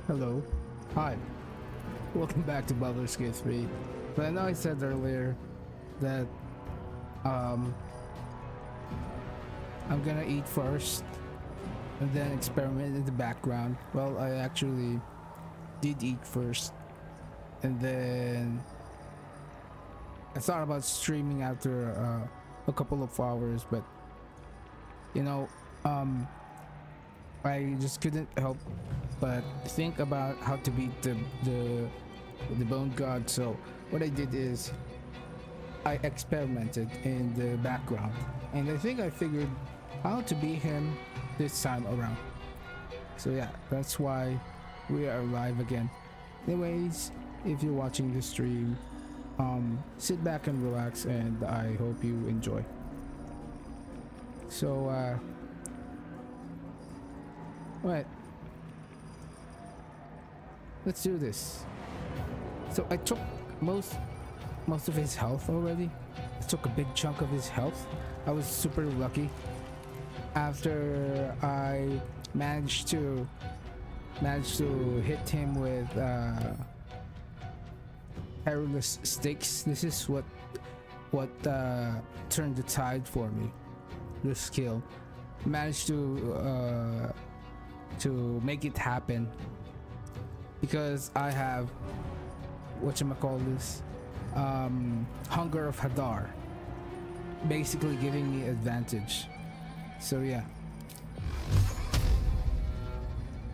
Hello. Hi. Welcome back to Baldur's Gate 3. But I know I said earlier that um I'm gonna eat first and then experiment in the background. Well, I actually did eat first and then I thought about streaming after a couple of hours, but you know, I just couldn't help but think about how to beat the bone god. So what I did is I experimented in the background, and I think I figured how to beat him this time around. So yeah, that's why we are live again. Anyways, if you're watching the stream, sit back and relax, and I hope you enjoy. So right, let's do this. So I took most of his health already. I took a big chunk of his health. I was super lucky after I managed to hit him with perilous stakes. This is what turned the tide for me. The skill managed to make it happen because I have whatchamacallit, Hunger of Hadar, basically giving me advantage. So yeah,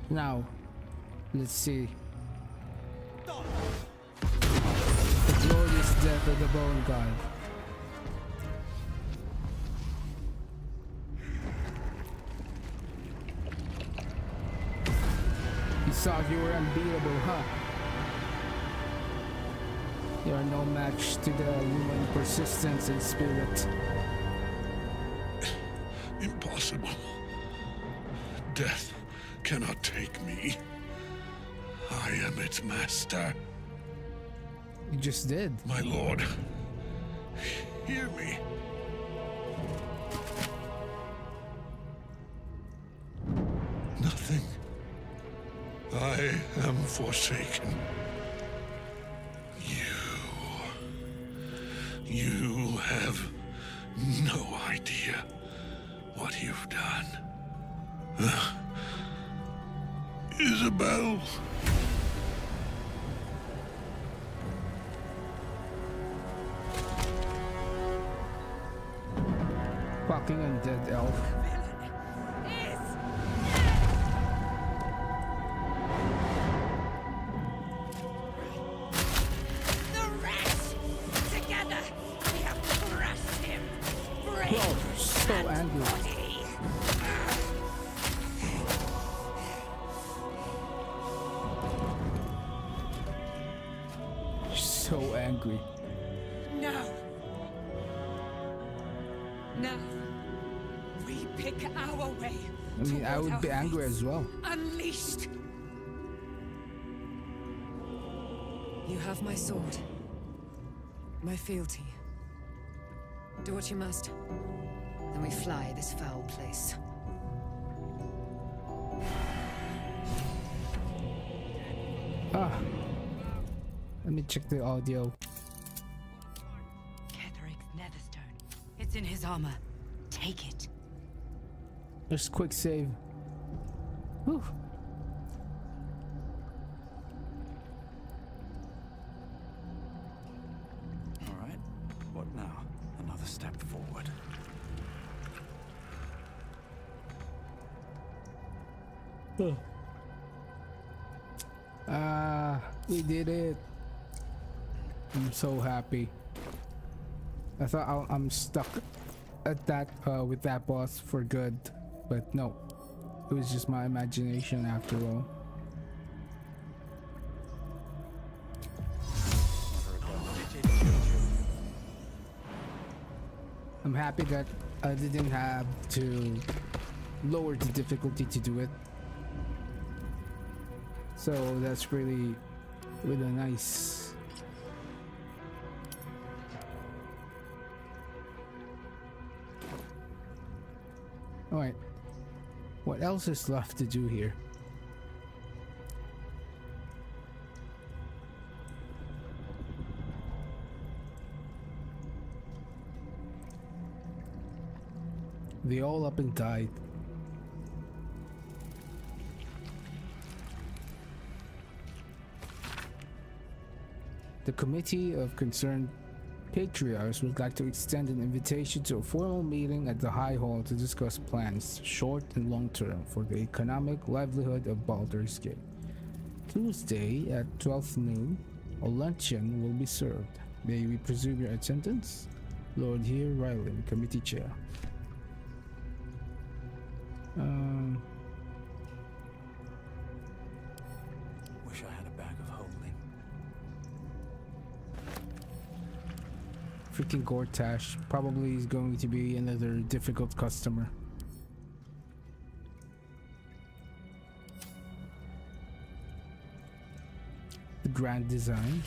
now let's see. The glorious death of the bone god. You thought you were unbeatable, huh? You are no match to the human persistence and spirit. Impossible. Death cannot take me. I am its master. You just did. My lord, hear me. Nothing. I am forsaken. You have no idea what you've done. Isabel. Fucking undead elf. So angry. So angry. No. We pick our way. I mean, I would be angry as well. Unleashed. You have my sword. My fealty. Do what you must. Then we fly this foul place. Let me check the audio. Ketheric's netherstone. It's in his armor. Take it. Just quick save. Whew. All right. What now? Another step forward. We did it. I'm so happy. I thought I'm stuck at that with that boss for good, but no, it was just my imagination after all. I'm happy that I didn't have to lower the difficulty to do it. So that's really nice. Alright, what else is left to do here? They all up and died. The Committee of Concerned Patriarchs would like to extend an invitation to a formal meeting at the High Hall to discuss plans, short and long term, for the economic livelihood of Baldur's Gate. Tuesday at 12 noon, a luncheon will be served. May we presume your attendance? Lord Here Ryland, Committee Chair. Wish I had a bag of holding. Freaking Gortash probably is going to be another difficult customer. The Grand Design.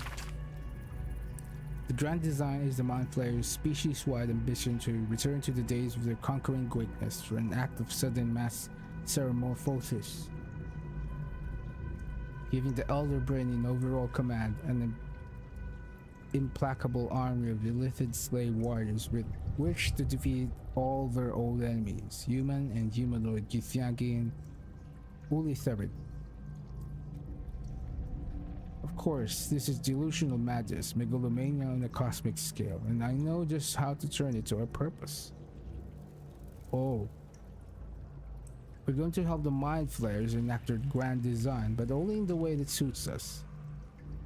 The Grand Design is the Mind Flayer's species-wide ambition to return to the days of their conquering greatness for an act of sudden mass metamorphosis, giving the Elder Brain in overall command an implacable army of illithid slave warriors with which to defeat all their old enemies, human and humanoid Githyanki and Ulitherid. Of course, this is delusional madness, megalomania on a cosmic scale, and I know just how to turn it to our purpose. Oh. We're going to help the Mind Flayers enact their grand design, but only in the way that suits us.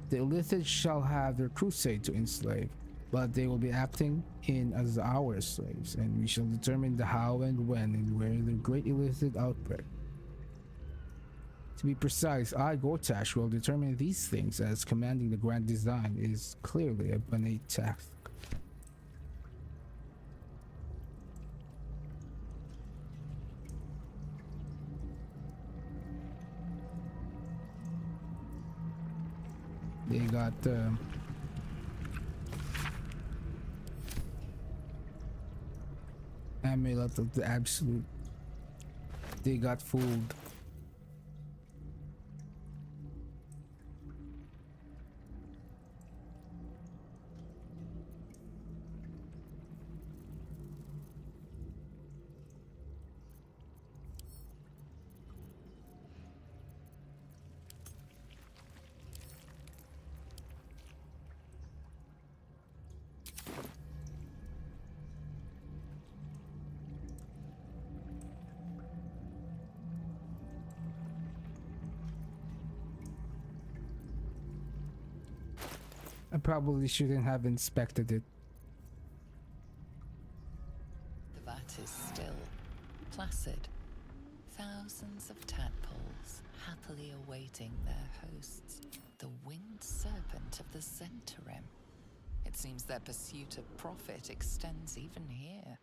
The Illithid shall have their crusade to enslave, but they will be acting in as our slaves, and we shall determine the how and when and where the great Illithid outbreak. To be precise, I, Gortash, will determine these things, as commanding the grand design is clearly a beneath task. They got Amulet of the Absolute. They got fooled. I probably shouldn't have inspected it. The vat is still, placid. Thousands of tadpoles happily awaiting their hosts. The winged serpent of the Zentarim. It seems their pursuit of profit extends even here.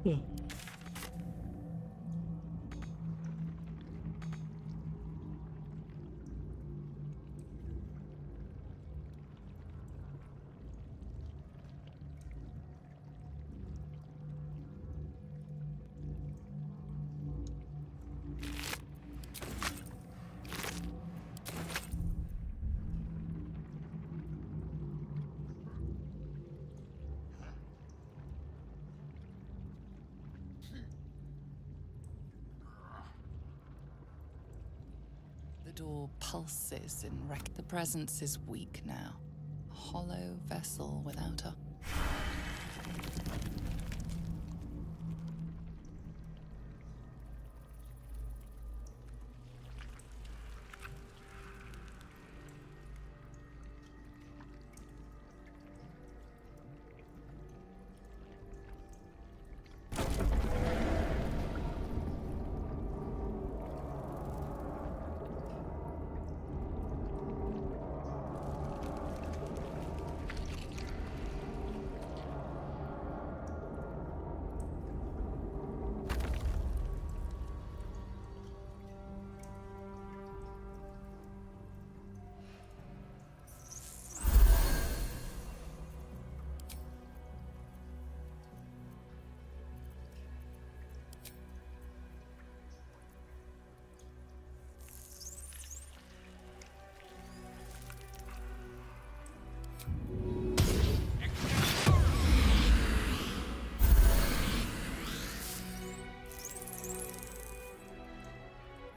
The door pulses in The presence is weak now. A hollow vessel without a...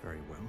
Very well.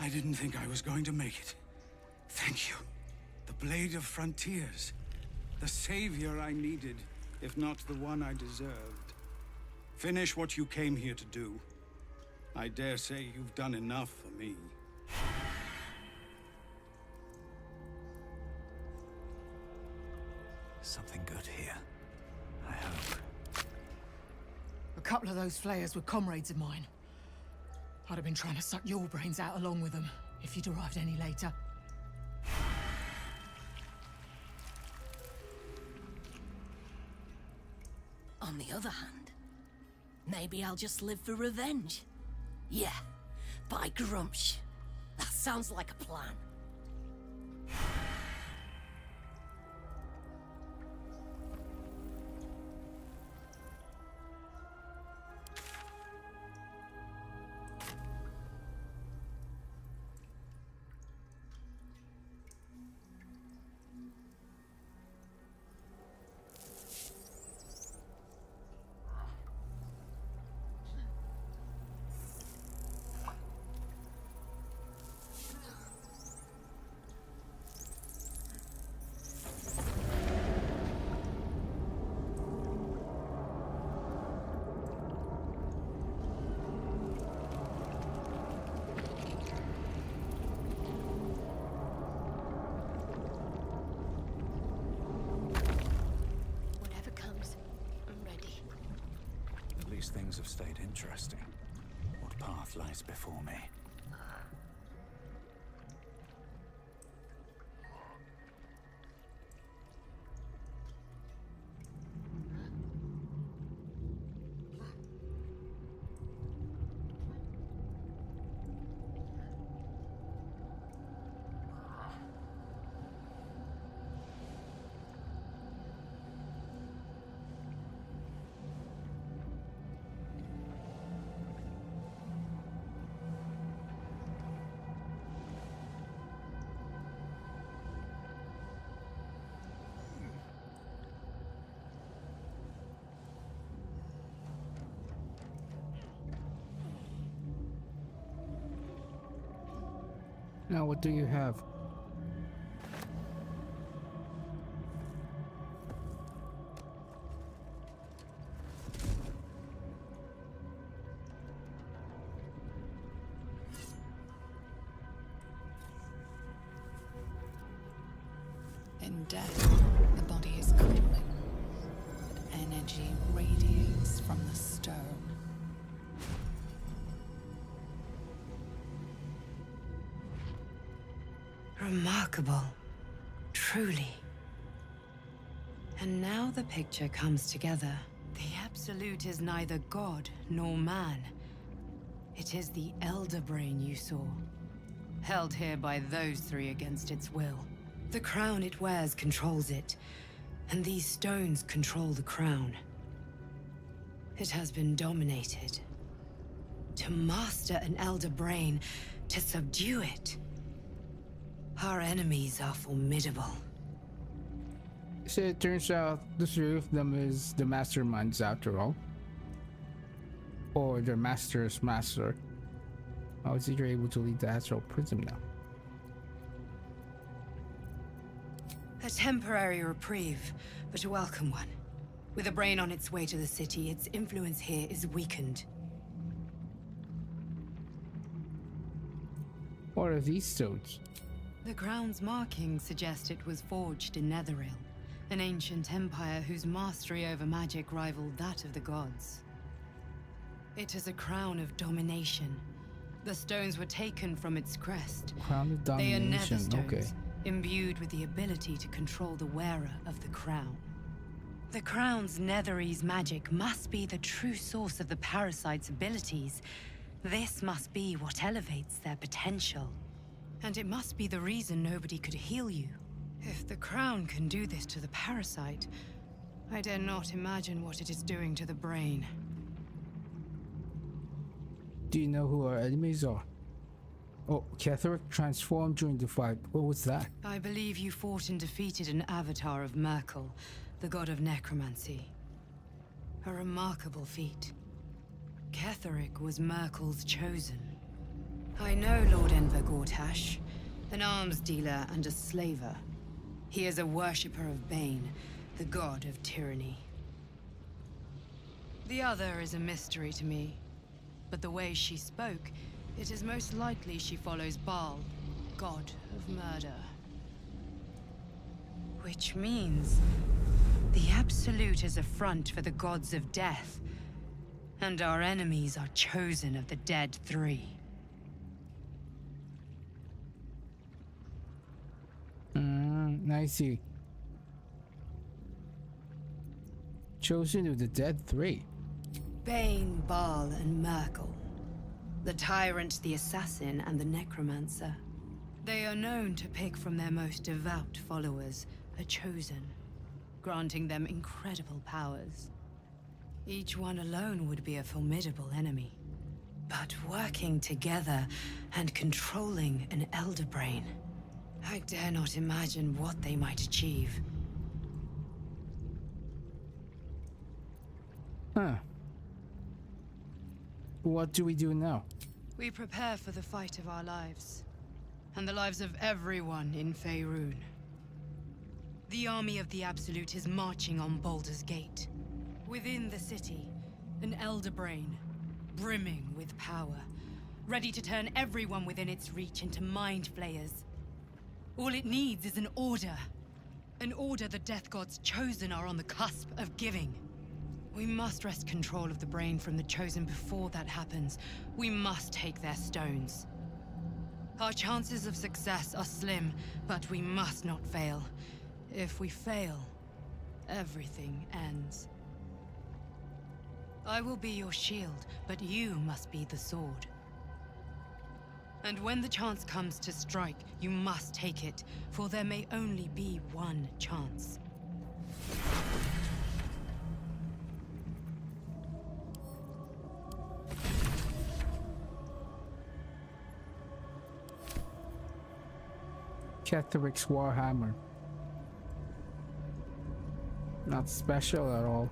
I didn't think I was going to make it. Thank you. The Blade of Frontiers. The savior I needed, if not the one I deserved. Finish what you came here to do. I dare say you've done enough for me. Something good here. I hope. A couple of those flayers were comrades of mine. I'd have been trying to suck your brains out along with them, if you'd arrived any later. On the other hand, maybe I'll just live for revenge. Yeah, by Grumsh. That sounds like a plan. things have stayed interesting. What path lies before me? Now, what do you have? In death, the body is cooling, but energy radiates from the stone. Remarkable. Truly. And now the picture comes together. The Absolute is neither god nor man. It is the Elder Brain you saw, held here by those three against its will. The crown it wears controls it, and these stones control the crown. It has been dominated. To master an Elder Brain, to subdue it. Our enemies are formidable. So it turns out the three of them is the masterminds after all. Or their master's master. How is it you're able to lead the astral prism now? A temporary reprieve, but a welcome one. With a brain on its way to the city, its influence here is weakened. What are these stones? The crown's markings suggest it was forged in Netheril, an ancient empire whose mastery over magic rivaled that of the gods. It is a crown of domination. The stones were taken from its crest. Crown of They are domination, nether stones, okay. imbued with the ability to control the wearer of the crown. The crown's Netherese magic must be the true source of the parasite's abilities. This must be what elevates their potential. And it must be the reason nobody could heal you. If the crown can do this to the parasite, I dare not imagine what it is doing to the brain. Do you know who our enemies are? Oh, Gothic transformed during the fight. What was that? I believe you fought and defeated an avatar of Myrkul, the god of necromancy. A remarkable feat. Gothic was Myrkul's chosen. I know Lord Enver Gortash, an arms dealer and a slaver. He is a worshipper of Bane, the god of tyranny. The other is a mystery to me, but the way she spoke, it is most likely she follows Baal, god of murder. Which means the Absolute is a front for the gods of death, and our enemies are chosen of the dead three. I see. Chosen of the dead three. Bane, Baal, and Myrkul. The tyrant, the assassin, and the necromancer. They are known to pick from their most devout followers a chosen, granting them incredible powers. Each one alone would be a formidable enemy. But working together and controlling an Elder Brain, I dare not imagine what they might achieve. Huh. What do we do now? We prepare for the fight of our lives, and the lives of everyone in Faerun. The army of the Absolute is marching on Baldur's Gate. Within the city, an Elder Brain, brimming with power, ready to turn everyone within its reach into mind flayers. All it needs is an order. An order the Death Gods chosen are on the cusp of giving. We must wrest control of the brain from the Chosen before that happens. We must take their stones. Our chances of success are slim, but we must not fail. If we fail, everything ends. I will be your shield, but you must be the sword. And when the chance comes to strike, you must take it, for there may only be one chance. Catheric's Warhammer. Not special at all.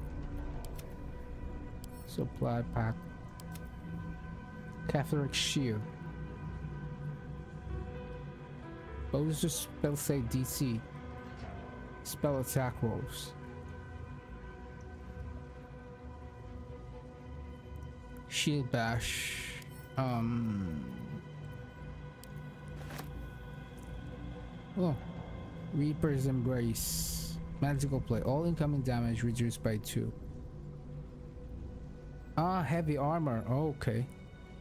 Supply pack. Catheric's Shield. Those just spell say DC. Spell attack rolls. Shield bash. Oh. Reaper's Embrace. Magical play. All incoming damage reduced by 2. Ah, heavy armor. Oh, okay.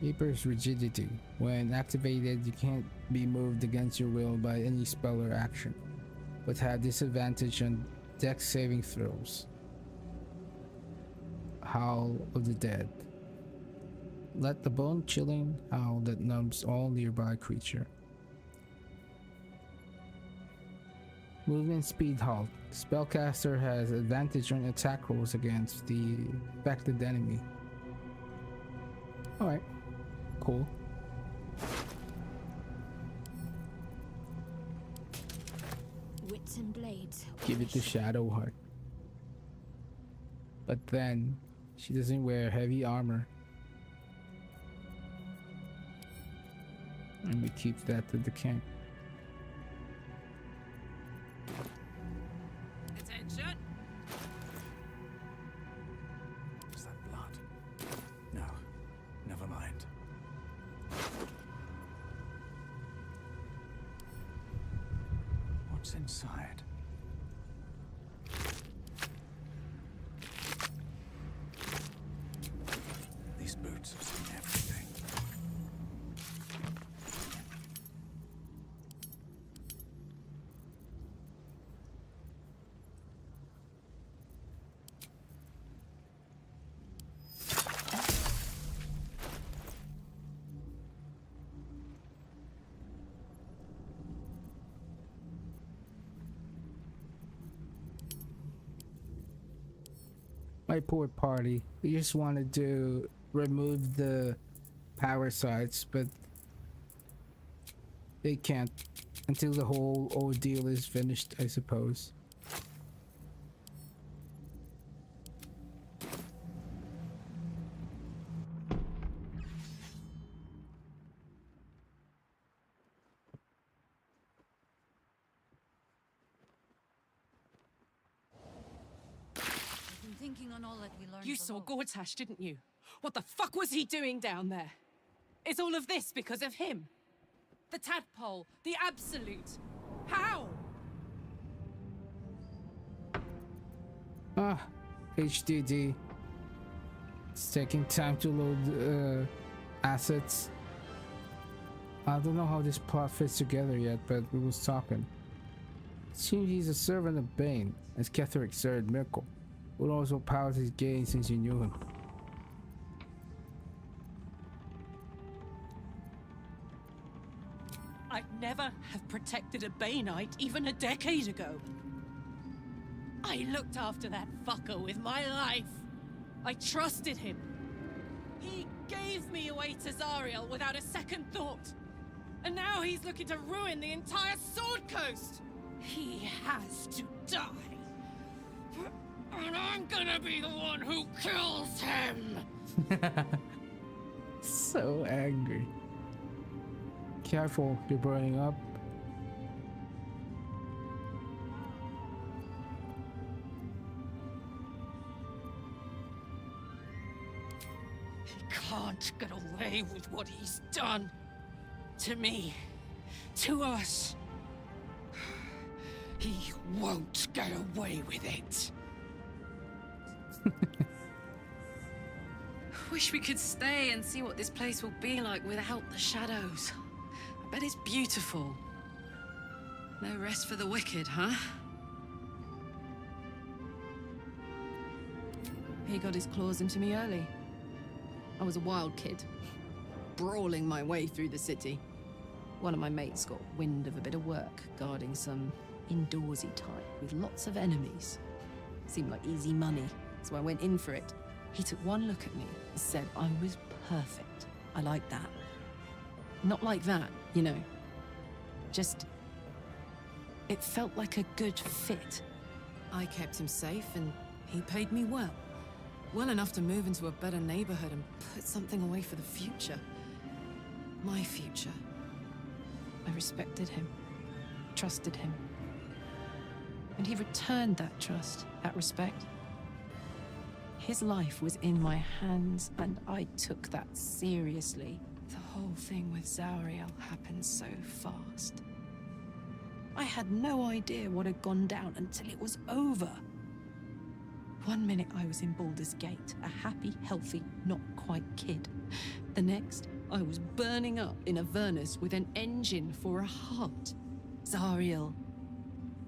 Reaper's Rigidity. When activated, you can't be moved against your will by any spell or action, but have disadvantage on dex saving throws. Howl of the Dead. Let the bone-chilling howl that numbs all nearby creature. Movement speed halt. Spellcaster has advantage on attack rolls against the affected enemy. Alright. Cool. Wits and blades. Give it to Shadowheart. But then, she doesn't wear heavy armor. And we keep that to the camp. Attention! Is that blood? No, never mind. What's inside? These boots have seen everything. My poor party. We just wanted to remove the power sites, but they can't until the whole ordeal is finished, I suppose. You saw Gortash, didn't you? What the fuck was he doing down there? Is all of this because of him? The tadpole, the absolute. How? Ah, HDD. It's taking time to load assets. I don't know how this plot fits together yet, but we was talking. It seems he's a servant of Bane, as Ketheric served Myrkul, who knows what powers he's gained since you knew him. I'd never have protected a Baneite even a decade ago. I looked after that fucker with my life. I trusted him. He gave me away to Zariel without a second thought. And now he's looking to ruin the entire Sword Coast. He has to die. And I'm gonna be the one who kills him! So angry. Careful, you're burning up. He can't get away with what he's done. To me. To us. He won't get away with it. wish we could stay and see what this place will be like without the shadows. I bet it's beautiful. No rest for the wicked, huh? He got his claws into me early. I was a wild kid, brawling my way through the city. One of my mates got wind of a bit of work guarding some indoorsy type with lots of enemies. Seemed like easy money, so I went in for it. He took one look at me and said I was perfect. I like that. Not like that, you know. Just... it felt like a good fit. I kept him safe and he paid me well. Well enough to move into a better neighborhood and put something away for the future. My future. I respected him, trusted him. And he returned that trust, that respect. His life was in my hands, and I took that seriously. The whole thing with Zauriel happened so fast. I had no idea what had gone down until it was over. One minute I was in Baldur's Gate, a happy, healthy, not quite kid. The next, I was burning up in Avernus with an engine for a heart. Zauriel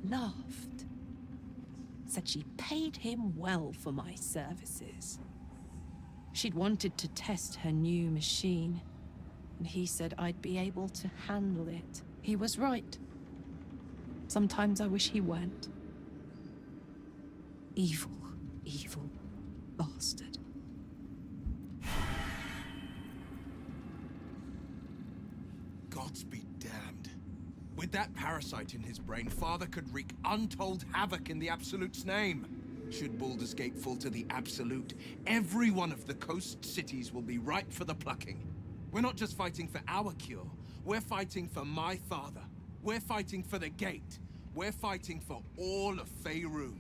laughed. Said she paid him well for my services. She'd wanted to test her new machine, and he said I'd be able to handle it. He was right. Sometimes I wish he weren't. Evil, evil bastard. Gods be damned. With that parasite in his brain, Father could wreak untold havoc in the Absolute's name. Should Baldur's Gate fall to the Absolute, every one of the coast cities will be ripe for the plucking. We're not just fighting for our cure, we're fighting for my father. We're fighting for the Gate. We're fighting for all of Faerun.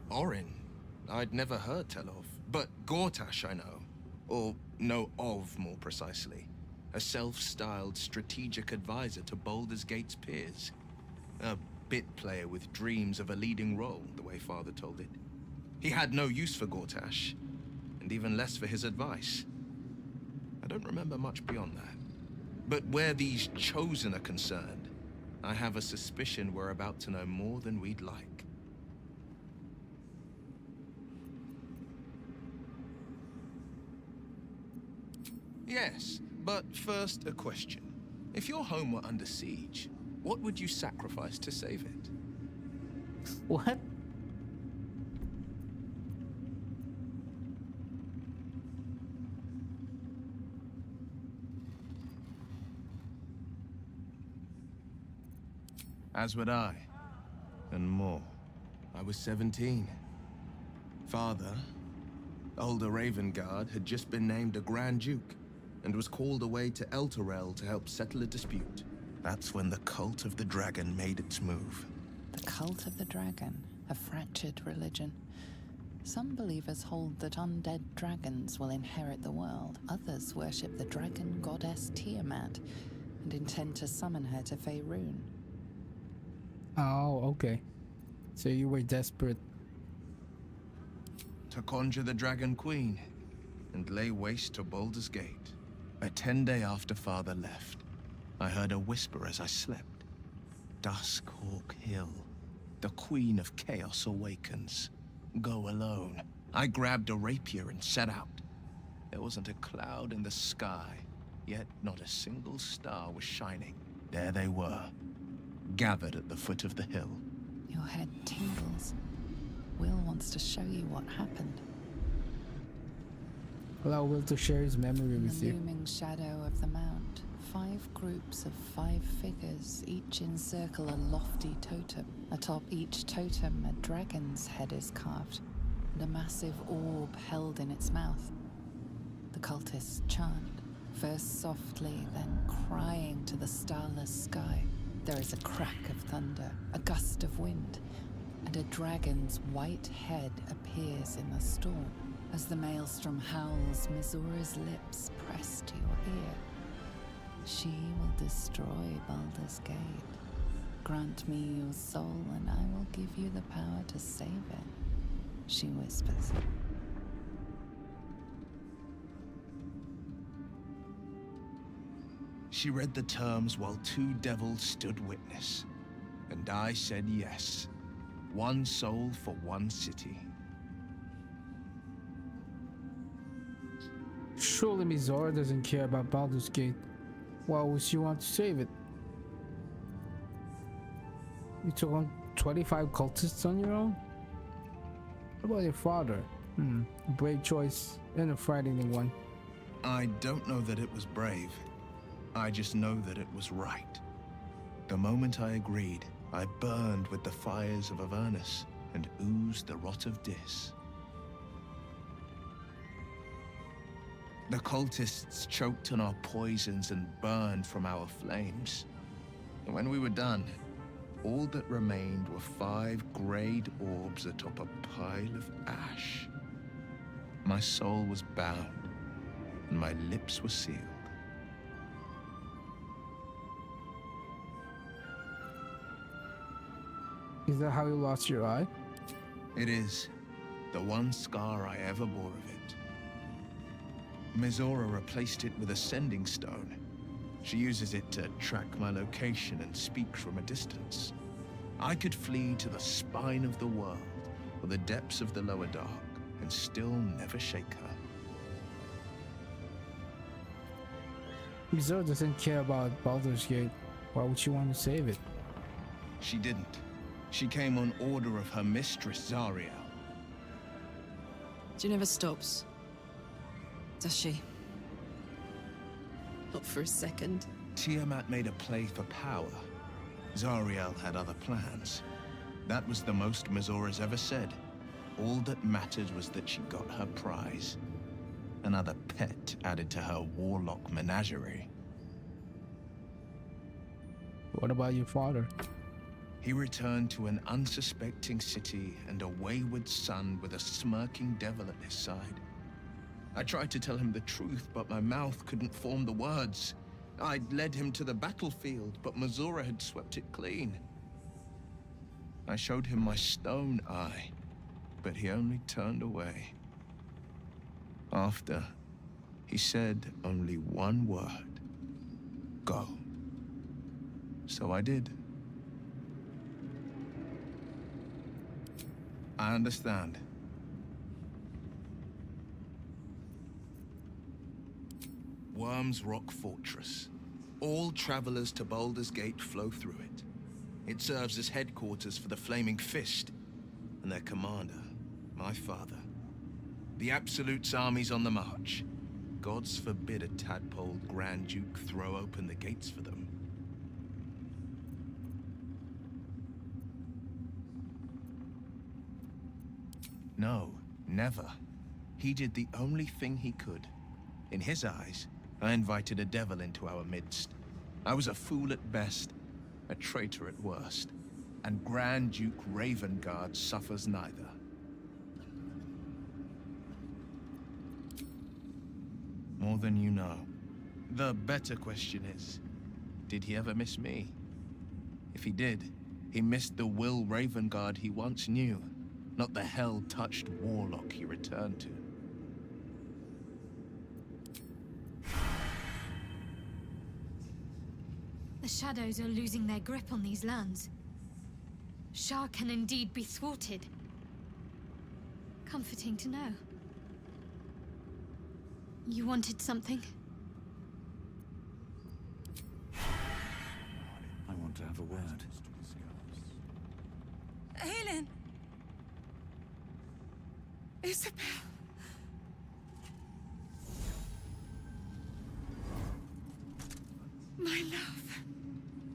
Orin, I'd never heard tell of, but Gortash I know. Or know of, more precisely. A self-styled strategic advisor to Baldur's Gate's peers. A bit player with dreams of a leading role, the way Father told it. He had no use for Gortash, and even less for his advice. I don't remember much beyond that. But where these Chosen are concerned, I have a suspicion we're about to know more than we'd like. Yes, but first a question. If your home were under siege, what would you sacrifice to save it? What? As would I. And more. I was 17. Father, older Ravengard, had just been named a Grand Duke and was called away to Elturel to help settle a dispute. That's when the Cult of the Dragon made its move. The Cult of the Dragon, a fractured religion. Some believers hold that undead dragons will inherit the world. Others worship the dragon goddess Tiamat and intend to summon her to Faerun. Oh, okay. So you were desperate. To conjure the Dragon Queen and lay waste to Baldur's Gate. A 10-day after Father left, I heard a whisper as I slept. Duskhawk Hill. The Queen of Chaos awakens. Go alone. I grabbed a rapier and set out. There wasn't a cloud in the sky, yet not a single star was shining. There they were, gathered at the foot of the hill. Your head tingles. Will wants to show you what happened. Allow Will to share his memory In with the you. looming shadow of the mount, 5 groups of 5 figures, each encircle a lofty totem. Atop each totem, a dragon's head is carved, and a massive orb held in its mouth. The cultists chant, first softly, then crying to the starless sky. There is a crack of thunder, a gust of wind, and a dragon's white head appears in the storm. As the maelstrom howls, Mizura's lips press to your ear. She will destroy Baldur's Gate, grant me your soul, and I will give you the power to save it, she whispers. She read the terms while two devils stood witness, and I said yes. One soul for one city. Surely Mizora doesn't care about Baldur's Gate. Why would she want to save it? You took on 25 cultists on your own? What about your father? A brave choice and a frightening one. I don't know that it was brave. I just know that it was right. The moment I agreed, I burned with the fires of Avernus and oozed the rot of Dis. The cultists choked on our poisons and burned from our flames. And when we were done, all that remained were 5 greyed orbs atop a pile of ash. My soul was bound, and my lips were sealed. Is that how you lost your eye? It is. The one scar I ever bore of it. Mizora replaced it with a sending stone. She uses it to track my location and speak from a distance. I could flee to the spine of the world, or the depths of the lower dark, and still never shake her. Mizora doesn't care about Baldur's Gate. Why would she want to save it? She didn't. She came on order of her mistress, Zariel. She never stops, does she? Not for a second. Tiamat made a play for power. Zariel had other plans. That was the most Mizora's ever said. All that mattered was that she got her prize. Another pet added to her warlock menagerie. What about your father? He returned to an unsuspecting city and a wayward son with a smirking devil at his side. I tried to tell him the truth, but my mouth couldn't form the words. I'd led him to the battlefield, but Mizora had swept it clean. I showed him my stone eye, but he only turned away. After, he said only one word. Go. So I did. I understand. Worm's Rock Fortress. All travelers to Baldur's Gate flow through it. It serves as headquarters for the Flaming Fist and their commander, my father. The Absolute's army's on the march. Gods forbid a tadpole Grand Duke throw open the gates for them. No, never. He did the only thing he could. In his eyes, I invited a devil into our midst. I was a fool at best, a traitor at worst, and Grand Duke Ravengard suffers neither. More than you know. The better question is, did he ever miss me? If he did, he missed the Will Ravengard he once knew, not the hell-touched warlock he returned to. The shadows are losing their grip on these lands. Shah can indeed be thwarted. Comforting to know. You wanted something? I want to have a word. Aelin! Isabel! My love.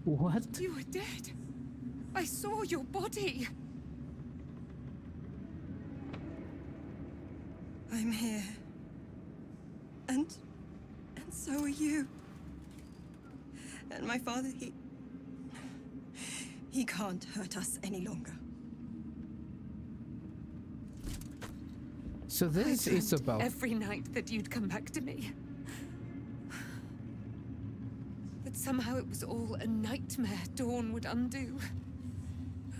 What? You were dead. I saw your body. I'm here. And so are you. And my father, he can't hurt us any longer. So this is about... Every night that you'd come back to me. That Somehow it was all a nightmare Dawn would undo.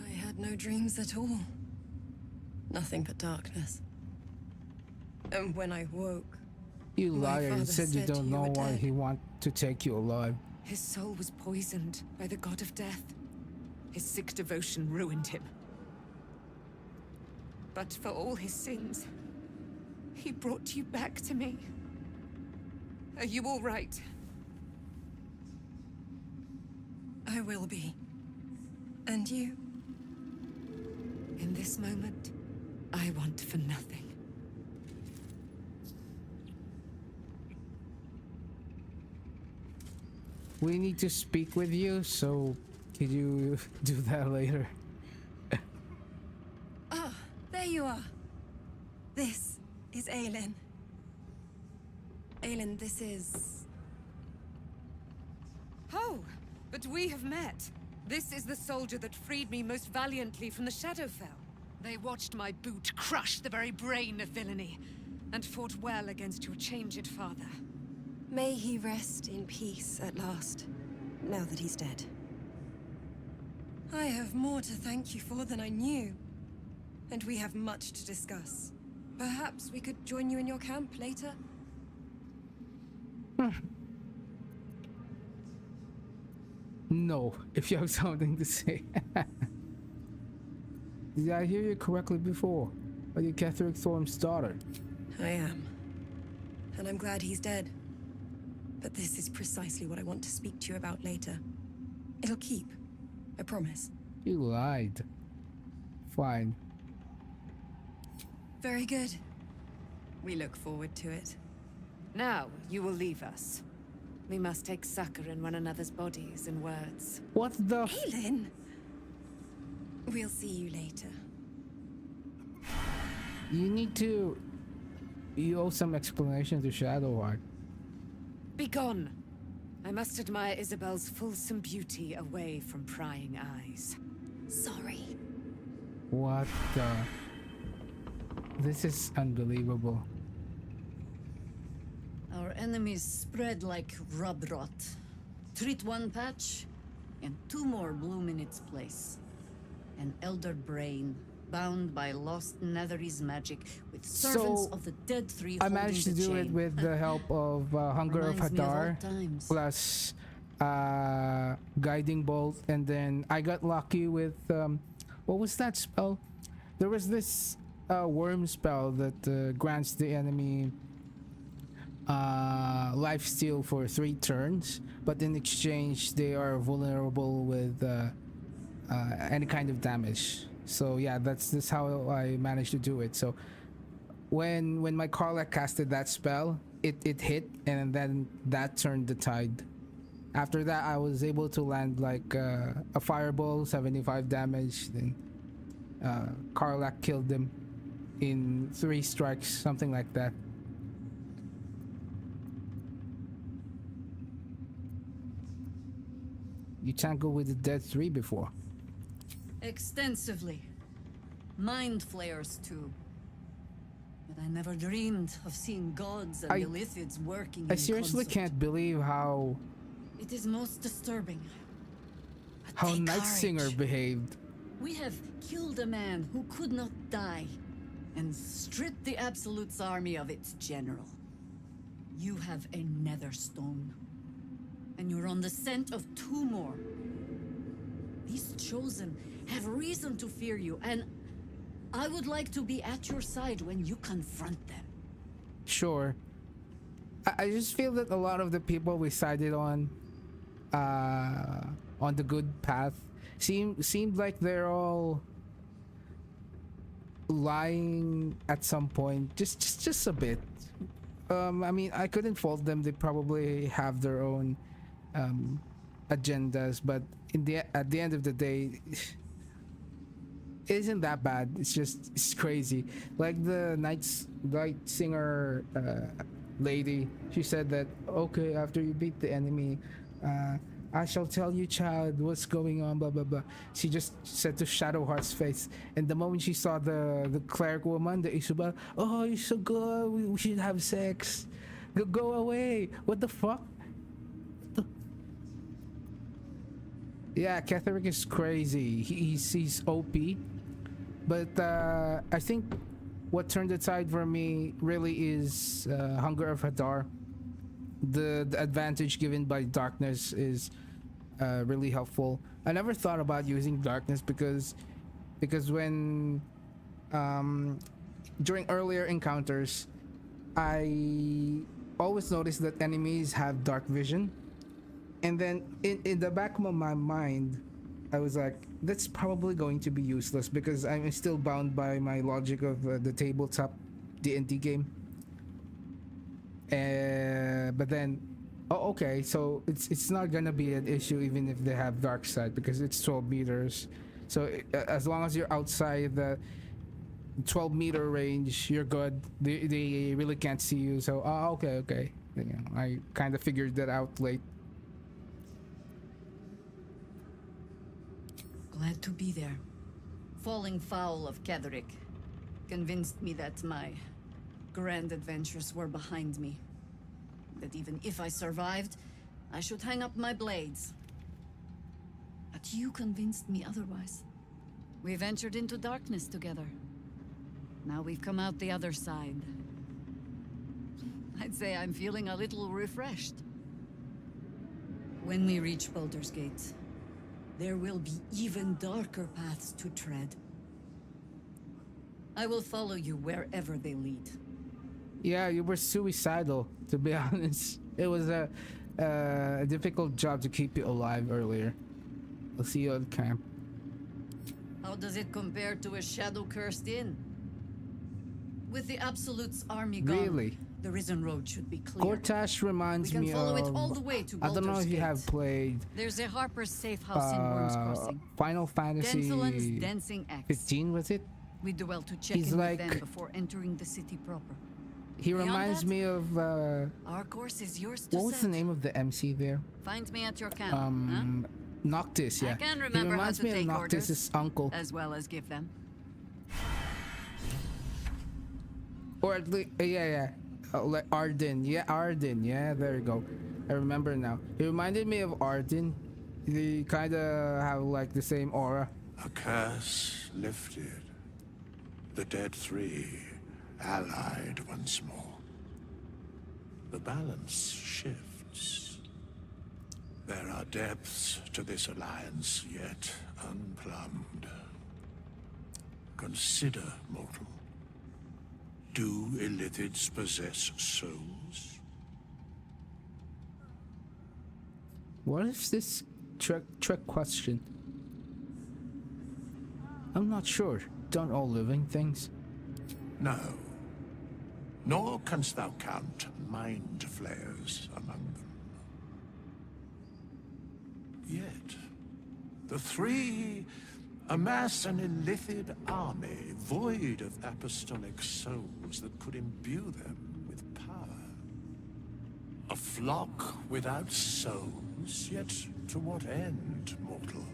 I had no dreams at all. Nothing but darkness. And when I woke, You my liar, you father said you don't you know were why dead. he want to take you alive. His soul was poisoned by the god of death. His sick devotion ruined him. But for all his sins, he brought you back to me. Are you all right? I will be. And you? In this moment, I want for nothing. We need to speak with you, so could you do that later? Ah, there you are. This is Aelin. Aelin, this is... Oh, but we have met. This is the soldier that freed me most valiantly from the Shadowfell. They watched my boot crush the very brain of villainy, and fought well against your changed father. May he rest in peace at last, now that he's dead. I have more to thank you for than I knew, and we have much to discuss. Perhaps we could join you in your camp later? No, if you have something to say. Did I hear you correctly before? Are you Catherick Thorm's daughter? I am. And I'm glad he's dead. But this is precisely what I want to speak to you about later. It'll keep. I promise. You lied. Fine. Very good. We look forward to it. Now, you will leave us. We must take succor in one another's bodies and words. What the Aelin! We'll see you later. You need to... You owe some explanation to Shadowheart. Begone! I must admire Isabel's fulsome beauty away from prying eyes. Sorry. What the... This is unbelievable. Our enemies spread like rub rot. Treat one patch, and two more bloom in its place. An elder brain, bound by lost Netherese magic, with servants of the dead three I holding managed to the do it chain. with the help of Hunger of Reminds me of Hadar, old times. plus Guiding Bolt, and then I got lucky with... what was that spell? There was this worm spell that grants the enemy life steal for 3 turns, but in exchange they are vulnerable with any kind of damage. So yeah, that's how I managed to do it. So when my Karlach casted that spell, it hit, and then that turned the tide. After that, I was able to land like a fireball, 75 damage. Then Karlach killed them in 3 strikes, something like that. You tangled with the dead 3 before. Extensively. Mind flayers too. But I never dreamed of seeing gods and the Lithids working I in seriously concert. can't believe how It is most disturbing. Night Singer behaved. We have killed a man who could not die, and stripped the Absolute's army of its general. You have a Netherstone, and you're on the scent of 2 more. These Chosen have reason to fear you, and I would like to be at your side when you confront them. Sure. I just feel that a lot of the people we sided on the good path seemed like they're all lying at some point, just a bit. I mean, I couldn't fault them. They probably have their own agendas, but at the end of the day, it isn't that bad. It's crazy. Like the Night Singer lady, she said that, okay, after you beat the enemy, I shall tell you, child, what's going on, blah blah blah. She just said to Shadowheart's face, and the moment she saw the cleric woman, the Isabel, oh, you're so good, we should have sex. Go away. What the fuck? Yeah, Ketheric is crazy. He's OP, but I think what turned the tide for me really is Hunger of Hadar. The advantage given by darkness is really helpful. I never thought about using darkness because when during earlier encounters, I always noticed that enemies have dark vision, and then in the back of my mind, I was like, that's probably going to be useless because I'm still bound by my logic of the tabletop D&D game. But then, oh, okay, so it's not gonna be an issue even if they have dark side because it's 12 meters. So as long as you're outside the 12-meter range, you're good. They really can't see you. So, okay. You know, I kind of figured that out late. Glad to be there. Falling foul of Ketheric convinced me that my grand adventures were behind me. That even if I survived, I should hang up my blades. But you convinced me otherwise. We ventured into darkness together. Now we've come out the other side. I'd say I'm feeling a little refreshed. When we reach Baldur's Gate, there will be even darker paths to tread. I will follow you wherever they lead. Yeah, you were suicidal, to be honest. It was a difficult job to keep you alive earlier. I'll see you at camp. How does it compare to a shadow-cursed inn? With the Absolute's army gone, Really? the Risen Road should be clear. Gortash reminds We can me follow of... it all the way to I don't know Baldur's if you Gate. have played There's a Harper's safe house in Worm's Crossing. Final Fantasy Denthelen's Dancing Axe. 15, was it? We do well to check He's in like- with them before entering the city proper. He Beyond reminds that, me of... Our course is yours to what was set. the name of the MC there? Find me at your camp, Noctis, yeah. I can He remember how reminds to me of take Noctis's orders, uncle. as well as give them. Or at least, yeah. Like Arden. Yeah, Arden. Yeah, there you go. I remember now. He reminded me of Arden. They kind of have like the same aura. A curse lifted. The dead three allied once more. The balance shifts. There are depths to this alliance yet unplumbed. Consider, mortal. Do illithids possess souls? What is this trick question? I'm not sure. Don't all living things? No. Nor canst thou count mind flayers among them. Yet, the three amass an illithid army void of apostolic souls that could imbue them with power. A flock without souls, yet to what end, mortal?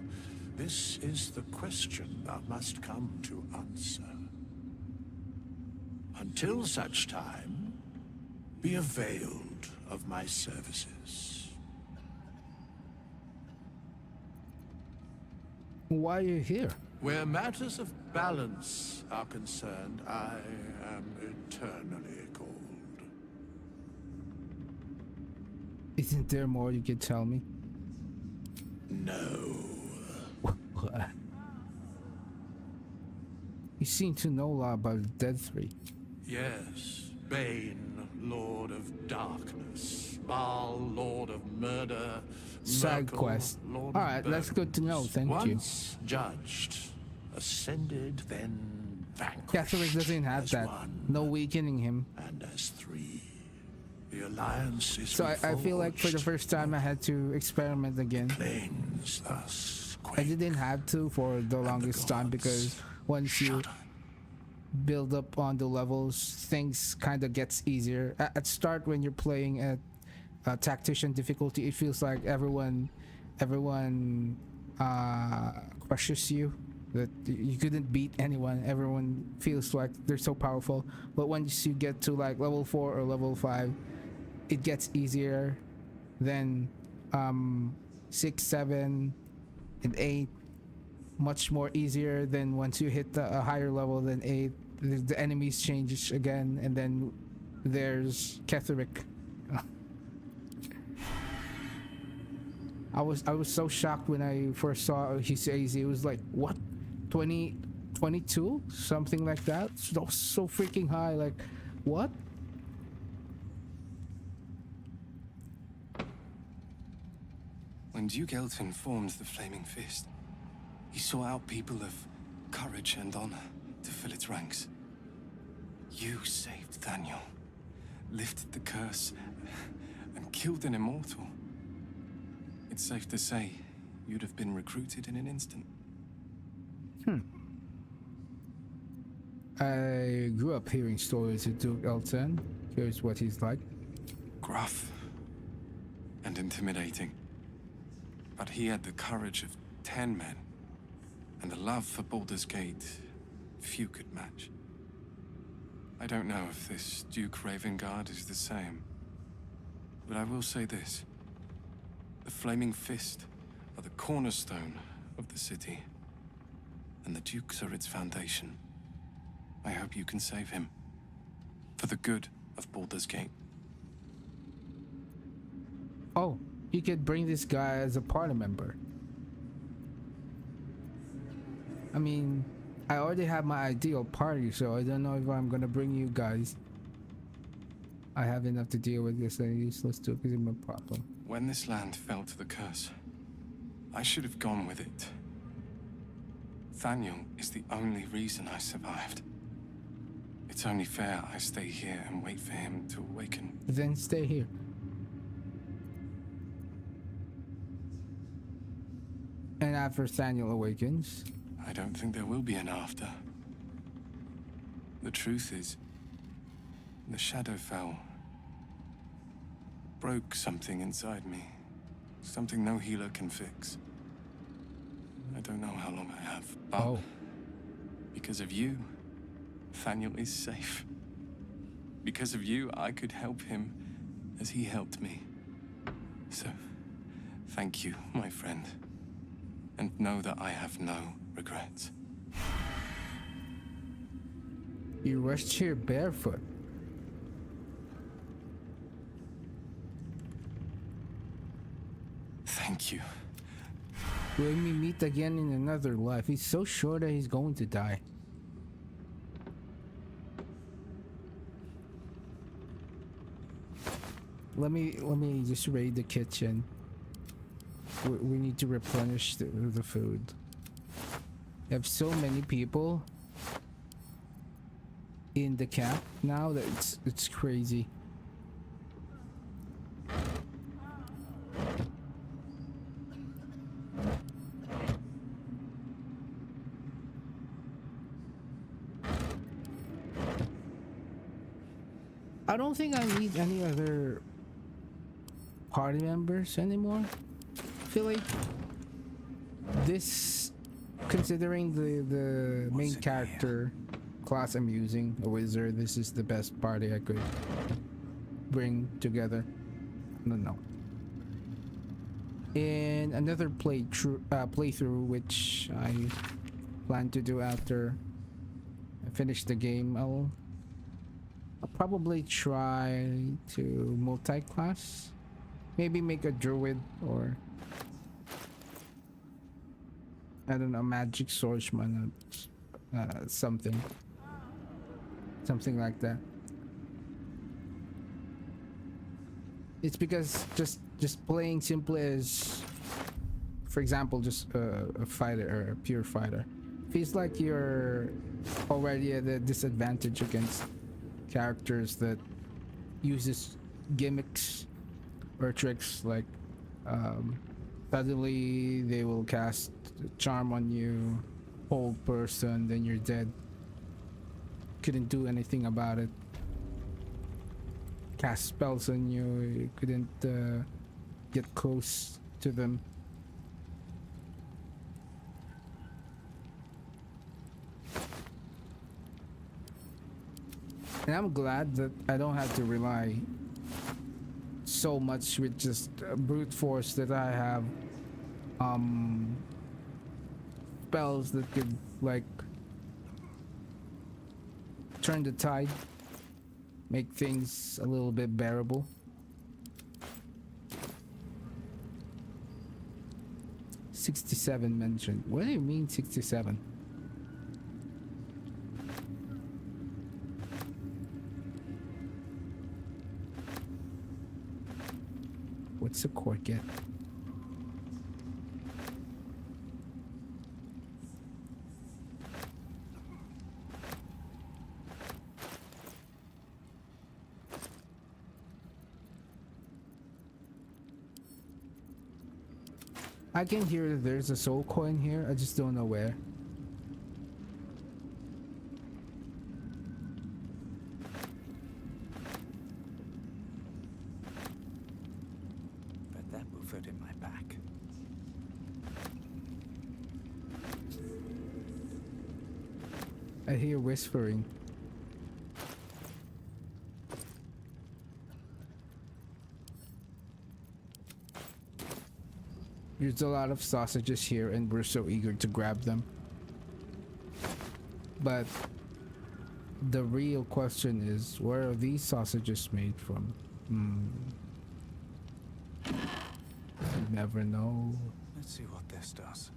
This is the question thou must come to answer. Until such time, be availed of my services. Why are you here? Where matters of balance are concerned, I am eternally cold. Isn't there more you could tell me? No. What? You seem to know a lot about the Dead Three. Yes, Bane, Lord of Darkness, Baal, Lord of Murder, Side Myrkul, quest. Lord All of right, that's good to know. Burdens. Thank you. Once judged, ascended, then vanquished. Ketheric doesn't have as that. one, No weakening him. and as three. The alliance is So I feel like for the first time I had to experiment again. plains thus I didn't have to for the longest time because once you build up on the levels, things kind of gets easier. At start, when you're playing at tactician difficulty, it feels like everyone crushes you. That you couldn't beat anyone. Everyone feels like they're so powerful. But once you get to like level 4 or level 5, it gets easier. Then 6, 7, in 8, much more easier than once you hit a higher level than 8, the enemies change again, and then there's Ketheric. I was so shocked when I first saw his AZ. It was like, what, 22, something like that. So freaking high. Like, what? When Duke Elton formed the Flaming Fist, he sought out people of courage and honor to fill its ranks. You saved Daniel, lifted the curse, and killed an immortal. It's safe to say you'd have been recruited in an instant. I grew up hearing stories of Duke Elton. Here's what he's like. Gruff and intimidating. But he had the courage of 10 men, and the love for Baldur's Gate few could match. I don't know if this Duke Ravengard is the same, but I will say this. The Flaming Fist are the cornerstone of the city, and the Dukes are its foundation. I hope you can save him, for the good of Baldur's Gate. Oh, you could bring this guy as a party member. I mean, I already have my ideal party, so I don't know if I'm gonna bring you guys. I have enough to deal with this useless Duke is my problem. When this land fell to the curse, I should have gone with it. Thaniel is the only reason I survived. It's only fair I stay here and wait for him to awaken. Then stay here. And after Thaniel awakens, I don't think there will be an after. The truth is, the Shadowfell broke something inside me. Something no healer can fix. I don't know how long I have, but because of you, Thaniel is safe. Because of you, I could help him as he helped me. So, thank you, my friend. And know that I have no regrets. you rushed here barefoot. Thank you. Will we meet again in another life? He's so sure that he's going to die. Let me just raid the kitchen. We need to replenish the food. We have so many people in the camp now that it's crazy. I don't think I need any other party members anymore. I feel like this, considering the main character class I'm using, a wizard, this is the best party I could bring together. I don't know. In another playthrough, which I plan to do after I finish the game, I'll probably try to multi-class. Maybe make a druid or I don't know, magic swordsman, something like that. It's because just playing simply as, for example, just a fighter or a pure fighter, feels like you're already at a disadvantage against characters that uses gimmicks or tricks, like suddenly they will cast a charm on you, hold person, then you're dead. Couldn't do anything about it. Cast spells on you, you couldn't get close to them. And I'm glad that I don't have to rely so much with just brute force that I have spells that could, like, turn the tide, make things a little bit bearable. "67 mentioned." What do you mean 67? What's the court get? I can hear there's a soul coin here. I just don't know where. Bet that will fit in my back. I hear whispering. There's a lot of sausages here and we're so eager to grab them. But the real question is, where are these sausages made from? You never know. Let's see what this does.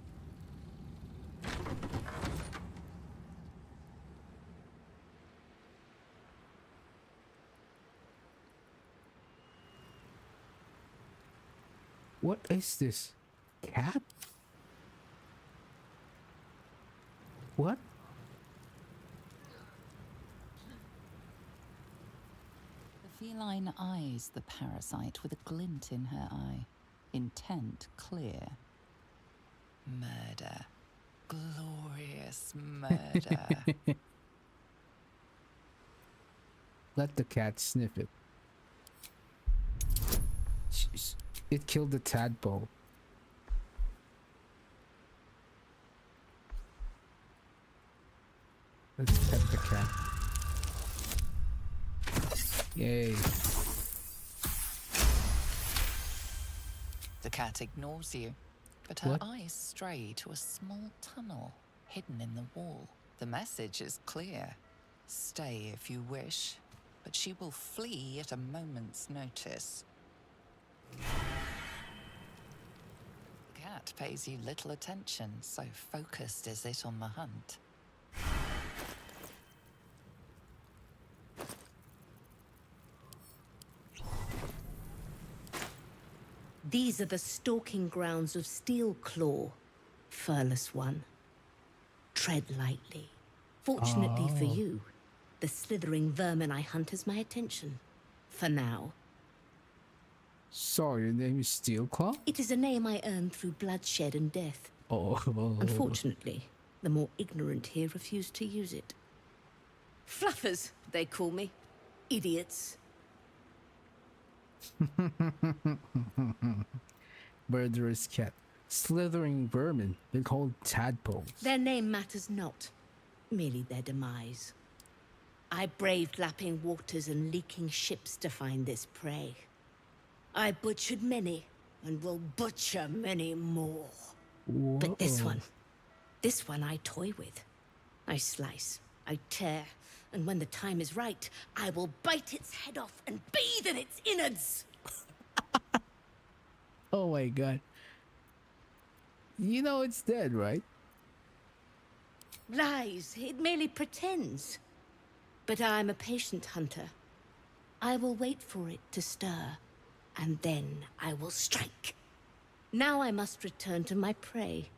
What is this? Cat? What? The feline eyes the parasite with a glint in her eye, intent clear. Murder. Glorious murder. Let the cat sniff it. It killed the tadpole. Let's pet the cat. Yay. The cat ignores you, but her What? eyes stray to a small tunnel hidden in the wall. The message is clear. Stay if you wish, but she will flee at a moment's notice. The cat pays you little attention, so focused is it on the hunt. These are the stalking grounds of Steelclaw, furless one. Tread lightly. Fortunately for you, the slithering vermin I hunt has my attention. For now. So, your name is Steelclaw? It is a name I earned through bloodshed and death. Oh. Unfortunately, the more ignorant here refuse to use it. Fluffers, they call me. Idiots. Murderous cat. Slithering vermin. They call tadpoles. Their name matters not, merely their demise. I braved lapping waters and leaking ships to find this prey. I butchered many, and will butcher many more. Whoa. But this one I toy with. I slice, I tear, and when the time is right, I will bite its head off and bathe in its innards! Oh my god. You know it's dead, right? Lies, it merely pretends. But I'm a patient hunter. I will wait for it to stir, and then I will strike. Now I must return to my prey.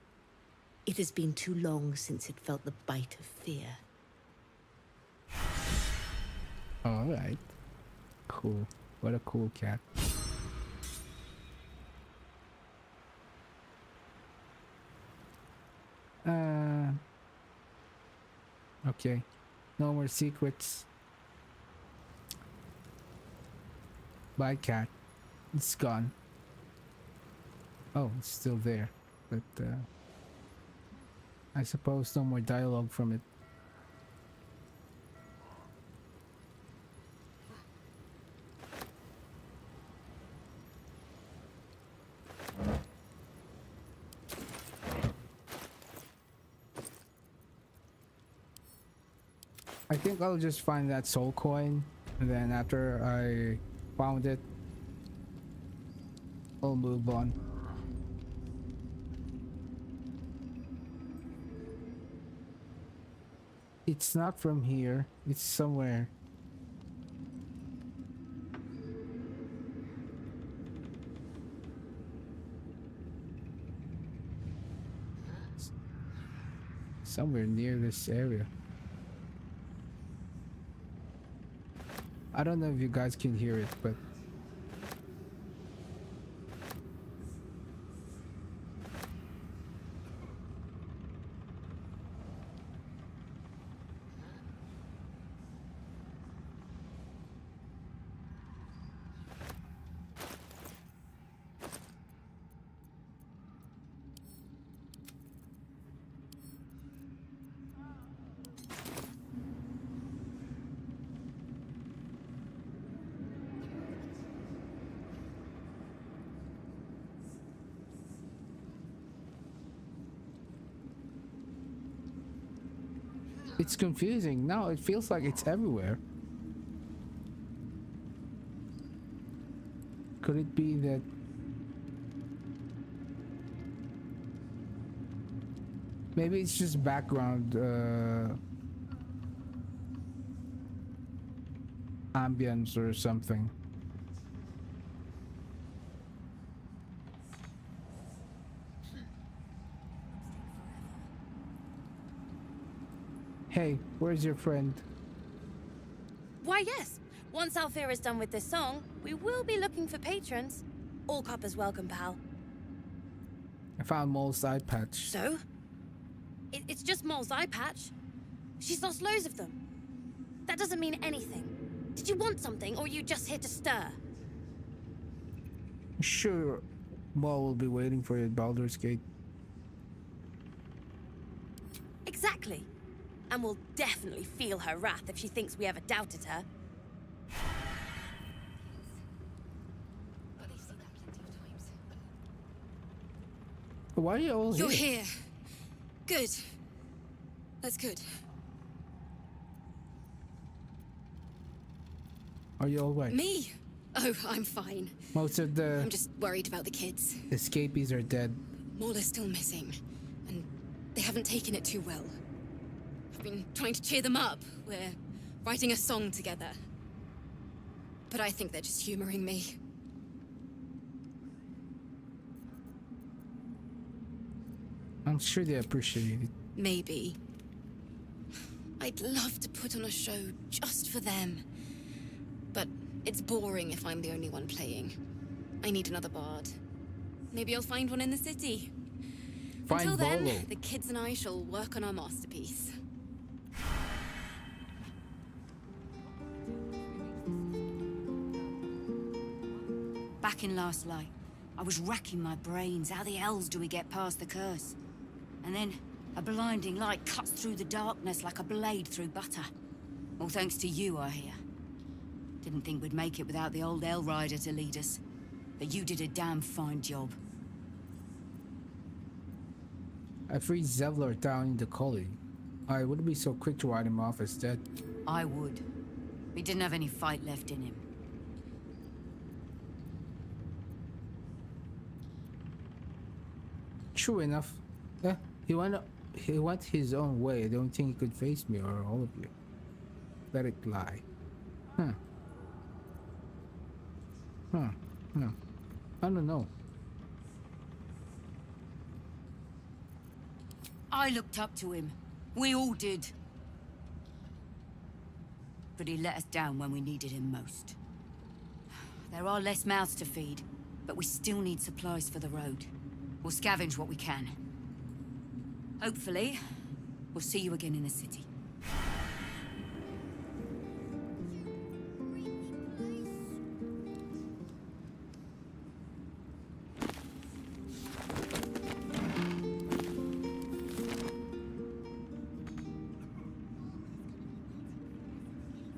It has been too long since it felt the bite of fear. Alright. Cool. What a cool cat. Okay. No more secrets. Bye, cat. It's gone. Oh, it's still there. But, I suppose no more dialogue from it. I think I'll just find that soul coin, and then after I found it, I'll move on. It's not from here. It's somewhere. Somewhere near this area. I don't know if you guys can hear it, but it's confusing. Now it feels like it's everywhere. Could it be that maybe it's just background ambience or something? Hey, where's your friend? Why, yes. Once Alfira is done with this song, we will be looking for patrons. All coppers welcome, pal. I found Mole's eye patch. So? It's just Mole's eye patch. She's lost loads of them. That doesn't mean anything. Did you want something, or are you just here to stir? Sure, Mole will be waiting for you at Baldur's Gate. Exactly. And we'll definitely feel her wrath if she thinks we ever doubted her. Why are you all here? You're here. Good. That's good. Are you all right? Me? Oh, I'm fine. Most of the I'm just worried about the kids. escapees are dead. Maul is still missing, and they haven't taken it too well. I've been trying to cheer them up. We're writing a song together. But I think they're just humoring me. I'm sure they appreciate it. Maybe. I'd love to put on a show just for them. But it's boring if I'm the only one playing. I need another bard. Maybe I'll find one in the city. Find Until then, Bolo. the kids and I shall work on our masterpiece. Back in Last Light, I was racking my brains. How the hells do we get past the curse? And then, a blinding light cuts through the darkness like a blade through butter. All thanks to you, I hear. Didn't think we'd make it without the old Hell Rider to lead us. But you did a damn fine job. I freed Zevlor down in the gully. I wouldn't be so quick to write him off as dead. I would. He didn't have any fight left in him. True enough. He went his own way. I don't think he could face me or all of you. Let it lie. I don't know. I looked up to him. We all did. But he let us down when we needed him most. There are less mouths to feed, but we still need supplies for the road. We'll scavenge what we can. Hopefully, we'll see you again in the city.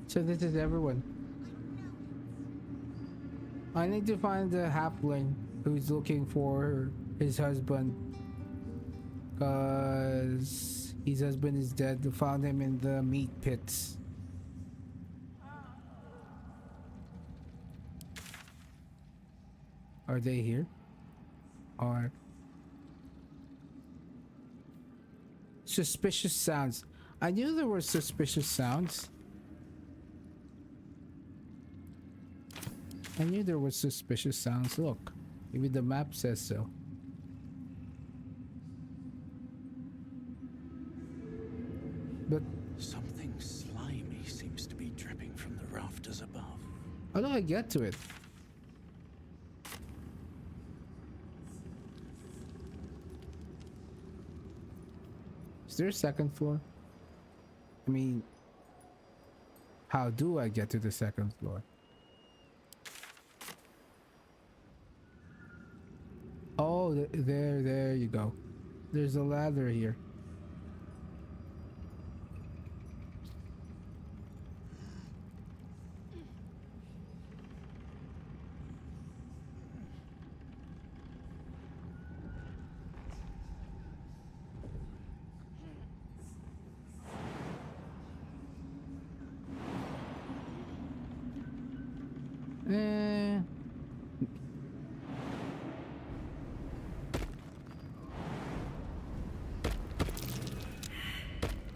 So this is everyone. I need to find the halfling who's looking for his husband. Cause his husband is dead. They found him in the meat pits. Are they here? Or suspicious sounds. I knew there were suspicious sounds. I knew there were suspicious sounds. Look, even the map says so. But something slimy seems to be dripping from the rafters above. how do I get to it? Is there a second floor? I mean, how do I get to the second floor? Oh, there you go. There's a ladder here.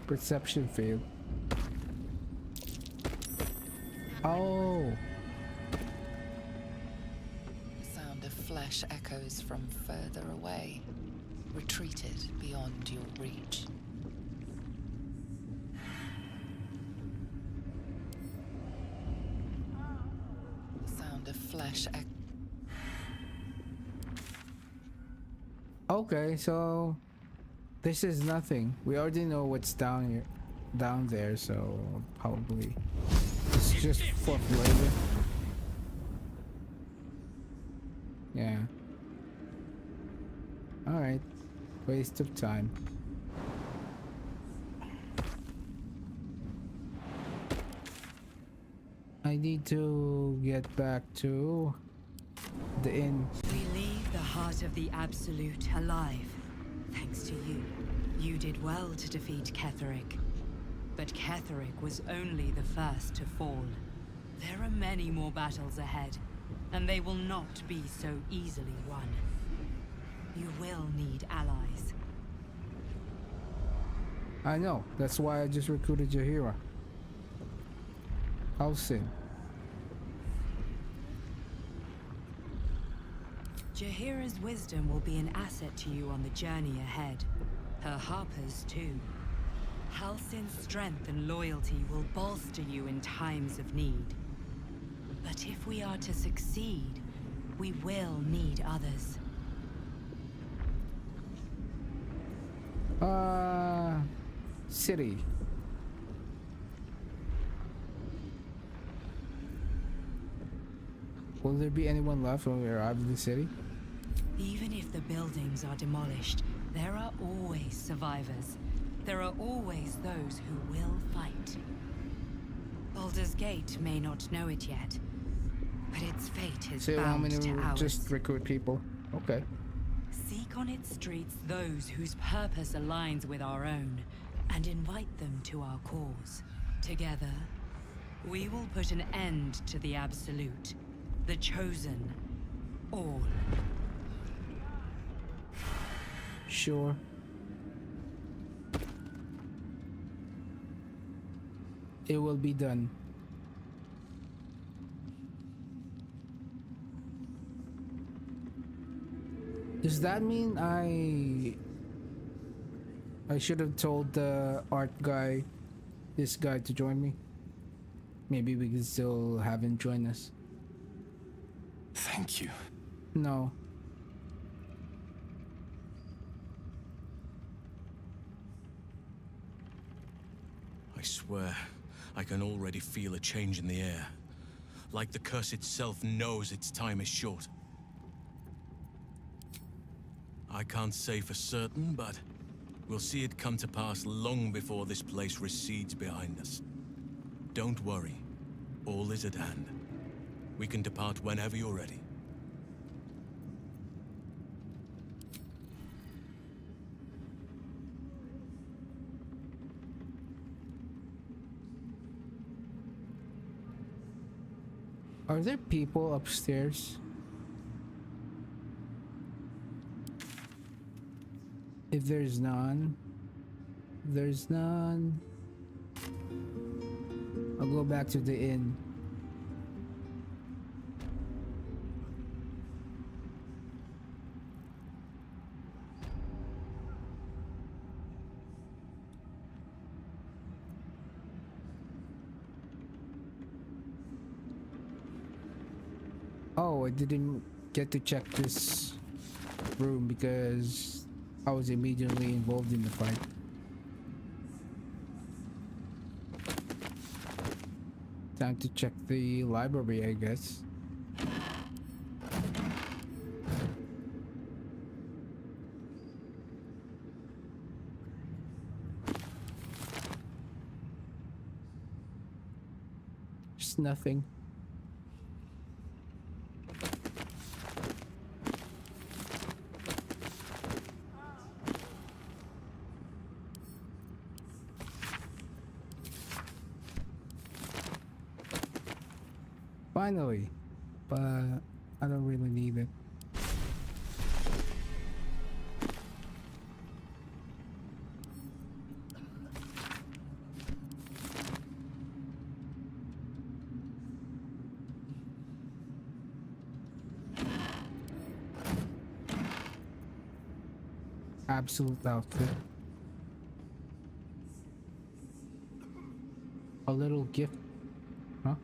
Perception failed. Oh. Sound of flesh echoes from further away, retreated beyond your reach. Sound of flesh Okay, so this is nothing. We already know what's down here, down there, so probably it's just for flavor. Yeah. All right. Waste of time. I need to get back to the inn. We leave the heart of the Absolute alive, thanks to you. You did well to defeat Ketheric. But Ketheric was only the first to fall. There are many more battles ahead, and they will not be so easily won. You will need allies. I know. That's why I just recruited Jaheira. Halsin. Jaheira's wisdom will be an asset to you on the journey ahead. Her harpers, too. Halsin's strength and loyalty will bolster you in times of need. But if we are to succeed, we will need others. City. Will there be anyone left when we arrive in the city? Even if the buildings are demolished, there are always survivors. There are always those who will fight. Baldur's Gate may not know it yet, but its fate is So you want me bound to to ours. just recruit people? Okay. Seek on its streets those whose purpose aligns with our own, and invite them to our cause. Together, we will put an end to the Absolute, the Chosen, all. Sure. It will be done. Does that mean I should have told the art guy, this guy, to join me? Maybe we can still have him join us. Thank you. No. I swear, I can already feel a change in the air. Like the curse itself knows its time is short. I can't say for certain, but we'll see it come to pass long before this place recedes behind us. Don't worry. All is at hand. We can depart whenever you're ready. Are there people upstairs? If there's none, I'll go back to the inn. Oh, I didn't get to check this room because I was immediately involved in the fight. Time to check the library, I guess. Just nothing. Finally, but I don't really need it. Absolute outfit. A little gift, huh?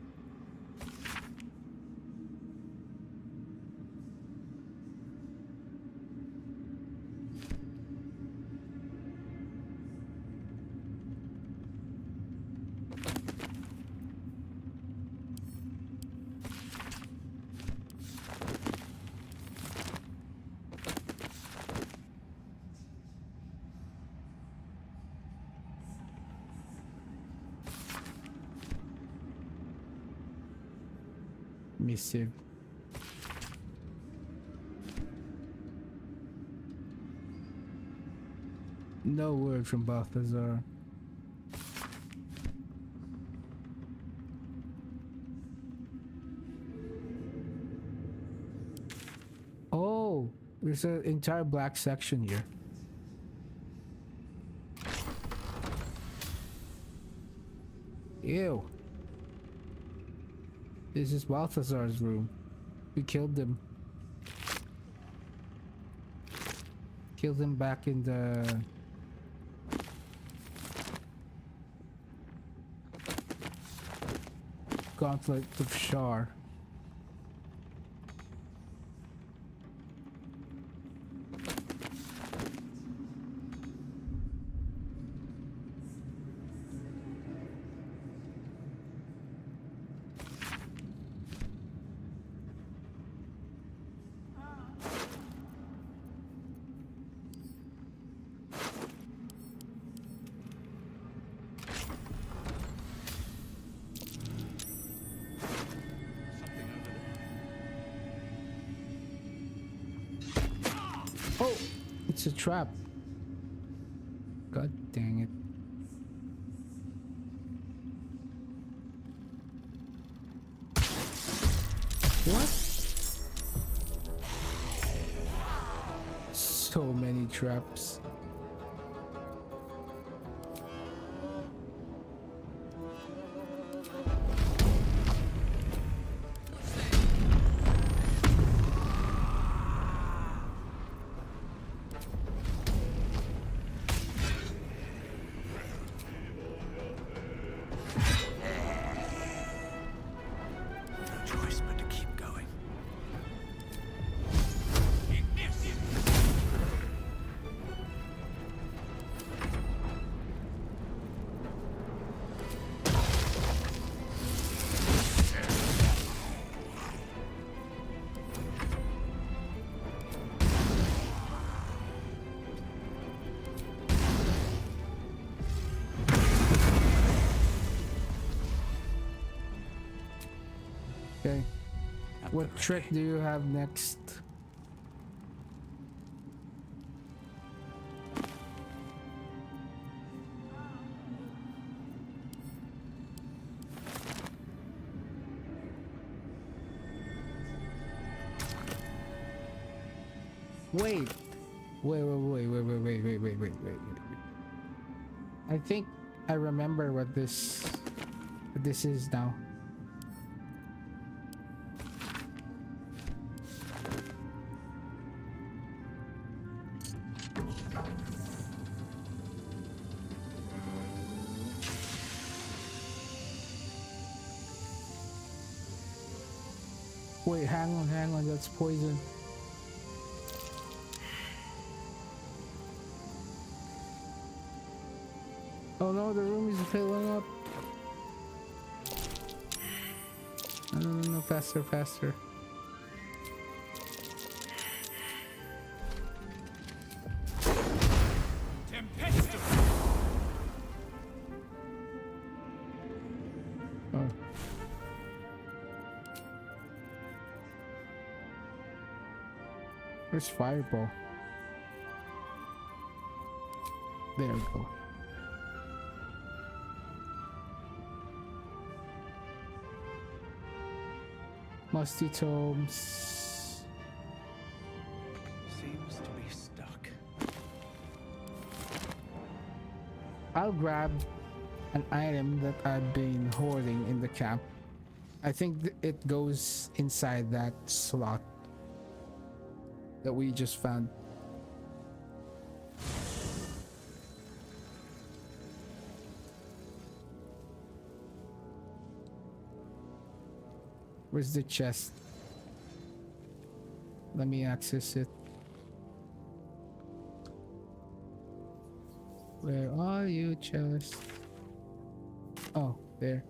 Missive. No word from Balthazar. Oh, there's an entire black section here. Ew. This is Balthazar's room. We killed him. Killed him back in the... Gauntlet of Shar. Oh, it's a trap. God dang it. What? So many traps. Okay. What trick do you have next? Wait. Wait. I think I remember what this is now. Wait, hang on, that's poison. Oh no, the room is filling up. No, faster. Oh. Where's Fireball? There we go. Musty tomes. Seems to be stuck. I'll grab an item that I've been hoarding in the camp. I think it goes inside that slot that we just found. Where's the chest? Let me access it. Where are you, chest? Oh, there.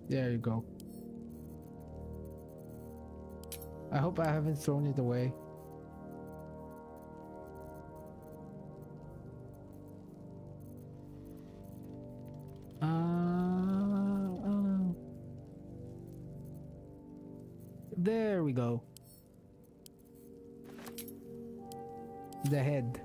There you go. I hope I haven't thrown it away. There we go. The head.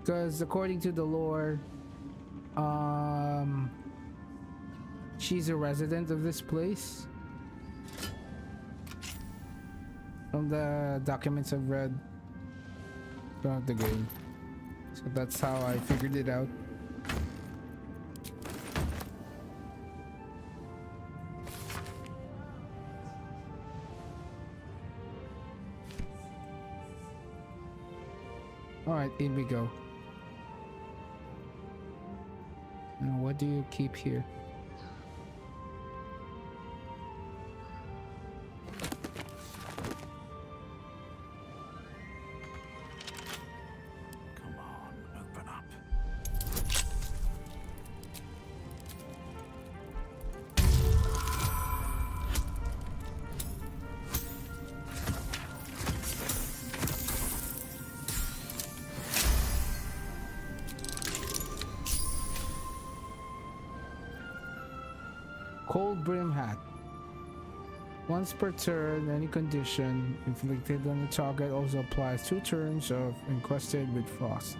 Because according to the lore, she's a resident of this place. From the documents I've read throughout the game. So that's how I figured it out. Alright, in we go. Now, what do you keep here? Come on, open up. Cold Brim Hat. Once per turn, any condition inflicted on the target also applies 2 turns of encrusted with frost.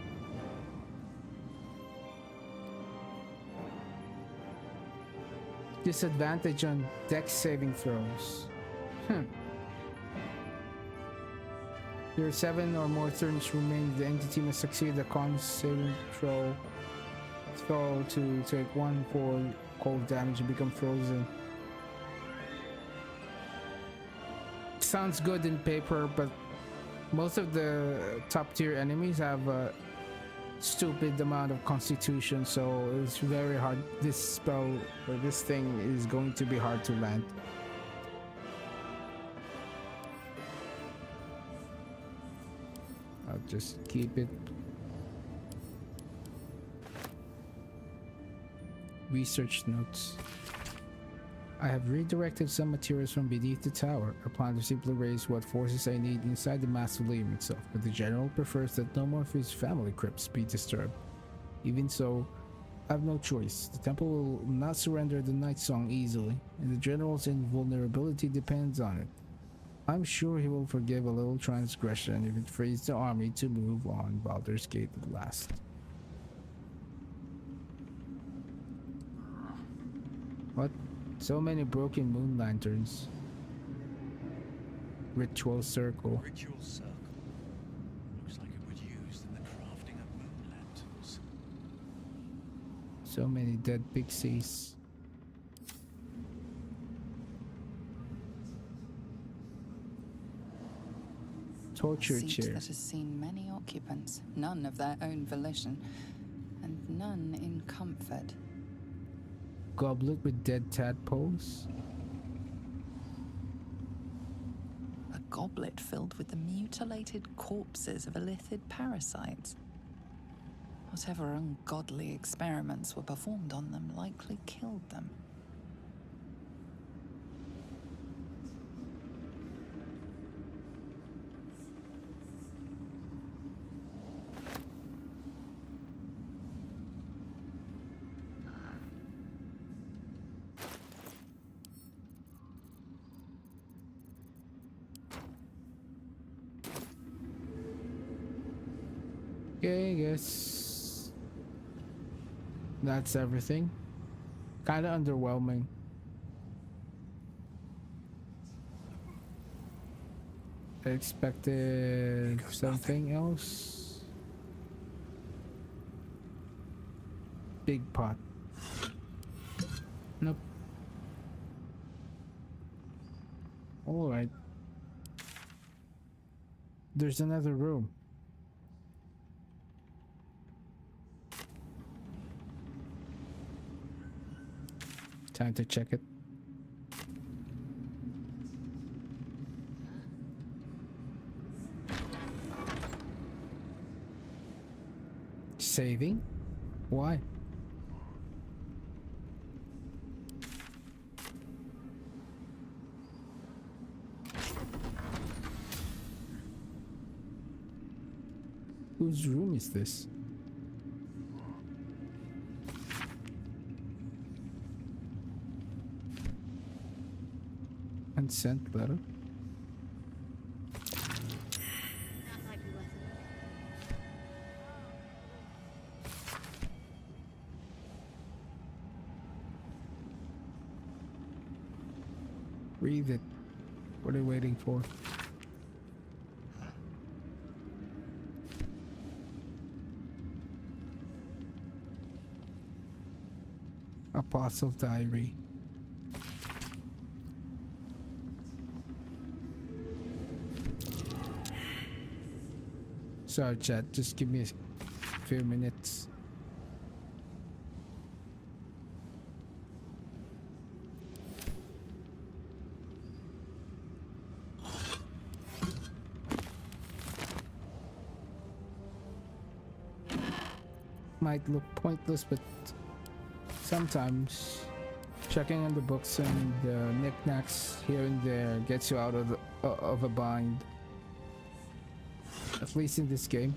Disadvantage on dex saving throws. Your 7 or more turns remain. The entity must succeed the con saving throw to take 1 for cold damage and become frozen. Sounds good in paper, but most of the top tier enemies have a stupid amount of constitution, so it's very hard. This spell or this thing is going to be hard to land. I'll just keep it. Research notes. I have redirected some materials from beneath the tower. I plan to simply raise what forces I need inside the mausoleum itself, but the general prefers that no more of his family crypts be disturbed. Even so, I have no choice. The temple will not surrender the night song easily, and the general's invulnerability depends on it. I'm sure he will forgive a little transgression if it frees the army to move on Baldur's Gate at last. What? So many broken moon lanterns. Ritual circle. Ritual circle. Looks like it was used in the crafting of moon lanterns. So many dead pixies. Torture Seat chair. that has seen many occupants, none of their own volition, and none in comfort. Goblet with dead tadpoles. A goblet filled with the mutilated corpses of illithid parasites. Whatever ungodly experiments were performed on them likely killed them. Okay, I guess that's everything. Kinda underwhelming. I expected something else. Big pot. Nope. Alright. There's another room. Time to check it. Saving? Why? Whose room is this? Consent letter. Read it. What are you waiting for? Apostle Diary. Sorry, chat. Just give me a few minutes. Might look pointless, but sometimes checking on the books and knickknacks here and there gets you out of a bind. At least in this game.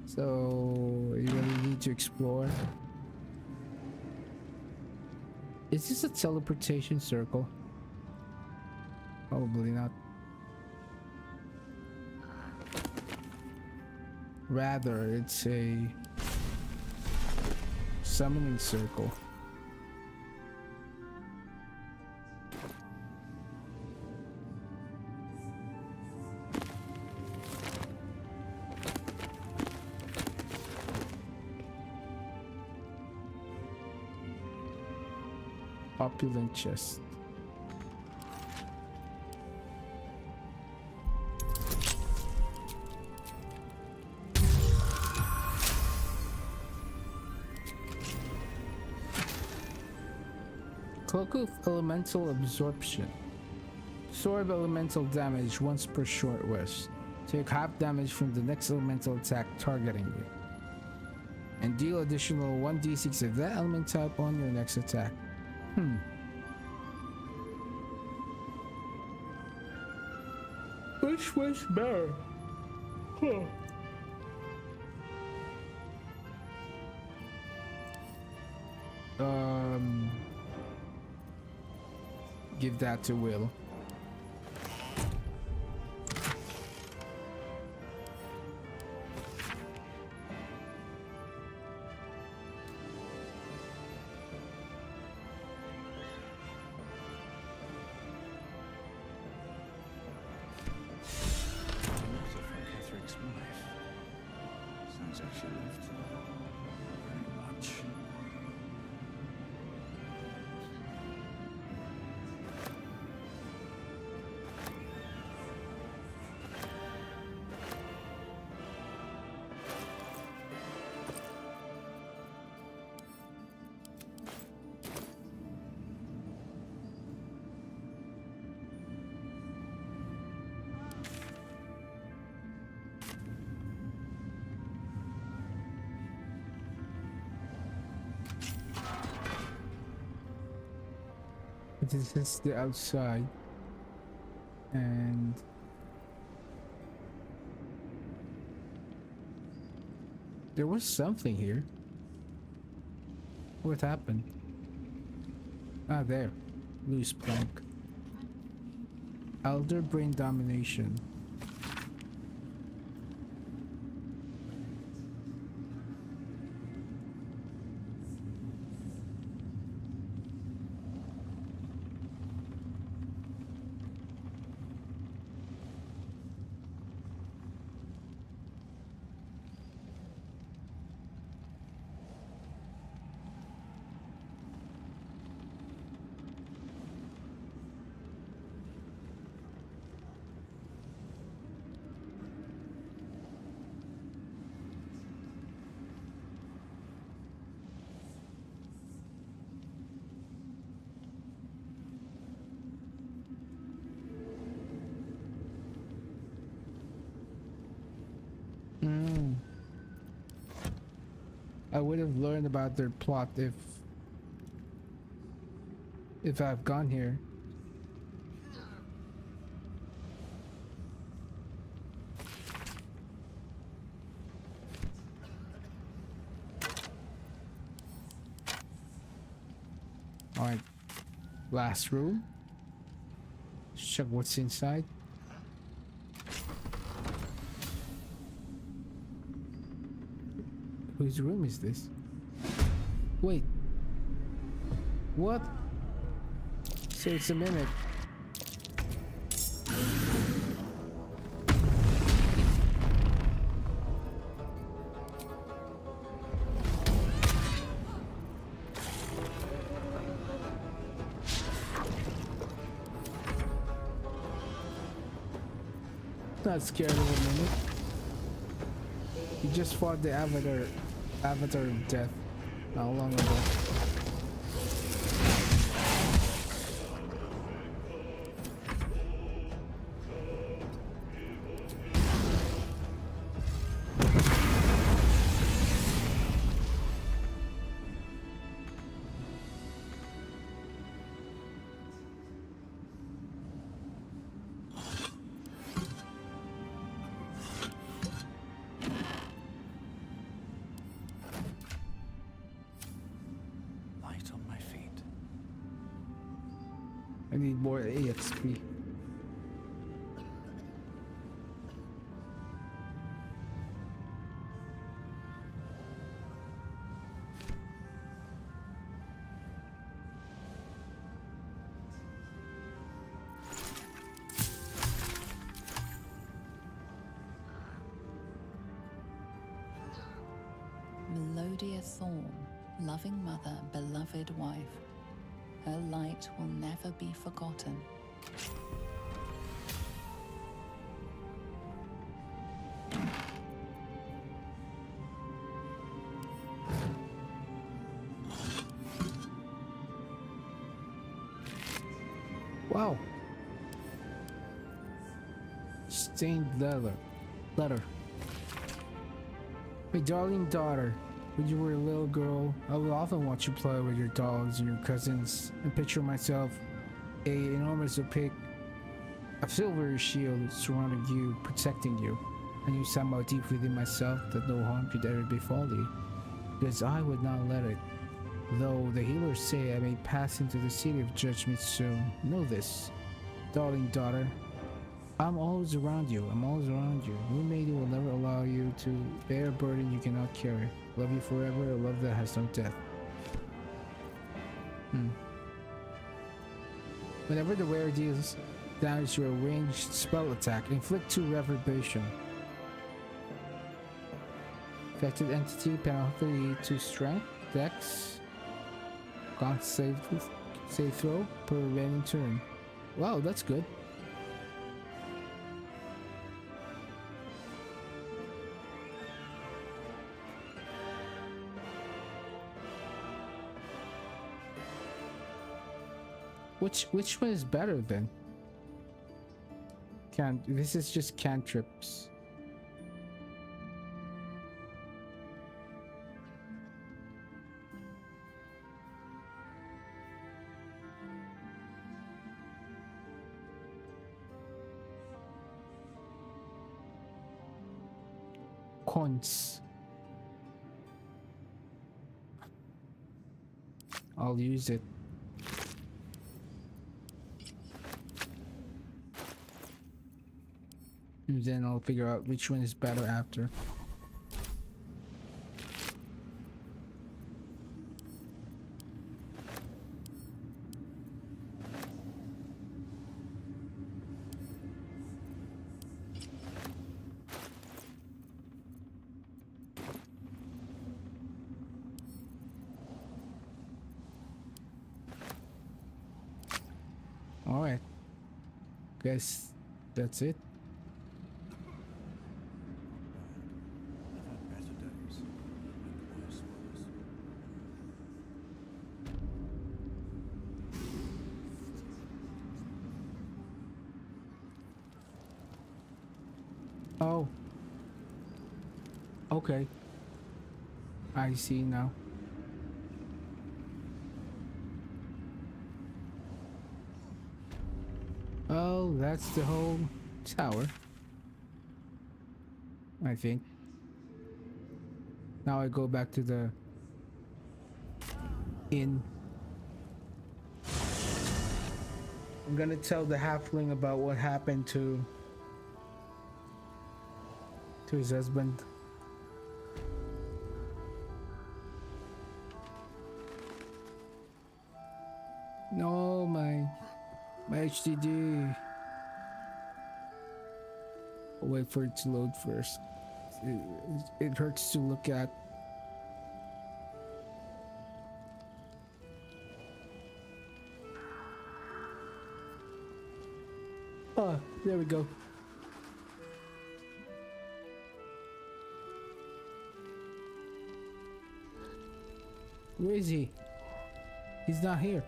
So you really need to explore. Is this a teleportation circle? Probably not. Rather, it's a summoning circle. Opulent chest. Cloak of Elemental Absorption. Absorb elemental damage once per short rest. Take half damage from the next elemental attack targeting you. and deal additional 1d6 of that element type on your next attack. Which was better? Give that to Will. Catherick's wife. Sounds like she loved her very much. This is the outside, and there was something here. What happened? Ah, there. Loose plank. Elder brain domination. I would have learned about their plot if I've gone here. All right, last room. Let's check what's inside. Whose room is this? Wait. What? So it's a mimic. Not scared of a mimic. He just fought the Avatar of Death not long ago. I need more EXP. Melodia Thorn, loving mother, beloved wife. Her light will never be forgotten. Wow. Stained letter. My darling daughter, When you were a little girl, I would often watch you play with your dogs and your cousins and picture myself a enormous opaque, a silver shield surrounding you, protecting you. I knew somehow deep within myself that no harm could ever befall you, because I would not let it. Though the healers say I may pass into the city of judgment soon, know this, darling daughter, I'm always around you. I'm always around you. Moon Maiden will never allow you to bear a burden you cannot carry. Love you forever, a love that has no death. Whenever the wearer deals damage to a ranged spell attack, inflict 2 reverberation. Affected entity penalty to strength, dex, con save throw per remaining turn. Wow, that's good. Which one is better then? This is just cantrips. Cons. I'll use it. And then I'll figure out which one is better after. Alright. Guess that's it. Oh. Okay. I see now. Oh, that's the whole tower. I think. Now I go back to the inn. I'm gonna tell the halfling about what happened to his husband. No, my HDD. I'll wait for it to load first. It hurts to look at. Oh, there we go. Where is he? He's not here.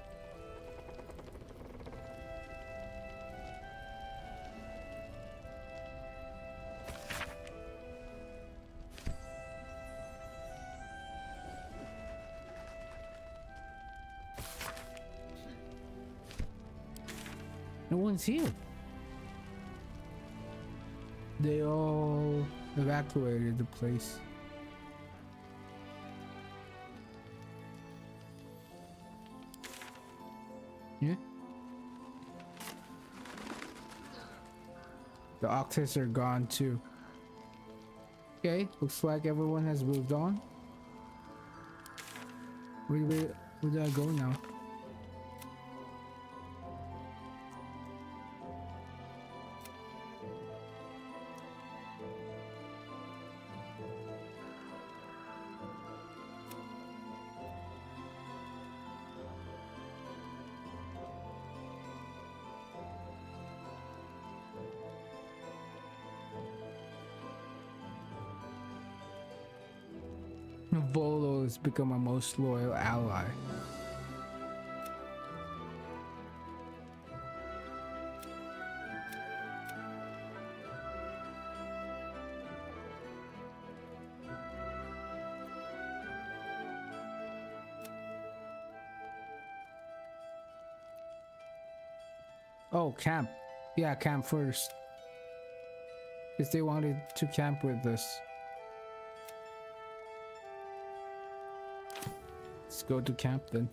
No one's here. They all evacuated the place. Yeah. The octaves are gone too. Okay, looks like everyone has moved on. Where do I go now? Volo has become my most loyal ally. Oh, camp. Yeah, camp first. Because they wanted to camp with us. Let's go to camp then.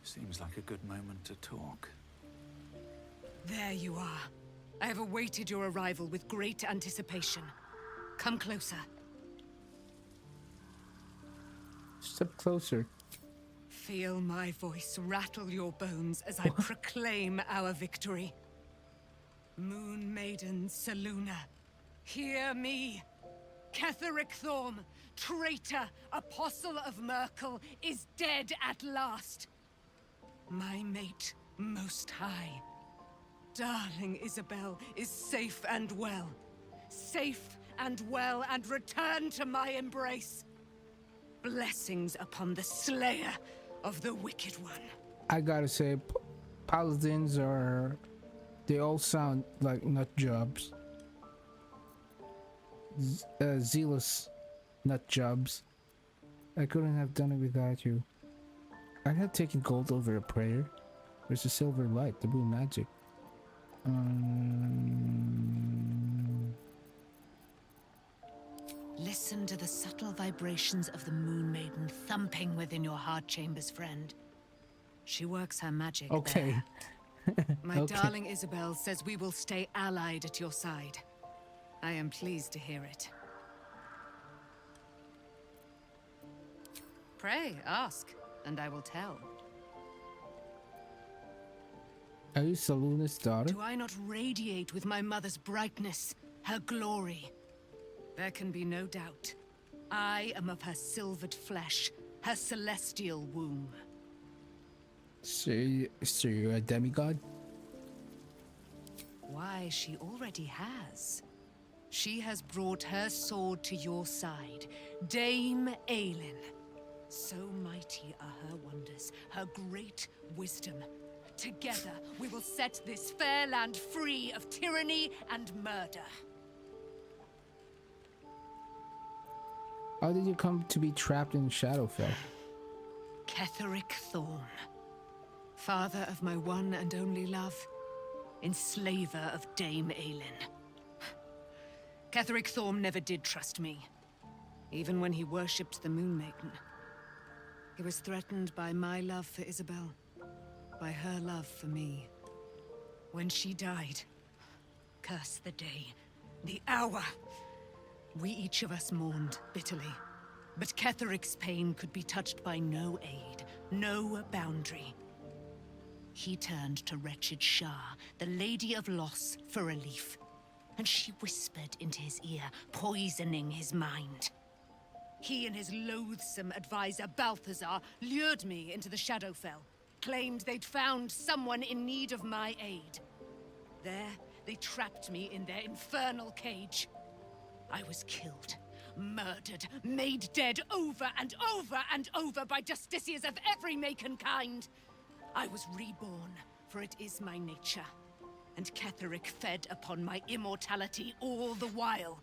Seems like a good moment to talk. There you are. I have awaited your arrival with great anticipation. Come closer. Step closer. Feel my voice rattle your bones as I proclaim our victory. Moon Maiden Selûne, hear me. Ketheric Thorm, traitor, Apostle of Myrkul, is dead at last. My mate, Most High. Darling Isabel is safe and well. Safe and well, and returned to my embrace. Blessings upon the slayer of the Wicked One. I gotta say, paladins are... They all sound like nut jobs. Zealous nut jobs. I couldn't have done it without you. I had taken gold over a prayer. There's a silver light, the blue magic. Listen to the subtle vibrations of the Moon Maiden thumping within your heart chambers, friend. She works her magic Okay. there. My Okay. darling Isabel says we will stay allied at your side. I am pleased to hear it. Pray, ask, and I will tell. Are you Selûne's daughter? Do I not radiate with my mother's brightness, her glory? There can be no doubt. I am of her silvered flesh, her celestial womb. So you're a demigod? Why, she already has. She has brought her sword to your side, Dame Aelin. So mighty are her wonders, her great wisdom. Together, we will set this fair land free of tyranny and murder. How did you come to be trapped in Shadowfell? Ketheric Thorm, father of my one and only love, enslaver of Dame Aelin. Ketheric Thorm never did trust me, even when he worshipped the Moon Maiden. He was threatened by my love for Isabel, by her love for me. When she died, curse the day, the hour. We each of us mourned bitterly, but Ketheric's pain could be touched by no aid, no boundary. He turned to wretched Shah, the Lady of Loss, for relief, and she whispered into his ear, poisoning his mind. He and his loathsome advisor, Balthazar, lured me into the Shadowfell, claimed they'd found someone in need of my aid. There, they trapped me in their infernal cage. I was killed, murdered, made dead over and over and over by justiciars of every make and kind. I was reborn, for it is my nature, and Ketheric fed upon my immortality all the while.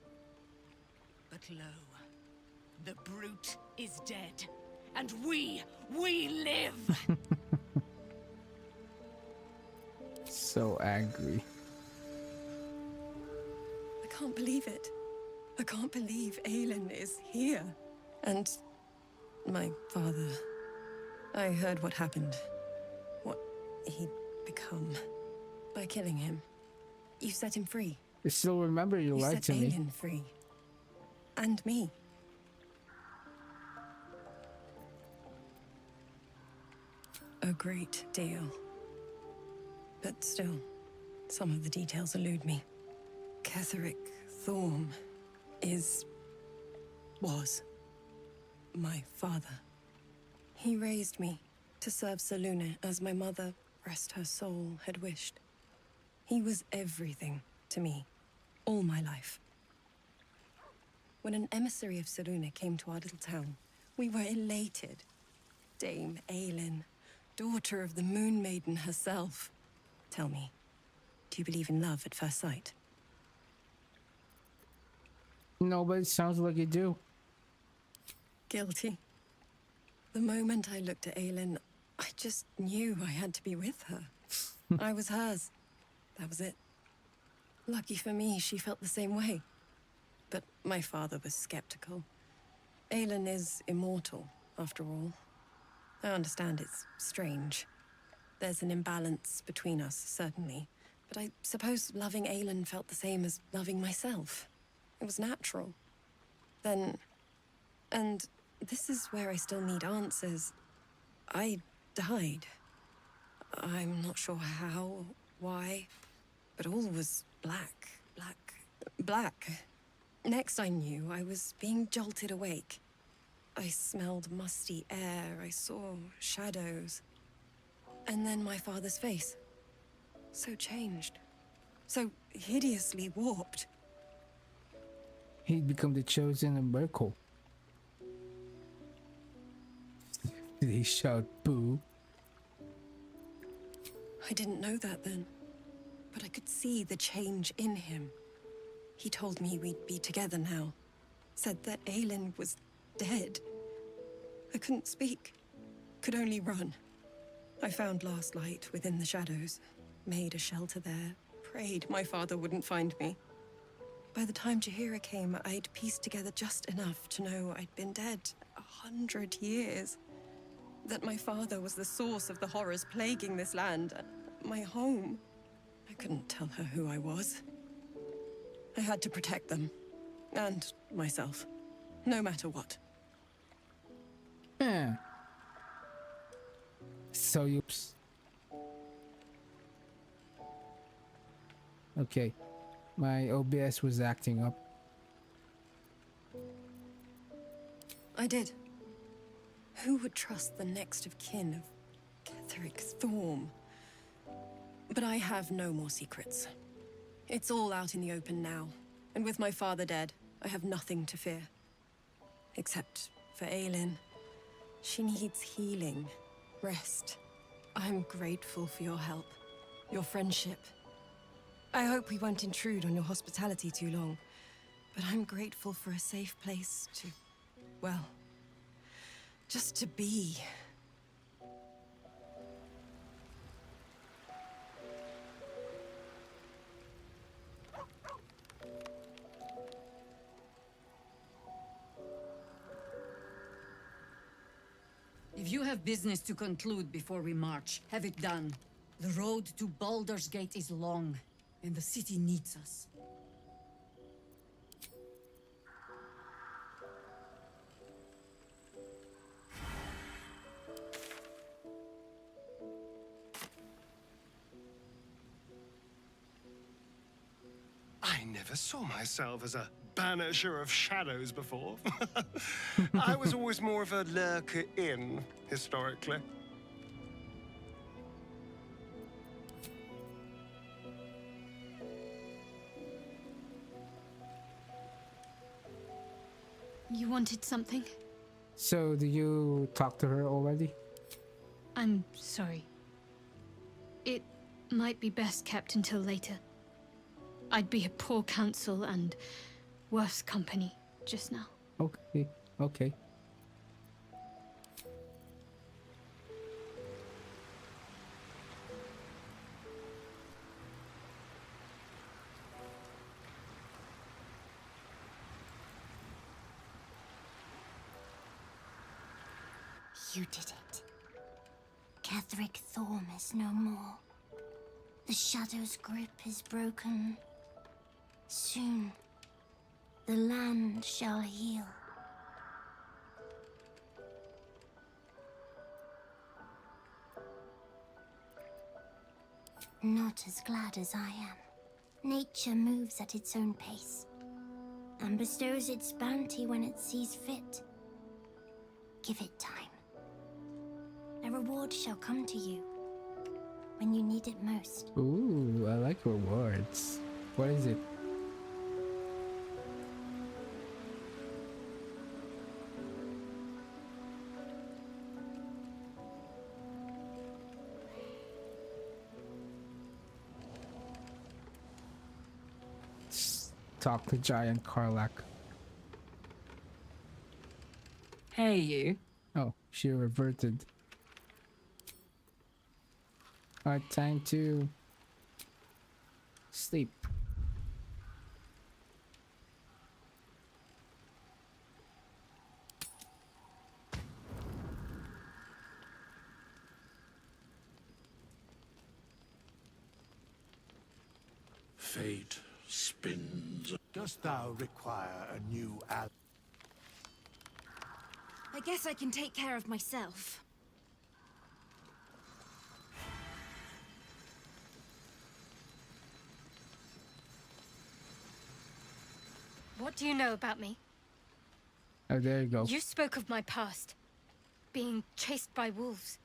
But lo, the brute is dead, and we live! So angry. I can't believe it. I can't believe Aelin is here. And my father. I heard what happened. What he'd become. By killing him. You set him free. I still remember you lied to set me. Aelin free. And me. A great deal. But still, some of the details elude me. Ketheric Thorm was my father. He raised me to serve Selûne as my mother, rest her soul, had wished. He was everything to me, all my life. when an emissary of Saruna came to our little town, we were elated. Dame Aelin, daughter of the Moon Maiden herself. Tell me, do you believe in love at first sight? No, but it sounds like you do. Guilty. The moment I looked at Aelin, I just knew I had to be with her. I was hers. That was it. Lucky for me, she felt the same way. But my father was skeptical. Aelin is immortal, after all. I understand it's strange. There's an imbalance between us, certainly. But I suppose loving Aelin felt the same as loving myself. It was natural. Then... and this is where I still need answers. I died. I'm not sure how, why, but all was black. Next I knew, I was being jolted awake. I smelled musty air, I saw shadows. And then my father's face. So changed. So hideously warped. He'd become the chosen of Myrkul. Did he shout boo? I didn't know that then, but I could see the change in him. He told me we'd be together now. Said that Aelin was dead. I couldn't speak. Could only run. I found last light within the shadows. Made a shelter there. Prayed my father wouldn't find me. By the time Jaheira came, I'd pieced together just enough to know I'd been dead 100 years. That my father was the source of the horrors plaguing this land. My home. I couldn't tell her who I was. I had to protect them. And myself. No matter what. Yeah. So you... Okay. My OBS was acting up. I did. Who would trust the next of kin of Gothic Thorm? But I have no more secrets. It's all out in the open now. And with my father dead, I have nothing to fear. Except for Aelin. She needs healing, rest. I'm grateful for your help, your friendship. I hope we won't intrude on your hospitality too long, but I'm grateful for a safe place to, well, just to be. If you have business to conclude before we march, have it done. The road to Baldur's Gate is long, and the city needs us. I never saw myself as a banisher of shadows before. I was always more of a lurker in, historically. You wanted something? So, do you talk to her already? I'm sorry. It might be best kept until later. I'd be a poor counsel and worse company just now. Okay, okay. You did it. Gothic Thorm is no more. The Shadow's grip is broken. Soon, the land shall heal. Not as glad as I am. Nature moves at its own pace, and bestows its bounty when it sees fit. Give it time. A reward shall come to you when you need it most. Ooh, I like rewards. What is it? talk to giant Karlak. Hey, you. Oh, she reverted. Alright, time to sleep. Fate spins. Dost thou require a new ally? I guess I can take care of myself. What do you know about me? Oh, there you go. You spoke of my past. Being chased by wolves.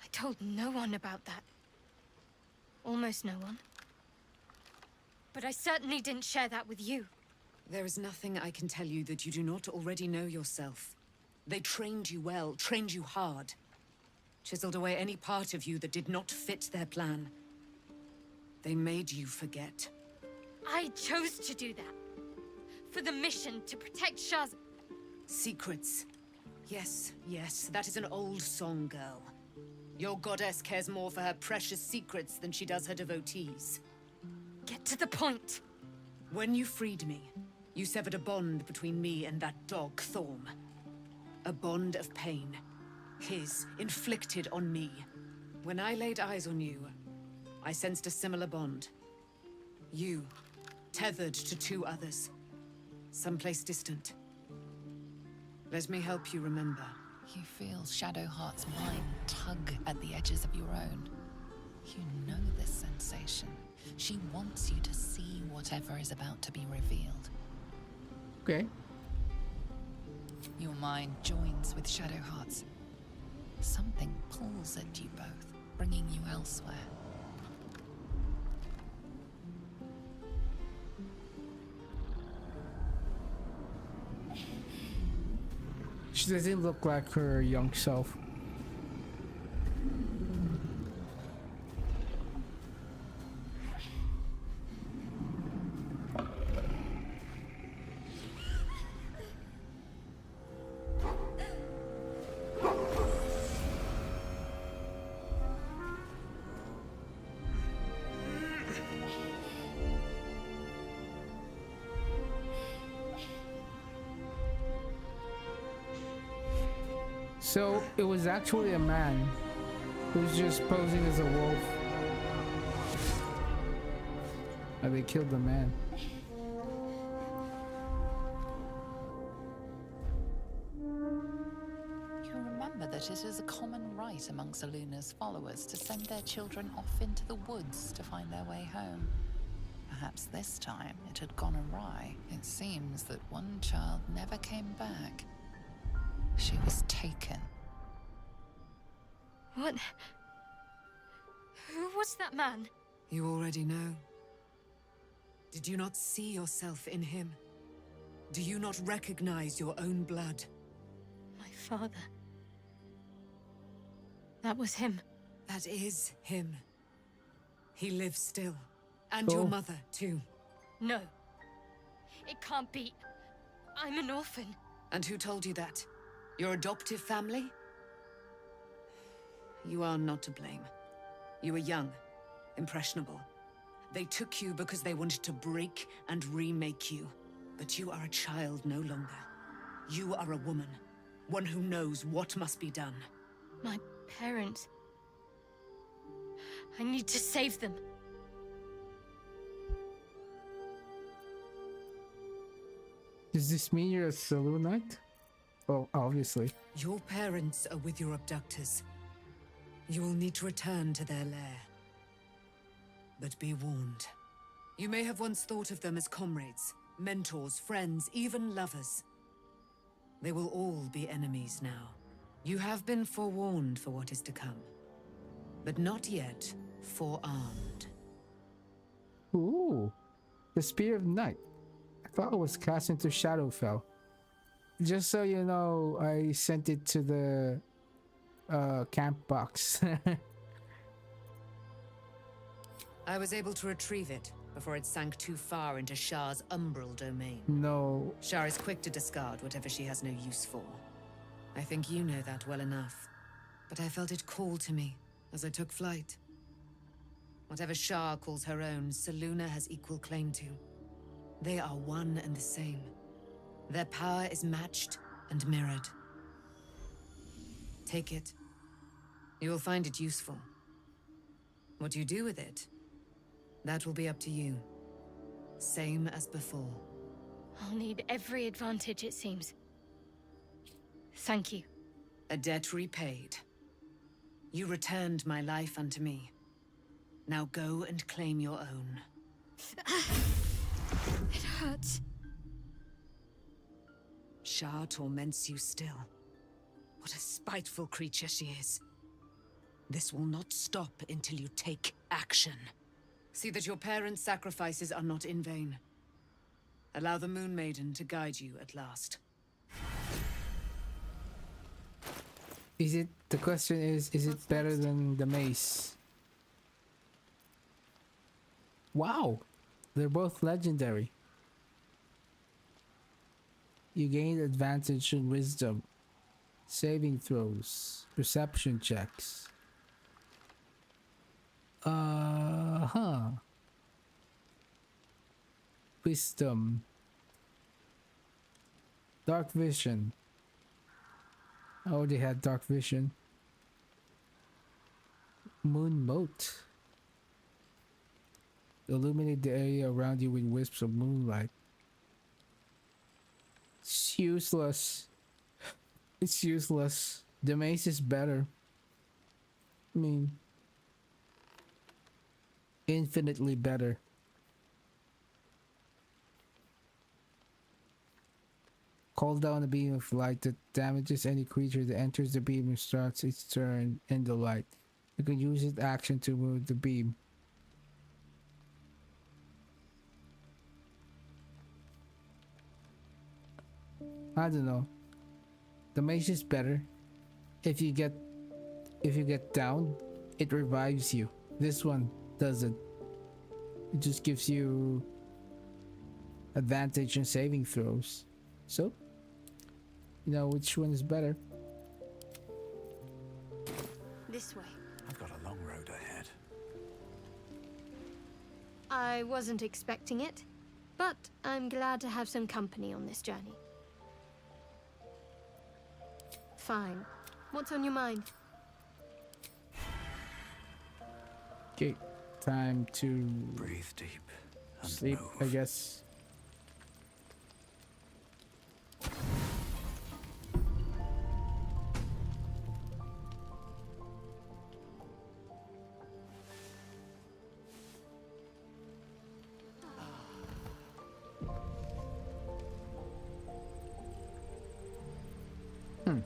I told no one about that. Almost no one. But I certainly didn't share that with you. There is nothing I can tell you that you do not already know yourself. They trained you well, trained you hard. Chiseled away any part of you that did not fit their plan. They made you forget. I chose to do that. For the mission to protect Shaz. Secrets. Yes, yes, that is an old song, girl. Your goddess cares more for her precious secrets than she does her devotees. Get to the point. When you freed me, you severed a bond between me and that dog, Thorm. A bond of pain. His, inflicted on me. When I laid eyes on you, I sensed a similar bond. You, tethered to two others. Someplace distant. Let me help you remember. You feel Shadowheart's mind tug at the edges of your own. You know this sensation. She wants you to see whatever is about to be revealed. Okay. Your mind joins with Shadowheart's. Something pulls at you both, bringing you elsewhere. She doesn't look like her young self. So it was actually a man who's just posing as a wolf. And they killed the man. You remember that it is a common right amongst Aluna's followers to send their children off into the woods to find their way home. Perhaps this time it had gone awry. It seems that one child never came back. She was taken. What? Who was that man? You already know. Did you not see yourself in him? Do you not recognize your own blood? My father. That was him. That is him. He lives still. And your mother, too. No. It can't be. I'm an orphan. And who told you that? Your adoptive family? You are not to blame. You were young, impressionable. They took you because they wanted to break and remake you. But you are a child no longer. You are a woman, one who knows what must be done. My parents. I need to save them. Does this mean you're a Selûnite? Oh, obviously. Your parents are with your abductors. You will need to return to their lair. But be warned. You may have once thought of them as comrades, mentors, friends, even lovers. They will all be enemies now. You have been forewarned for what is to come, but not yet forearmed. Ooh, the Spear of Night. I thought it was cast into Shadowfell. Just so you know, I sent it to the camp box. I was able to retrieve it, before it sank too far into Shah's umbral domain. No. Shah is quick to discard whatever she has no use for. I think you know that well enough. But I felt it call to me as I took flight. Whatever Shah calls her own, Selûne has equal claim to. They are one and the same. Their power is matched and mirrored. Take it. You will find it useful. What you do with it, that will be up to you. Same as before. I'll need every advantage, it seems. Thank you. A debt repaid. You returned my life unto me. Now go and claim your own. It hurts. Shah torments you still. What a spiteful creature she is. This will not stop until you take action. See that your parents' sacrifices are not in vain. Allow the Moon Maiden to guide you at last. The question is it better than the mace? Wow, they're both legendary. You gain advantage in wisdom, saving throws, perception checks. Wisdom. Dark vision. I already had dark vision. Moon mote. Illuminate the area around you with wisps of moonlight. It's useless. It's useless. The mace is better. I mean, infinitely better. Call down a beam of light that damages any creature that enters the beam and starts its turn in the light. You can use its action to move the beam. I don't know. The mace is better. If you get down, it revives you. This one doesn't. It just gives you advantage in saving throws. So, you know which one is better. This way. I've got a long road ahead. I wasn't expecting it, but I'm glad to have some company on this journey. Fine. What's on your mind? Okay, time to breathe deep and sleep, move. I guess.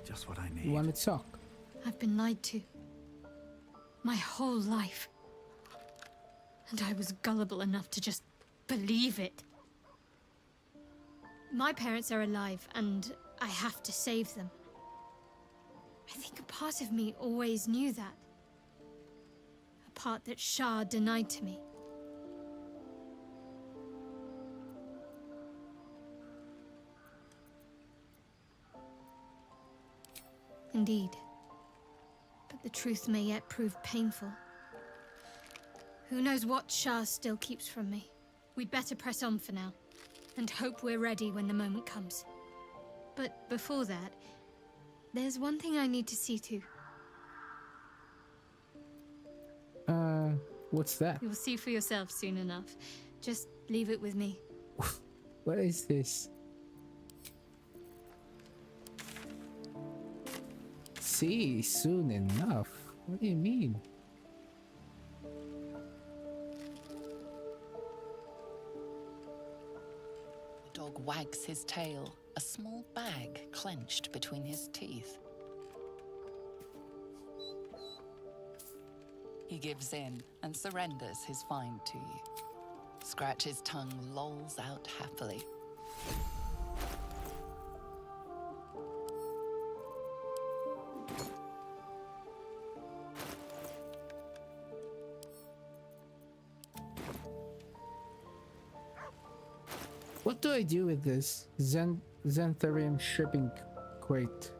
Just what I need. You want to talk? I've been lied to. My whole life. And I was gullible enough to just believe it. My parents are alive, and I have to save them. I think a part of me always knew that. A part that Shah denied to me. Indeed. But the truth may yet prove painful. Who knows what Shah still keeps from me. We'd better press on for now, and hope we're ready when the moment comes. But before that, there's one thing I need to see to. What's that? You'll see for yourself soon enough. Just leave it with me. What is this? See soon enough. What do you mean? The dog wags his tail, a small bag clenched between his teeth. He gives in and surrenders his find to you. Scratch's tongue lolls out happily. What do I do with this Xantharium shipping crate?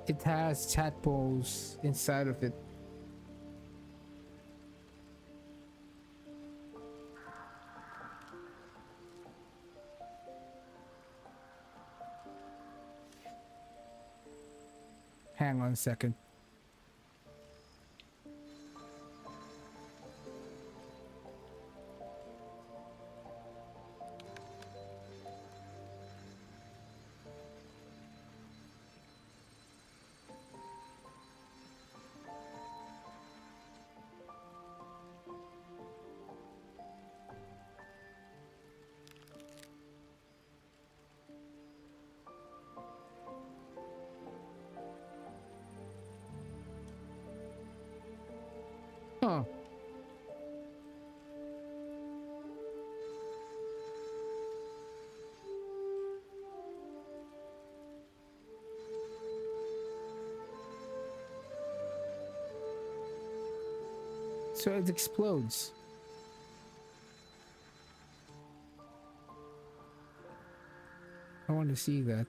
It has tadpoles inside of it. Hang on a second. Huh. So it explodes. I want to see that.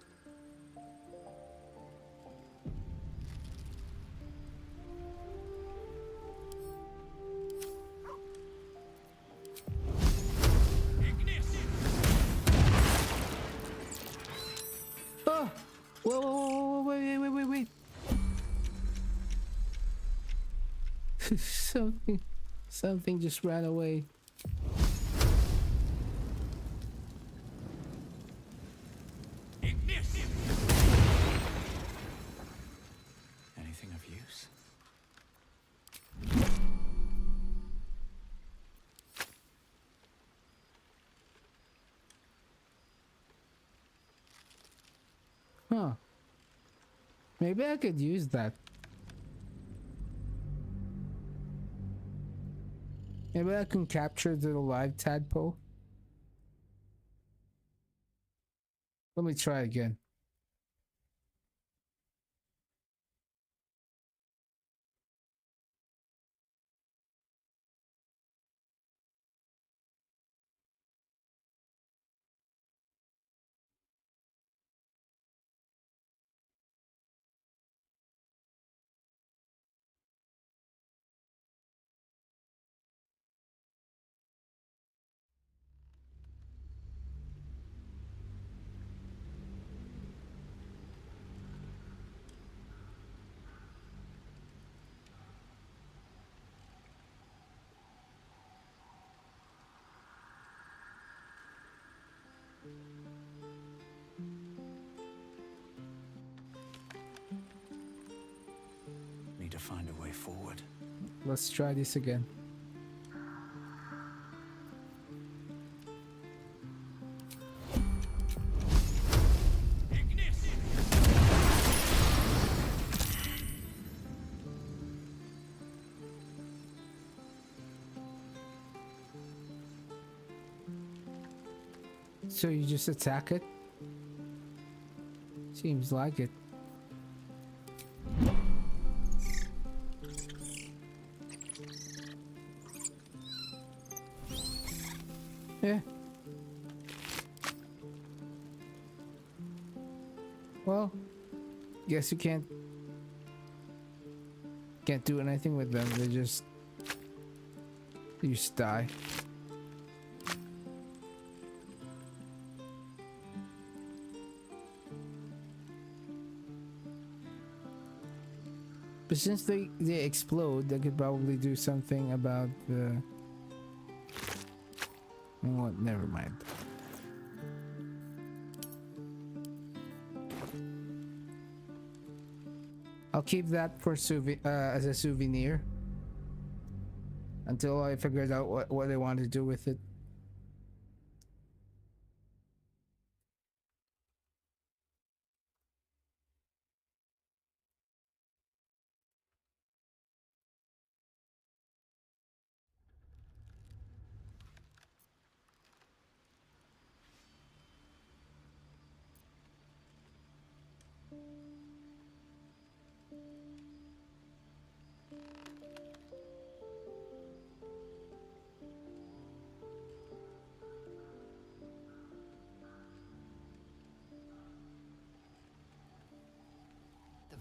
Oh! Whoa, whoa, whoa, whoa, wait. Something just ran away. Anything of use? Huh. Maybe I could use that. Maybe I can capture the live tadpole. Let me try again. Need to find a way forward. Let's try this again. So you just attack it? Seems like it. Yeah. Well, guess you can't do anything with them. They just die. But since they explode, they could probably do something about the... What? Never mind. I'll keep that for as a souvenir until I figured out what I want to do with it.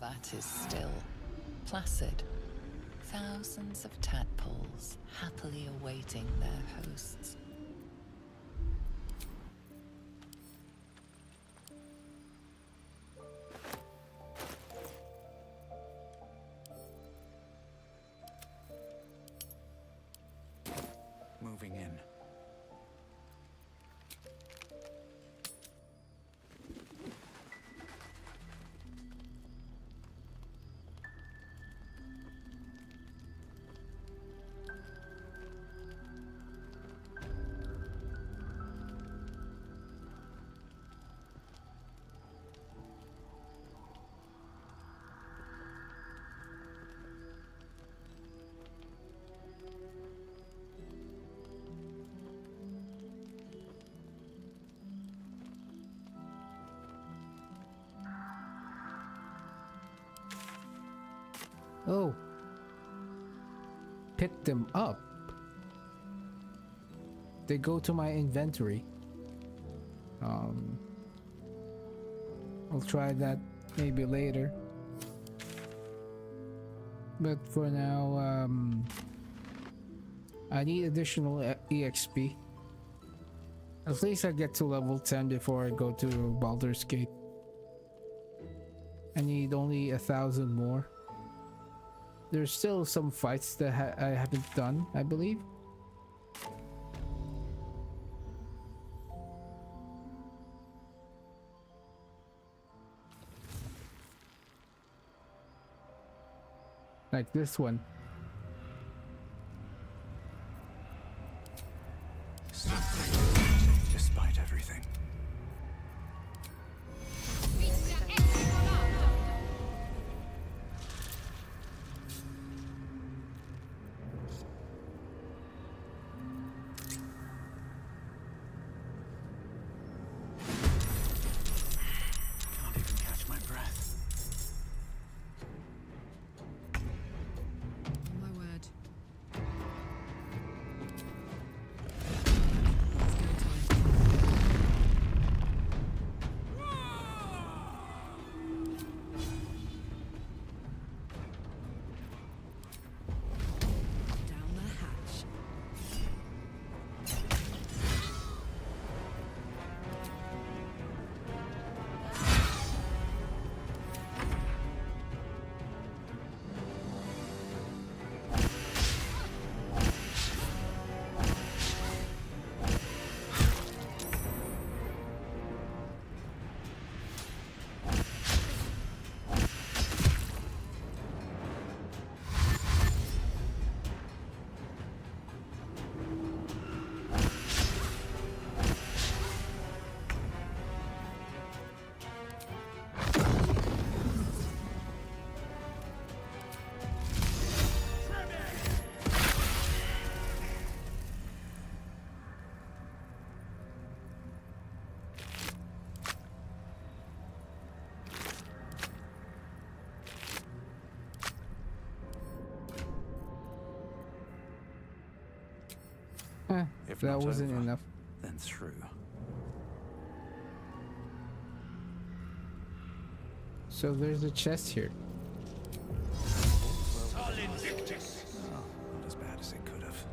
vat is still, placid. Thousands of tadpoles happily awaiting their hosts. Moving in. Oh. Pick them up. They go to my inventory. I'll try that maybe later. But for now, I need additional EXP. At least I get to level 10 before I go to Baldur's Gate. I need only 1,000 more. There's still some fights that I haven't done, I believe. Like this one. Despite everything. Can't even catch my breath. My word. Down the hatch. If that not wasn't over, enough. then through. So there's a chest here. Oh, not as bad as it could have.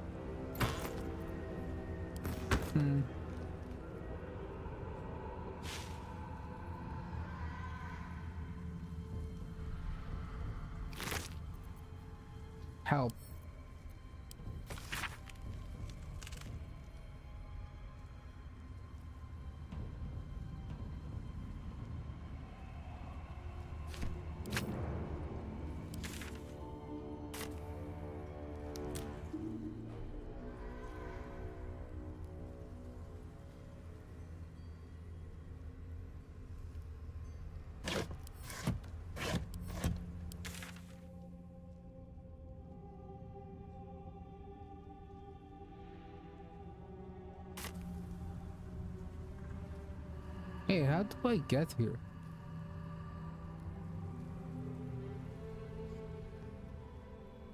Help. Hey, how do I get here?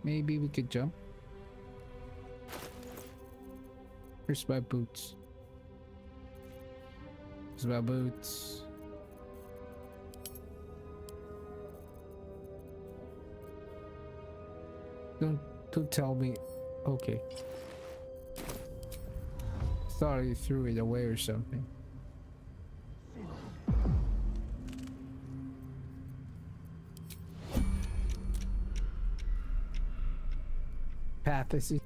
Maybe we could jump. Here's my boots. Here's my boots. don't tell me. Okay. Thought you threw it away or something. Path is.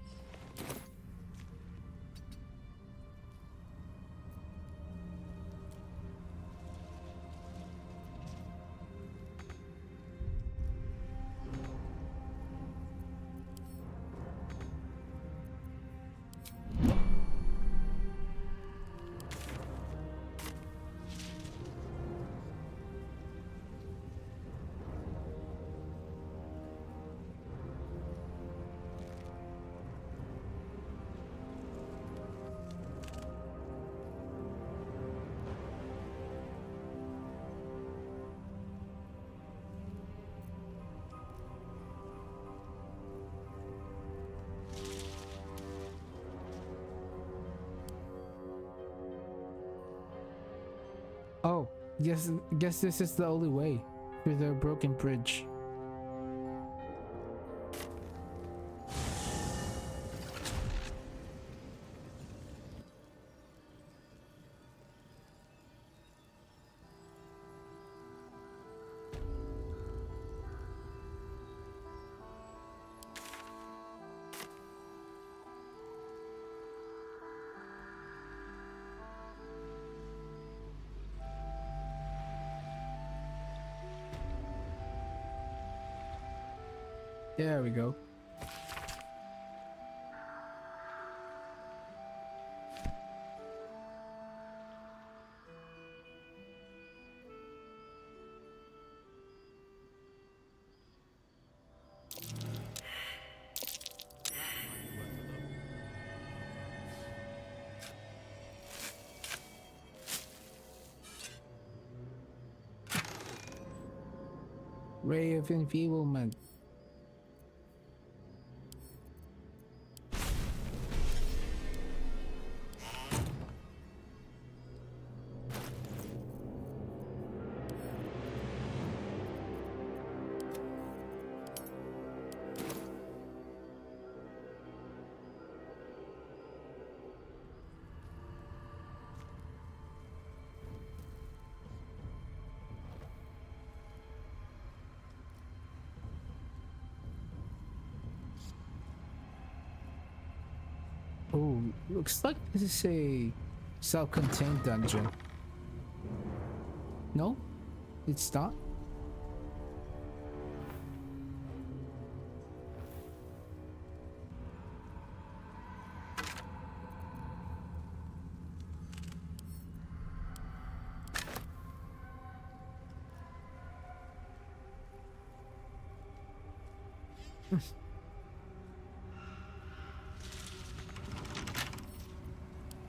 Oh, guess this is the only way through the broken bridge. There we go. Ray of enfeeblement. Oh, looks like this is a self-contained dungeon. No, it's not.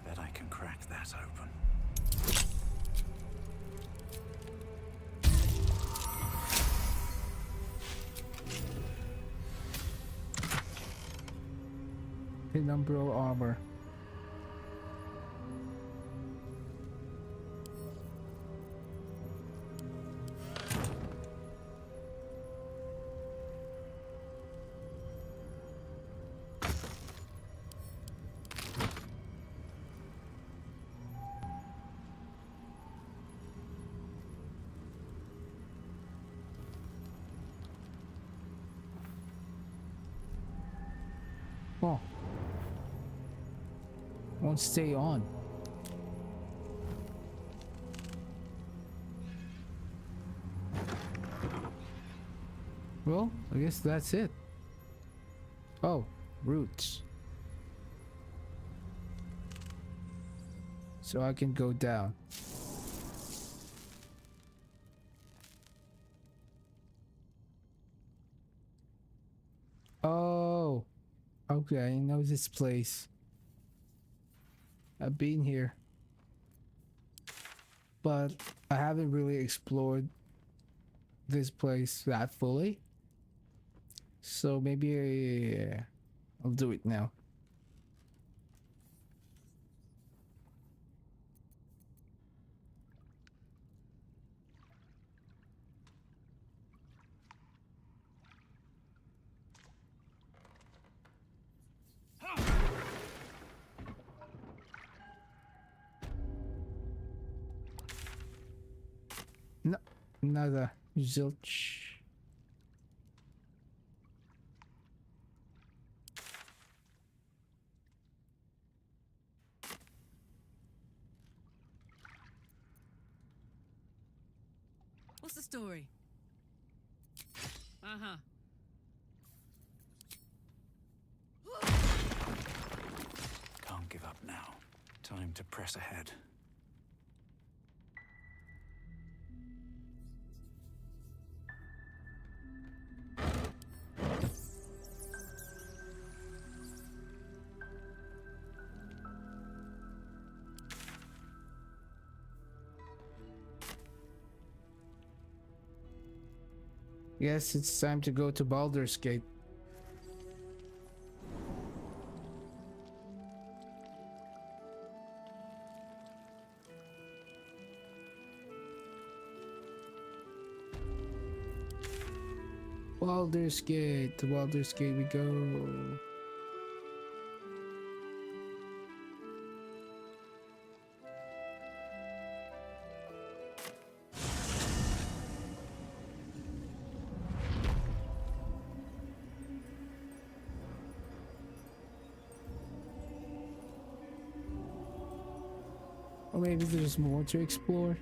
Bet I can crack that open. Penumbral armor. Oh. Won't stay on. Well, I guess that's it. Oh, roots. So I can go down. Oh, okay, I know this place. I've been here, but I haven't really explored this place that fully. So maybe I'll do it now. Nada. Zilch. What's the story? Uh-huh. Can't give up now. Time to press ahead. Yes, it's time to go to Baldur's Gate. Baldur's Gate, to Baldur's Gate we go. Or maybe there's more to explore.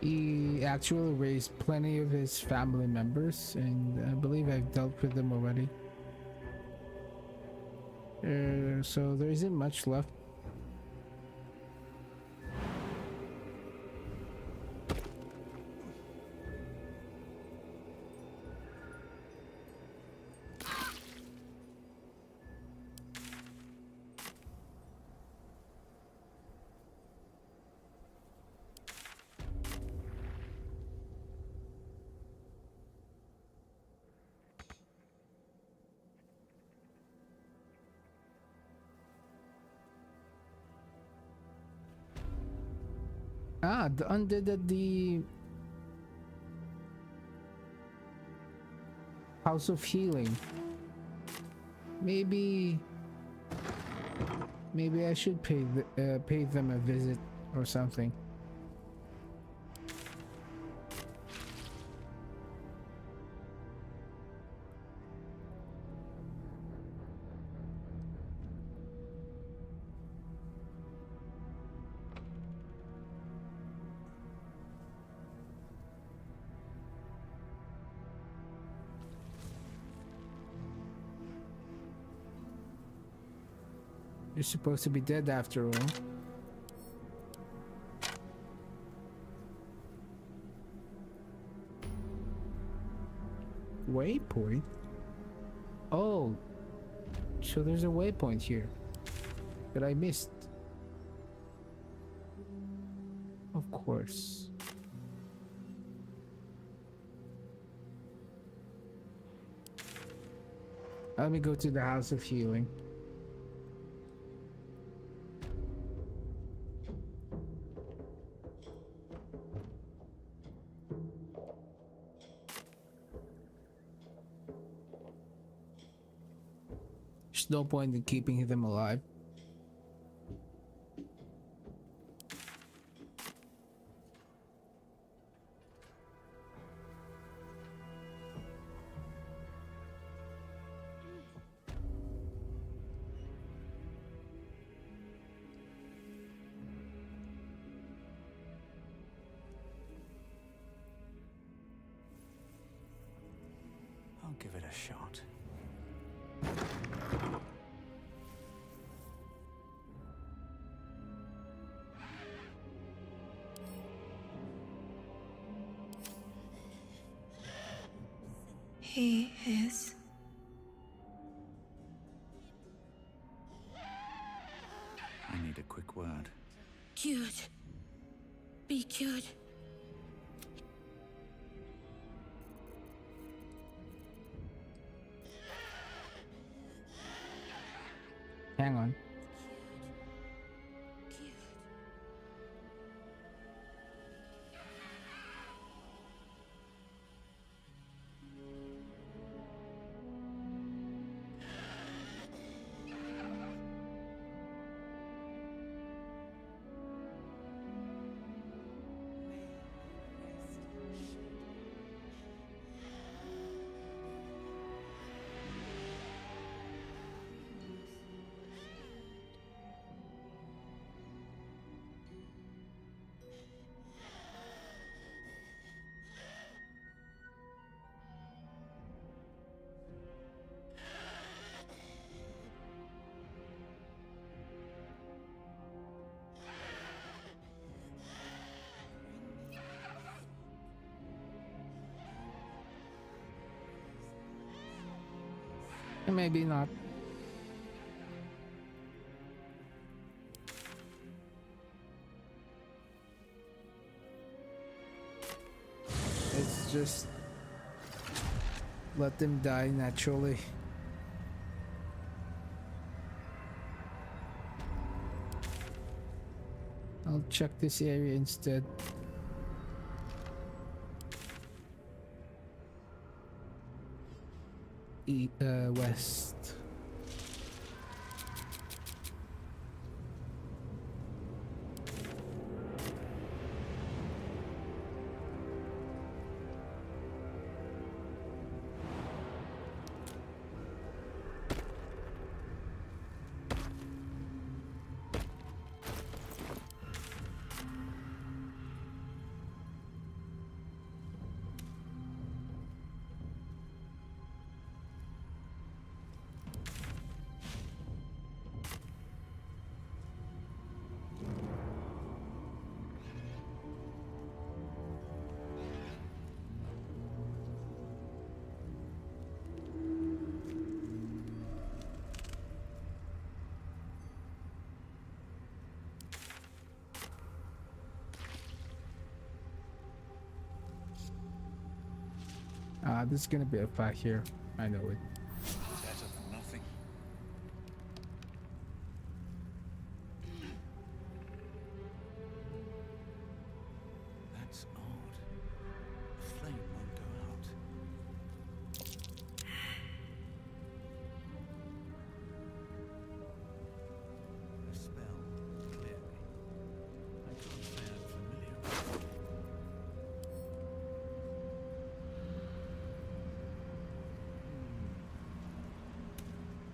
He actually raised plenty of his family members, and I believe I've dealt with them already. So there isn't much left. Ah, the undead at the House of Healing. Maybe I should pay them a visit or something. You're supposed to be dead after all. Waypoint? Oh, so there's a waypoint here that I missed. Of course. Let me go to the House of Healing. There's no point in keeping them alive. I'll give it a shot. He is. I need a quick word. Cured. Be cured. Hang on. Maybe not. Let's just let them die naturally. I'll check this area instead. West. There's gonna be a fight here. I know it. Better than nothing. That's odd. The flame won't go out. The spell, clearly. I can't say I'm familiar with it.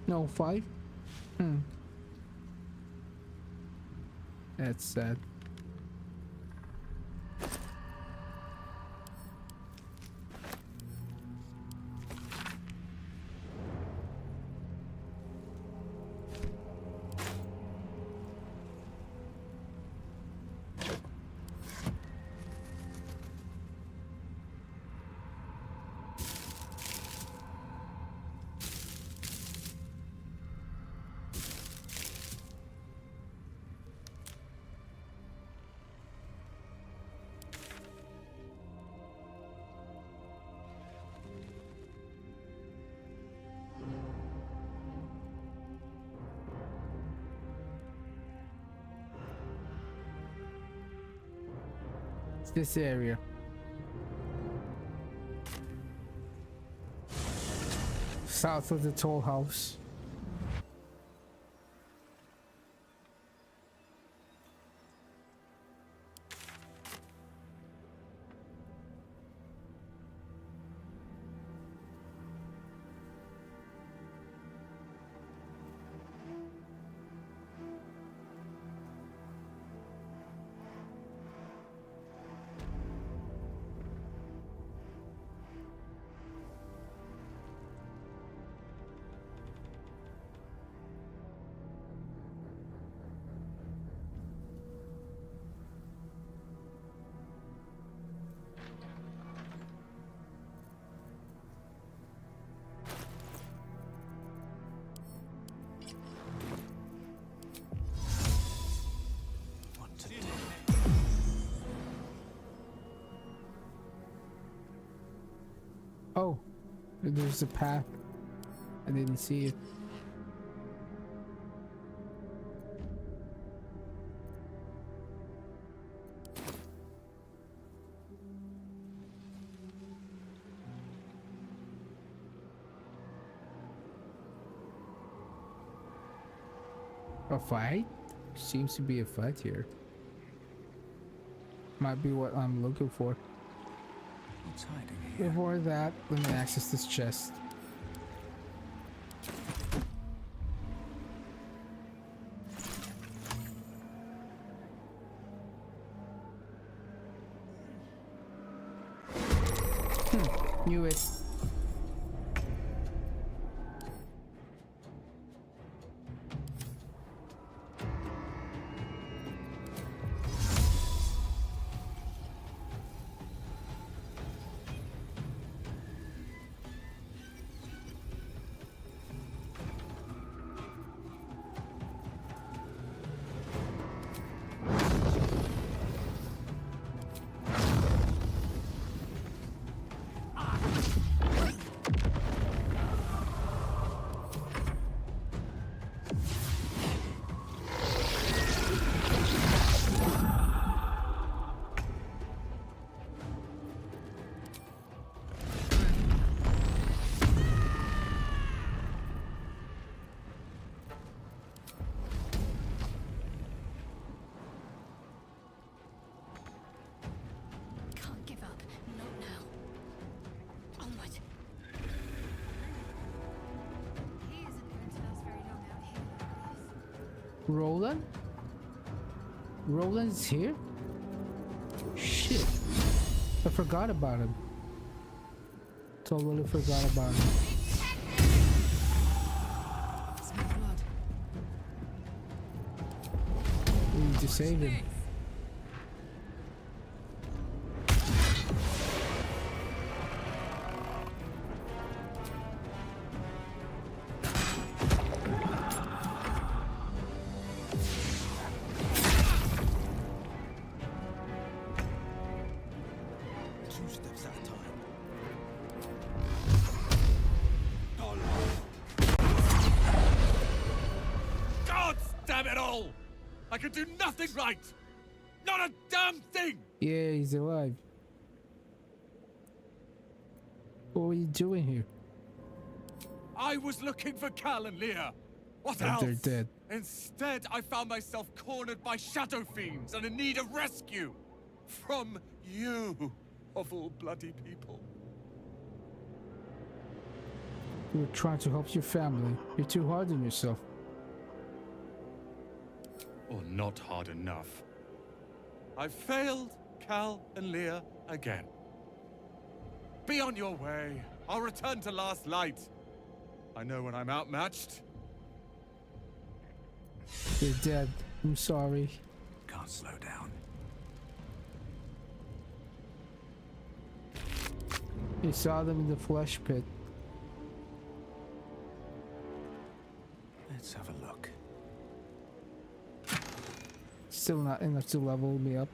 No fight? That's sad. This area. South of the toll house. Oh, there's a path. I didn't see it. A fight? Seems to be a fight here. Might be what I'm looking for. What's hiding here? Before that, let me access this chest. Knew it. Roland? Roland's here? Shit. I forgot about him. Totally forgot about him. It's MacLeod. We need to save him. I can do nothing right! Not a damn thing! Yeah, he's alive. What were you doing here? I was looking for Cal and Leah. What But else? they're dead. Instead, I found myself cornered by shadow fiends and in need of rescue. From you, of all bloody people. You were trying to help your family. You're too hard on yourself. Or not hard enough. I failed Cal and Leah again. Be on your way. I'll return to Last Light. I know when I'm outmatched. They're dead. I'm sorry. Can't slow down. You saw them in the flesh pit. Let's have a look. Still not enough to level me up.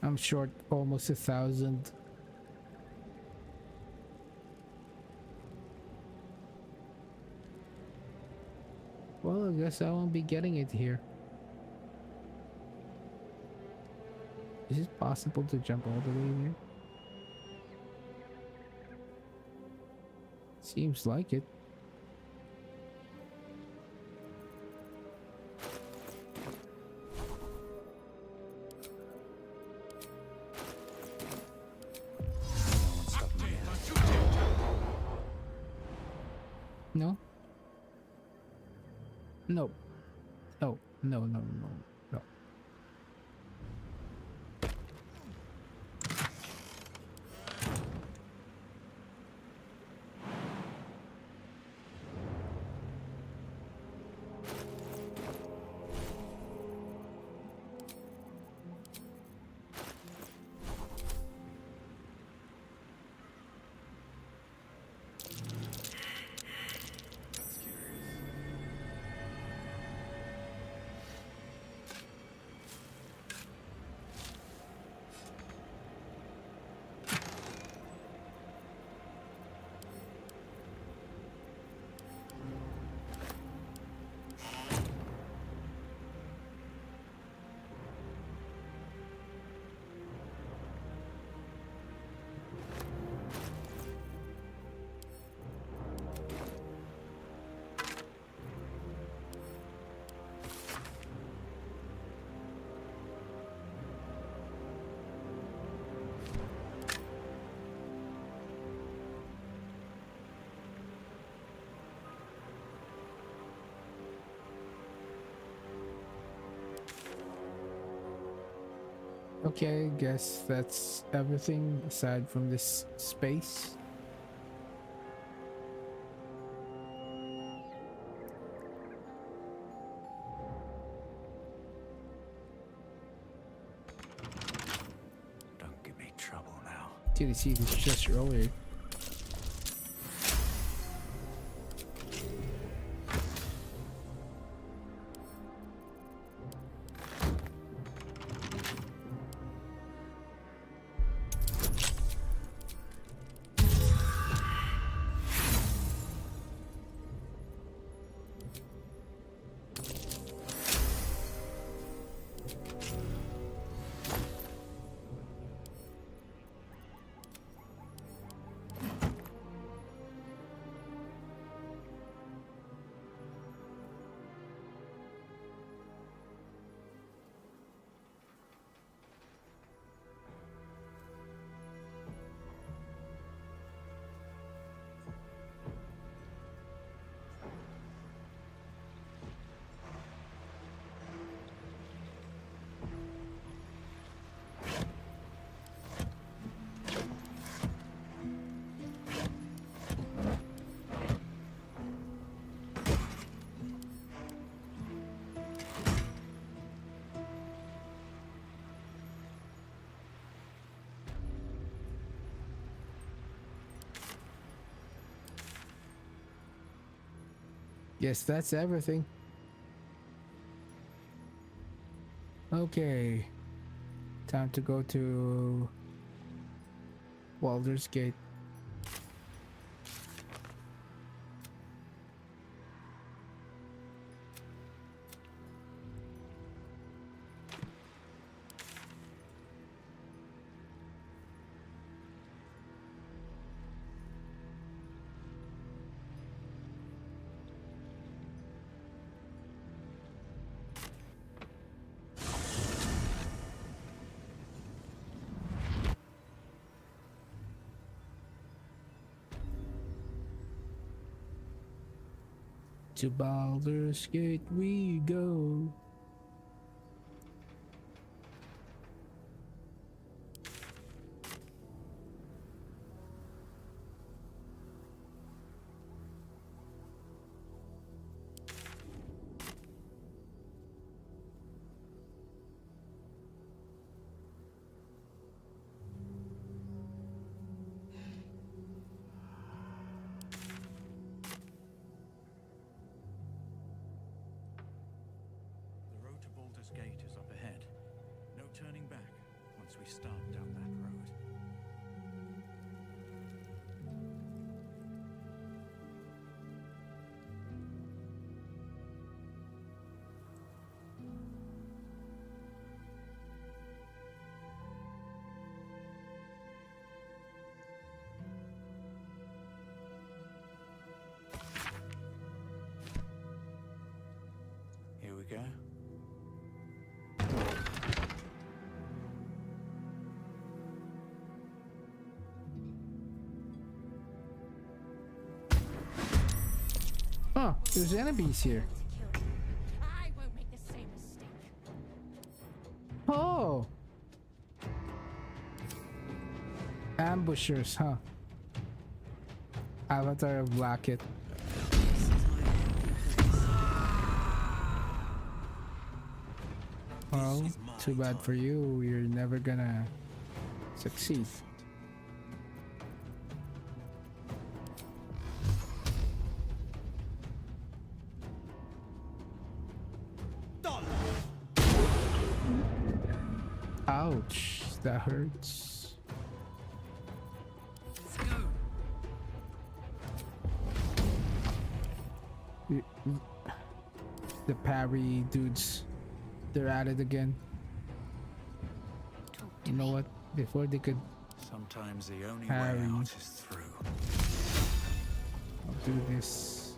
I'm short almost 1,000. Well, I guess I won't be getting it here. Is it possible to jump all the way there? Seems like it. No? No. No, no, no, no, no. Okay, guess that's everything aside from this space. Don't give me trouble now. Didn't see this just earlier. Guess that's everything. Okay. Time to go to Baldur's Gate. To Baldur's Gate we go. The road to Baldur's Gate is up ahead. No turning back once we start down that road. Here we go. Oh, there's enemies here. I won't make the same mistake. Oh! Ambushers, huh? Avatar of Blackett. Well, too bad for you. You're never gonna succeed. Ouch, that hurts. Let's go. The parry dudes, they're at it again. You know what? Before they could Sometimes the only parry, way out is through. I'll do this.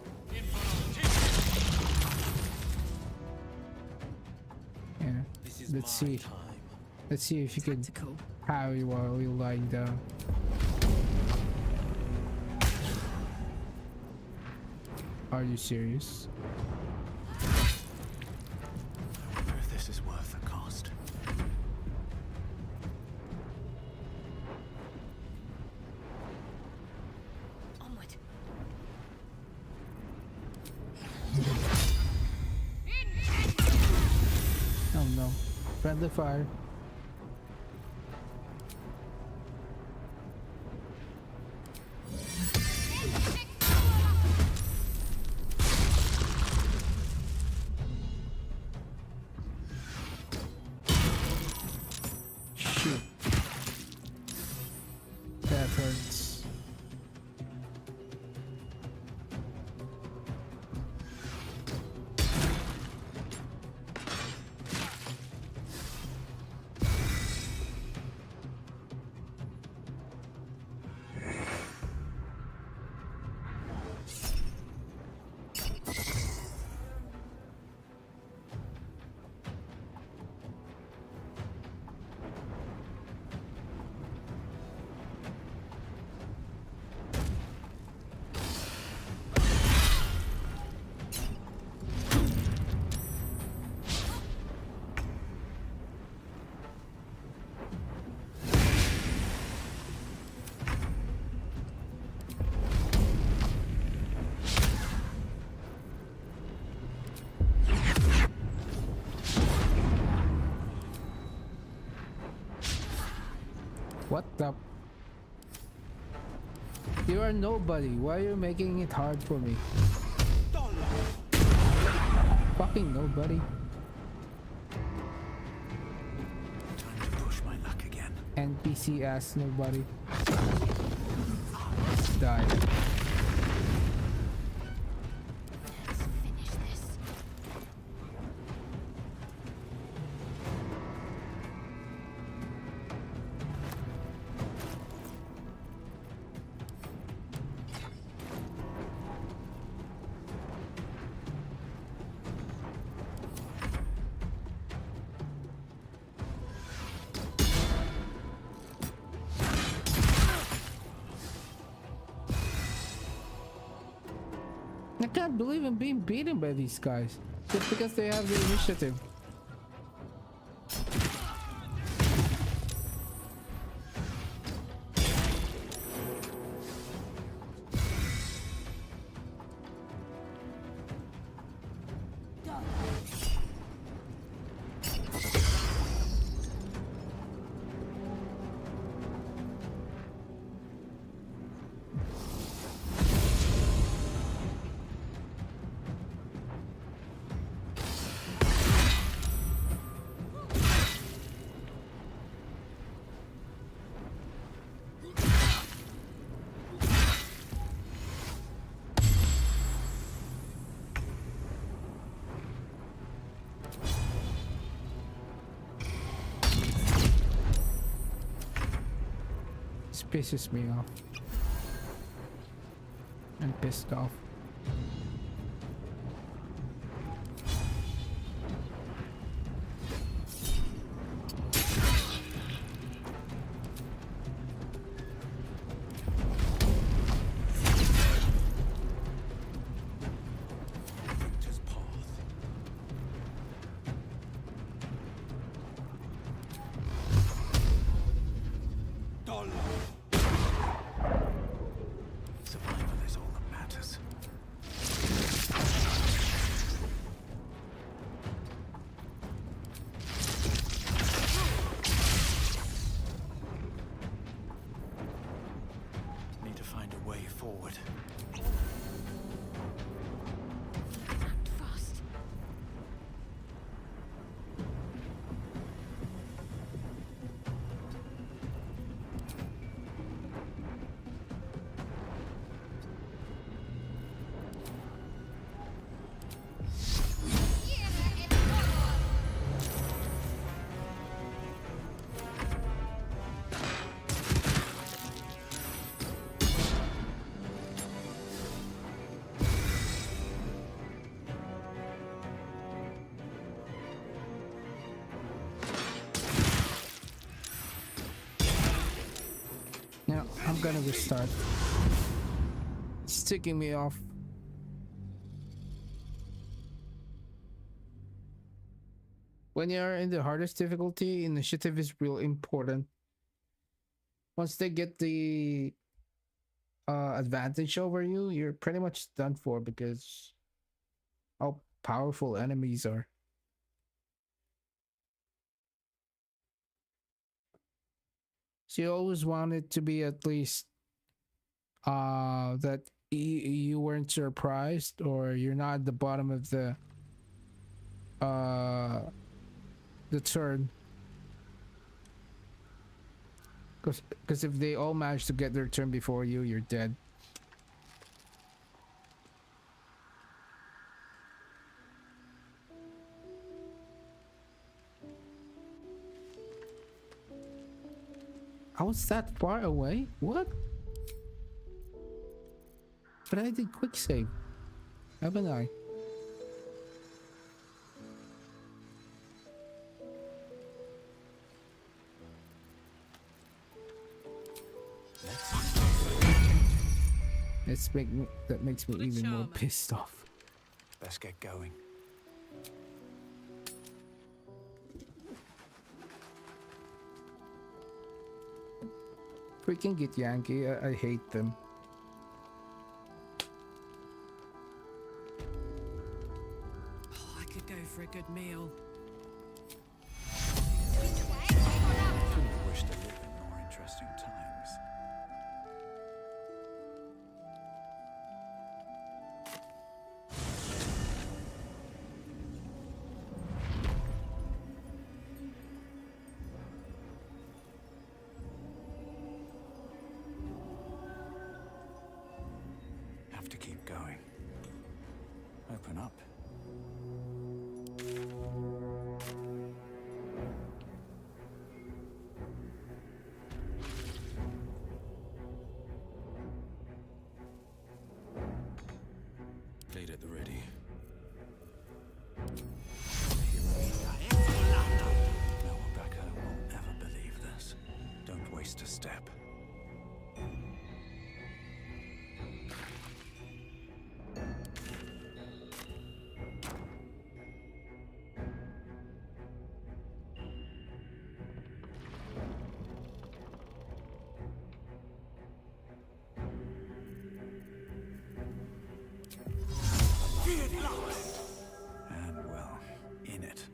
Yeah, let's see. Let's see if you can parry while you're lying down. Are you serious? I wonder if this is worth the cost. Friendly fire. Shoot. That hurts. What the? You are nobody. Why are you making it hard for me? Fucking nobody. Time to push my luck again. NPC ass nobody. Die. I can't believe I'm being beaten by these guys just because they have the initiative. Pisses me off. I'm pissed off. Now I'm gonna restart. It's ticking me off. When you're in the hardest difficulty, initiative is real important. Once they get the advantage over you, you're pretty much done for because how powerful enemies are. So you always wanted to be at least that you weren't surprised, or you're not at the bottom of the turn. Because if they all manage to get their turn before you, you're dead. I was that far away? What? But I did quick save, haven't I? That makes me even more pissed off. Let's get going. Freaking Git Yankee, I hate them. Oh, I could go for a good meal. Couldn't wish to live in more interesting times. Have to keep going. Open up. Blade at the ready. No one back home will ever believe this. Don't waste a step. And well, in it.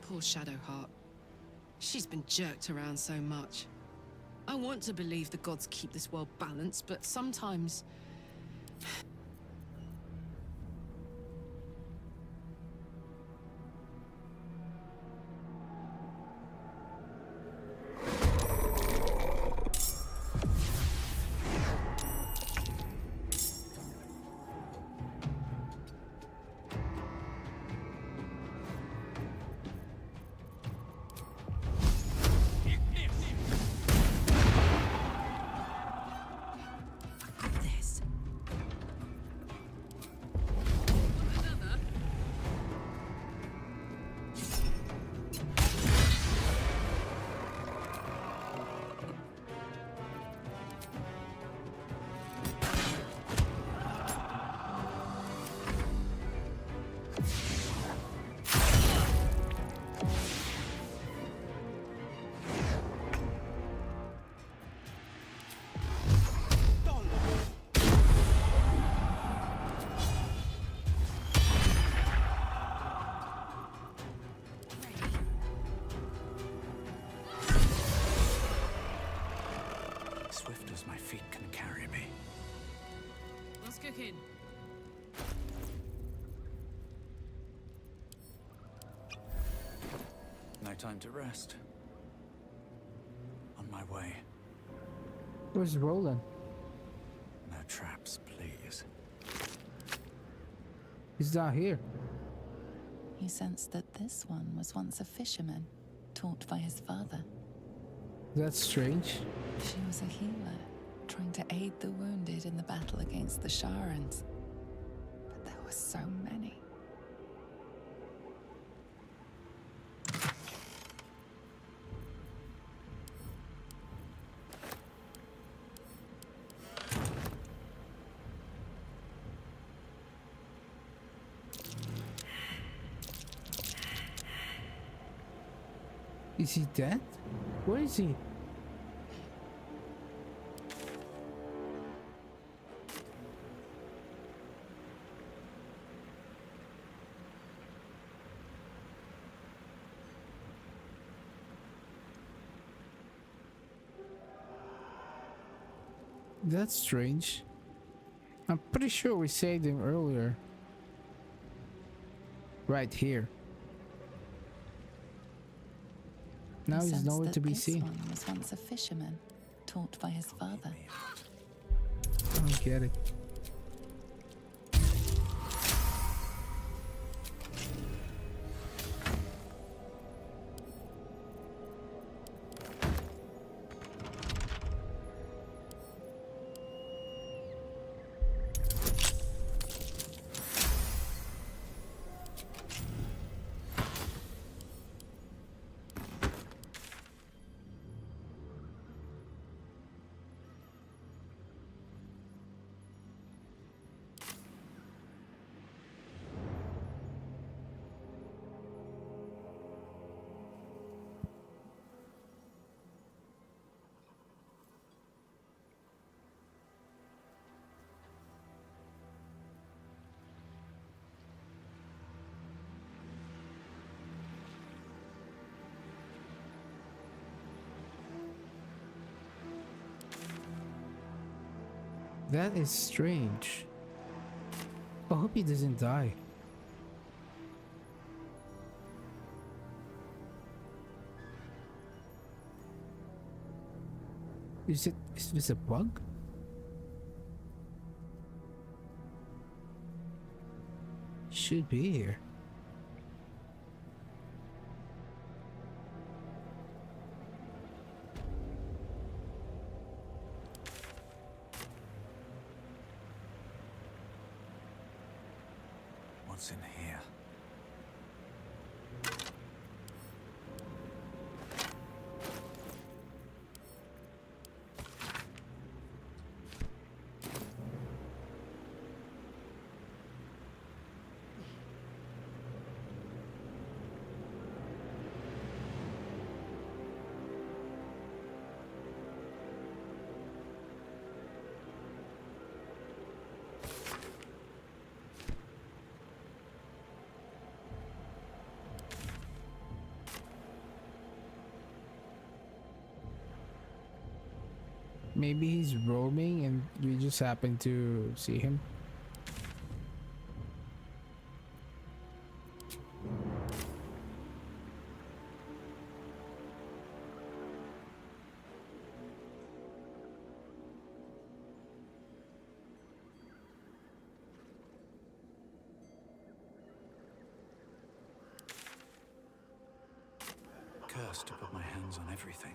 Poor Shadowheart. She's been jerked around so much. I want to believe the gods keep this world balanced, but sometimes... Swift as my feet can carry me. What's cooking? No time to rest. On my way. Where's Roland? No traps, please. He's not here. You sensed that this one was once a fisherman, taught by his father. That's strange. She was a healer, trying to aid the wounded in the battle against the Sharans. But there were so many. Is he dead? Where is he? That's strange. I'm pretty sure we saved him earlier. Right here. Now he's nowhere to be seen. This one was once a fisherman, taught by his father. I don't get it. That is strange. I hope he doesn't die. Is this a bug? Should be here. What's in here? Maybe he's roaming and we just happen to see him. Cursed to put my hands on everything.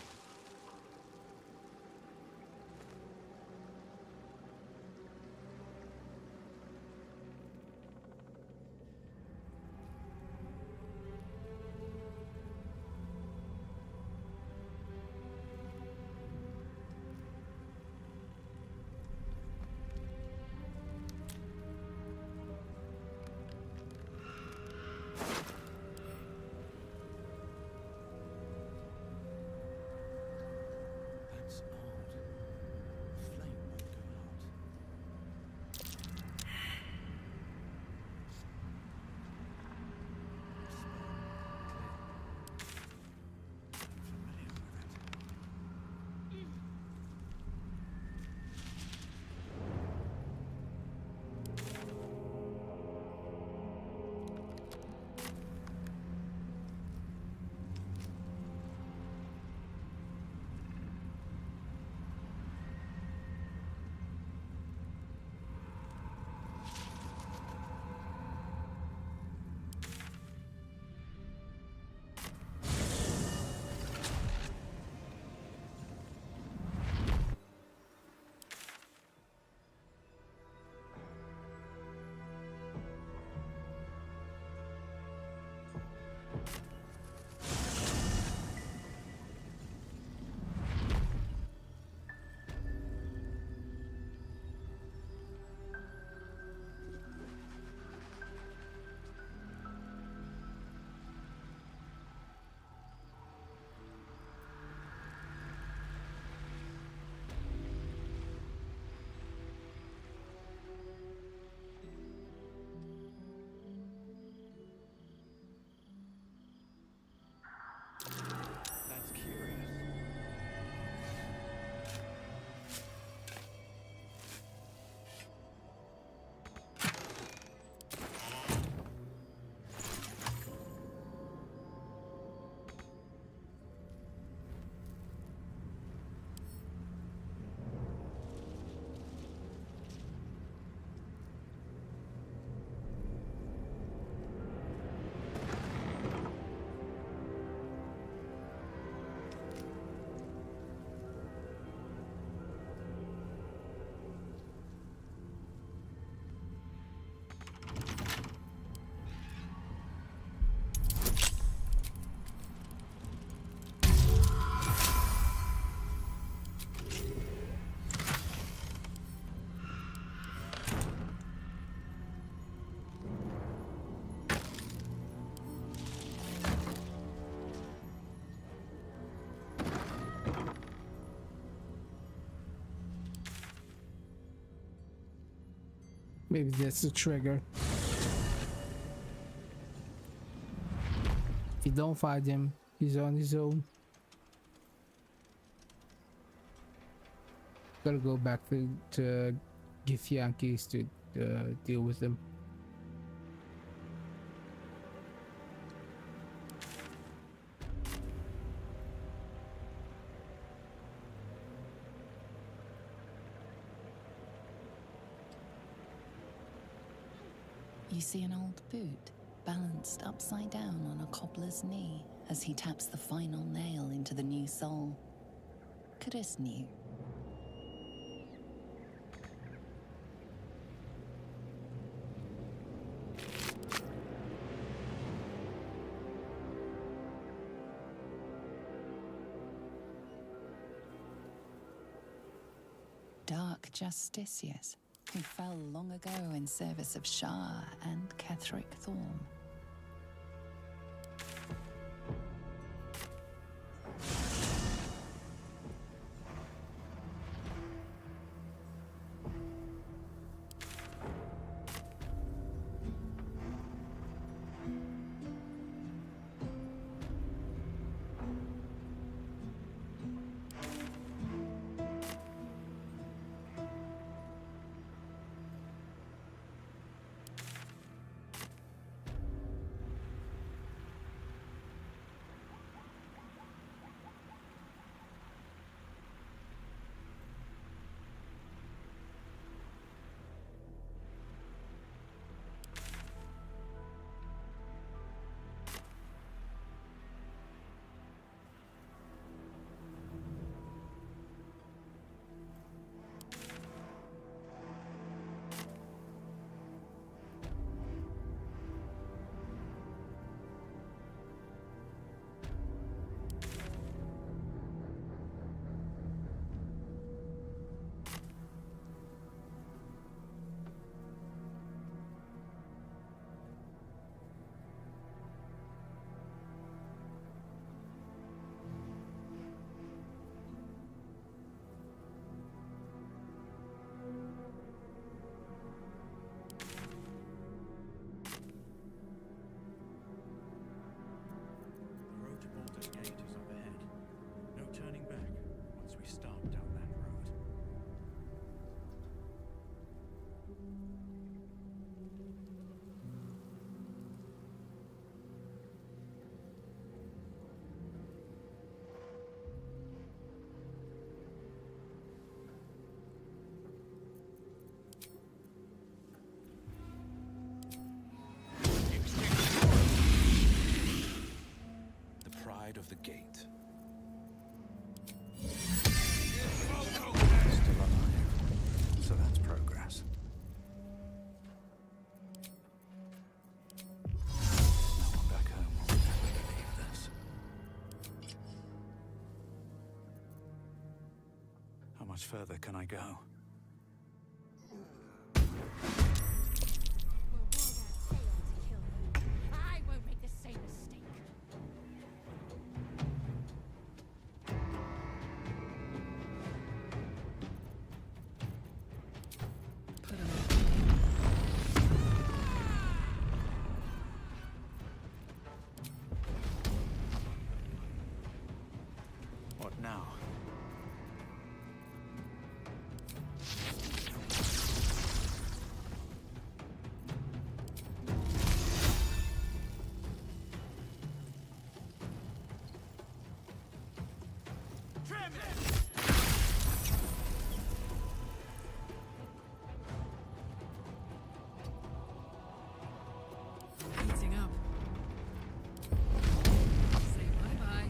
Maybe that's the trigger. If you don't fight him, he's on his own. Gotta go back to Githyanki's to deal with them. You see an old boot balanced upside down on a cobbler's knee as he taps the final nail into the new sole. Chris knew. Dark justiciars who fell long ago in service of Shah and Ketheric Thorm. Of the gate. Still alive. So that's progress. No one back home will ever believe this. How much further can I go? I won't make the same mistake. What now? Heating up. Say bye-bye.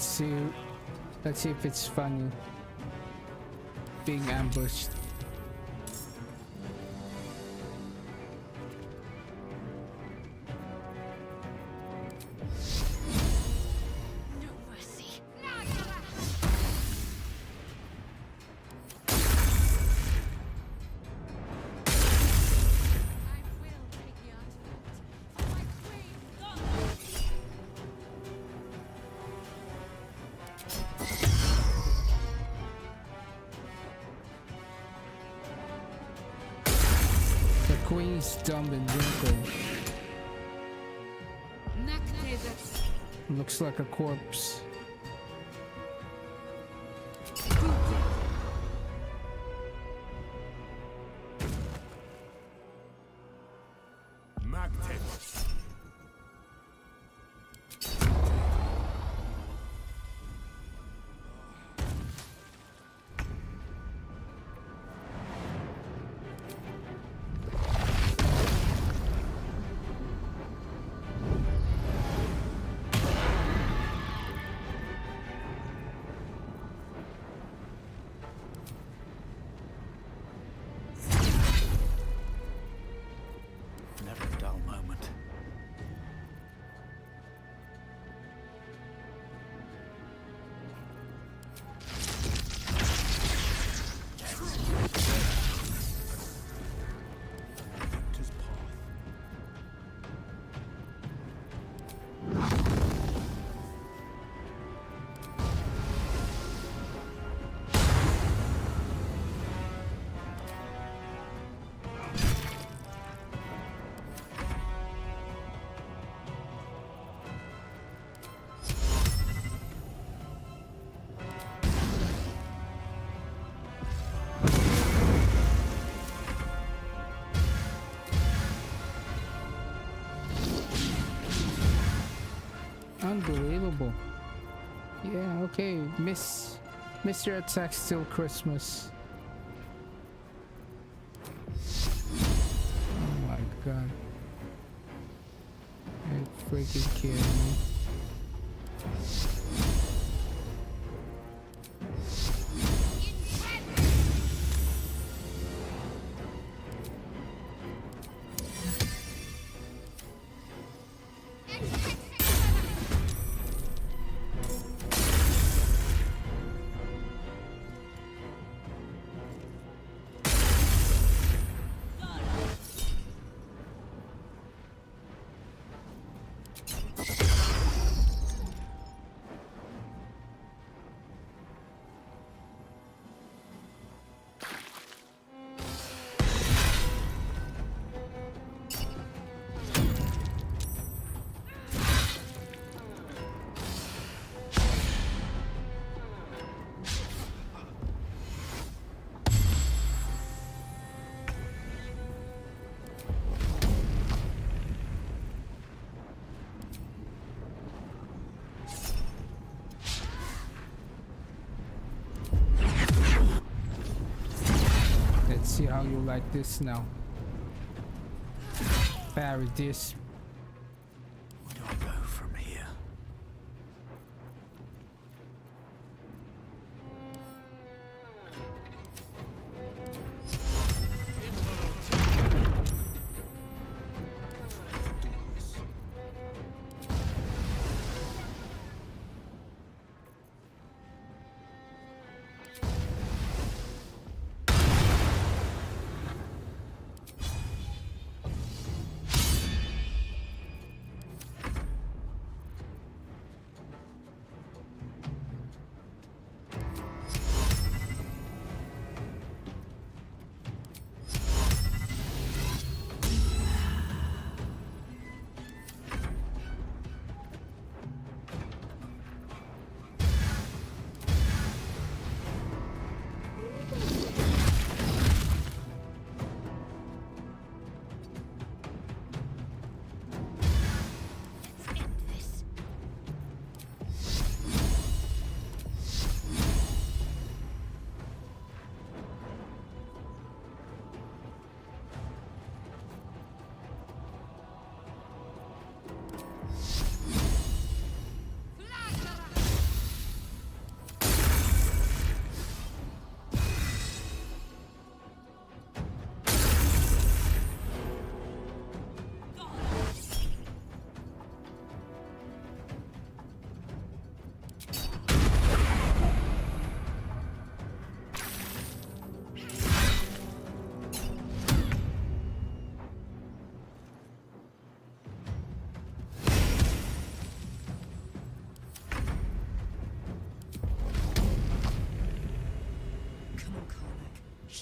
Let's see if it's funny. Being ambushed. Queen's dumb and wrinkled. Looks like a corpse. Unbelievable. Yeah, okay. Mr. Attack still Christmas. Oh my god. Are you freaking kidding me? See how you like this now. Parry this. Where do I go from here?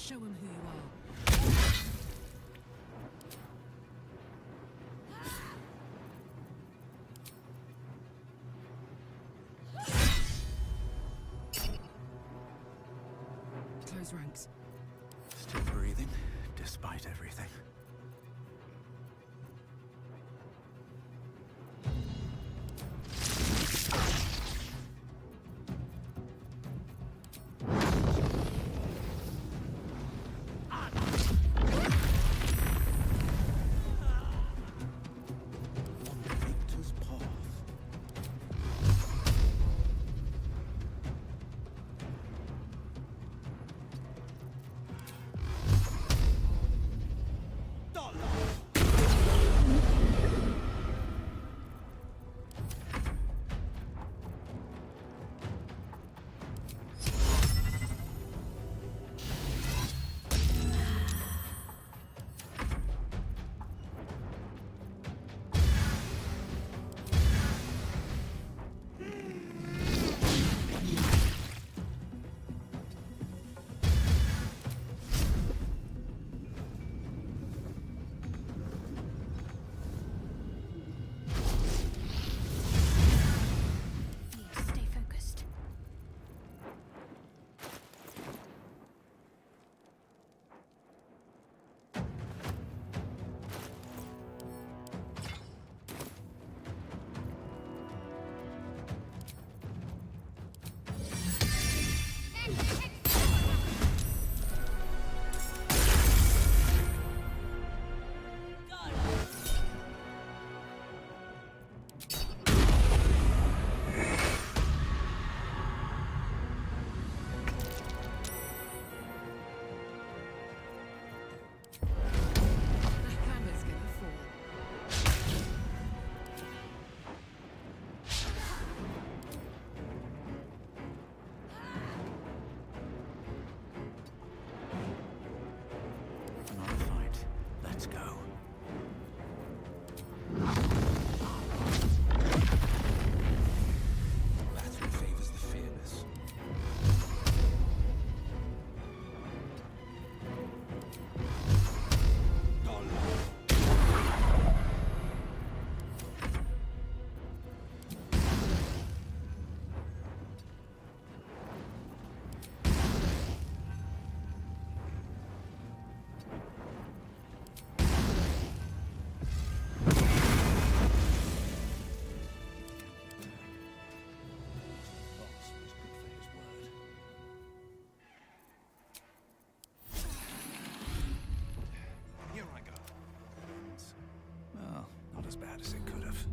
Show him who you are. Close ranks. Still breathing, despite everything. Stay focused. The hammer's gonna fall. Another fight. Let's go. Battle favors the fearless. Boss was good for his word. Here I go. Well, not as bad as it could have.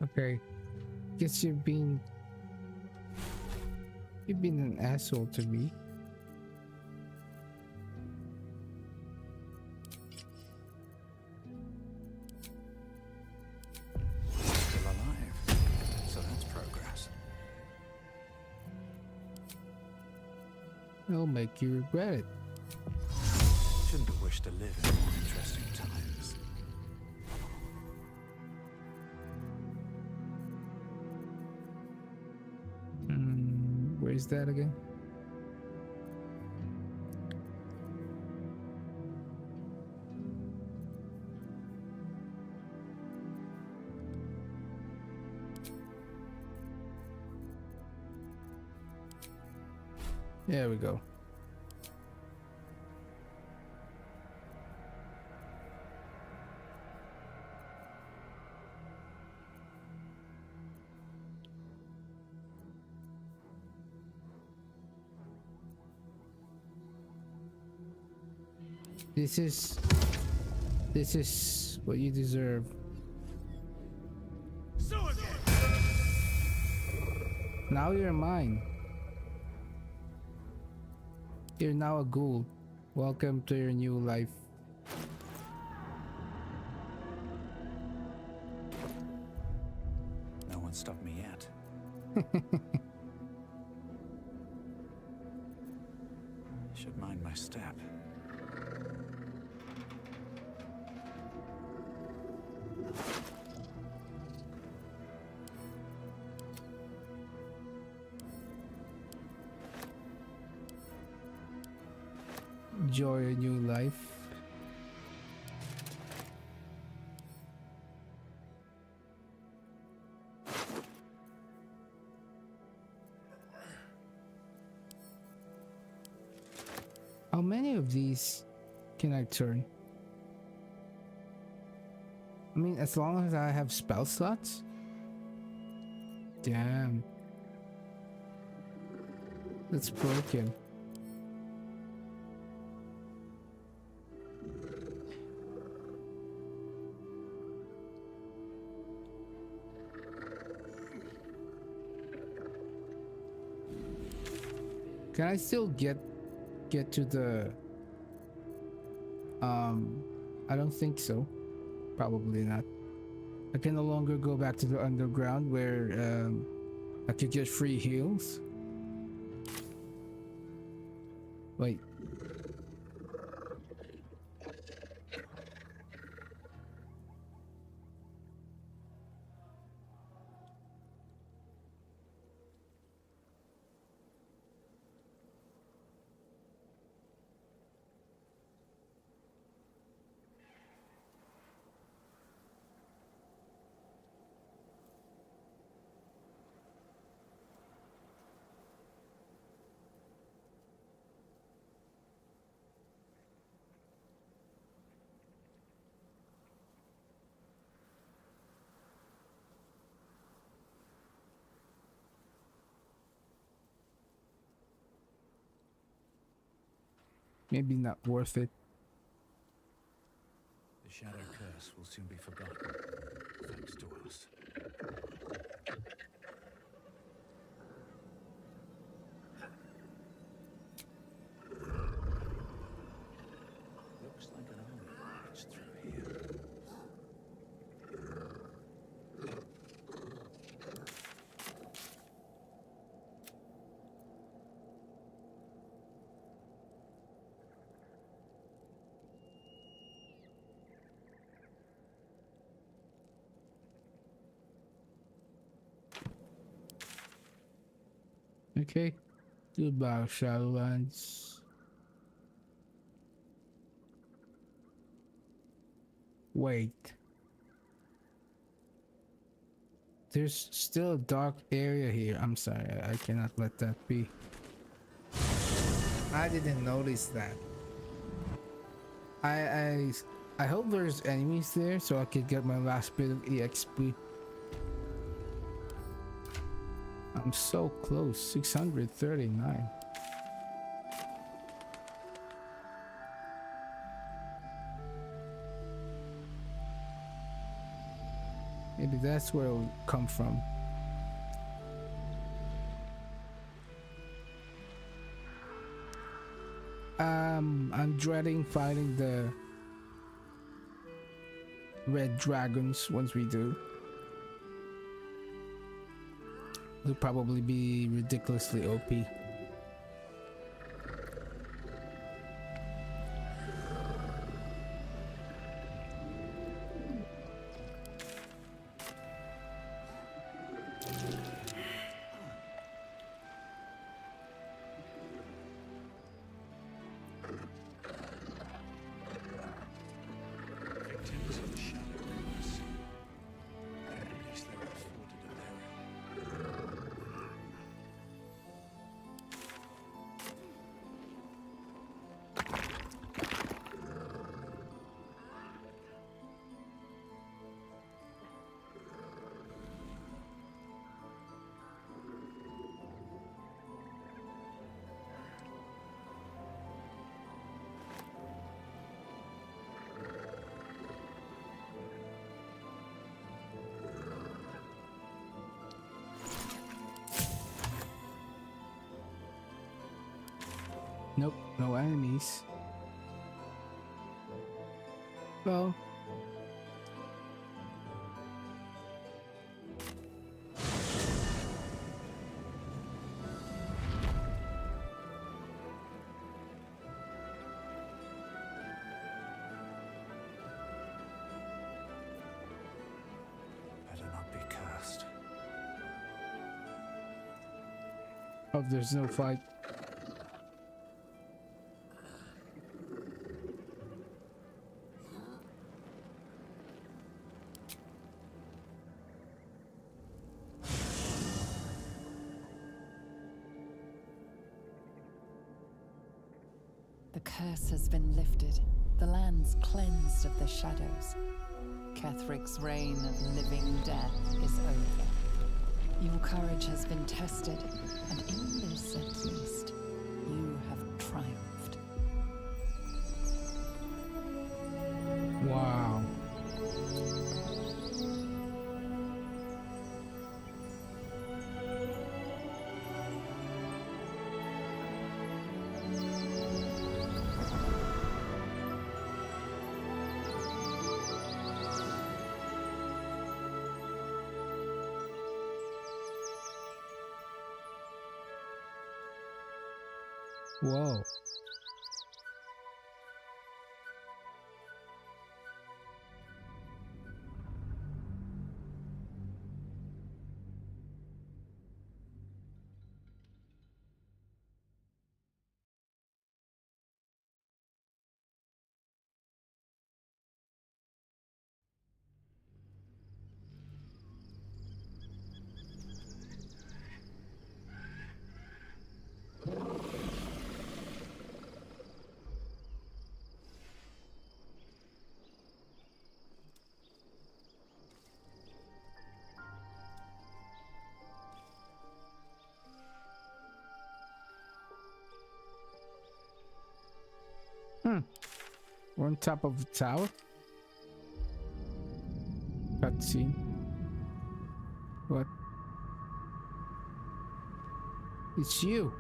Okay. Guess you've been an asshole to me. It'll make you regret it. Shouldn't have wished to live in more interesting times. Where's that again? There we go. This is what you deserve. Now you're mine. You're now a ghoul. Welcome to your new life. No one stopped me yet. Should mind my step. Enjoy your new life. How many of these can I turn? I mean, as long as I have spell slots? Damn. That's broken. Can I still get to the I don't think so. Probably not. I can no longer go back to the underground where I could get free heals. Wait. Maybe not worth it. The shadow curse will soon be forgotten, thanks to us. Looks like an army marched through here. Okay. Goodbye, Shadowlands. Wait. There's still a dark area here. I'm sorry, I cannot let that be. I didn't notice that. I hope there's enemies there so I could get my last bit of EXP. I'm so close. 639. Maybe that's where it'll come from. I'm dreading fighting the red dragons once we do. It'll probably be ridiculously OP. Nope, no enemies. Well, Better not be cursed. oh, there's no fight. The curse has been lifted. The land's cleansed of the shadows. Kethric's reign of living death is over. Your courage has been tested, and in this at least, you have triumphed. Wow. Whoa. We're on top of the tower. Cutscene. What? It's you.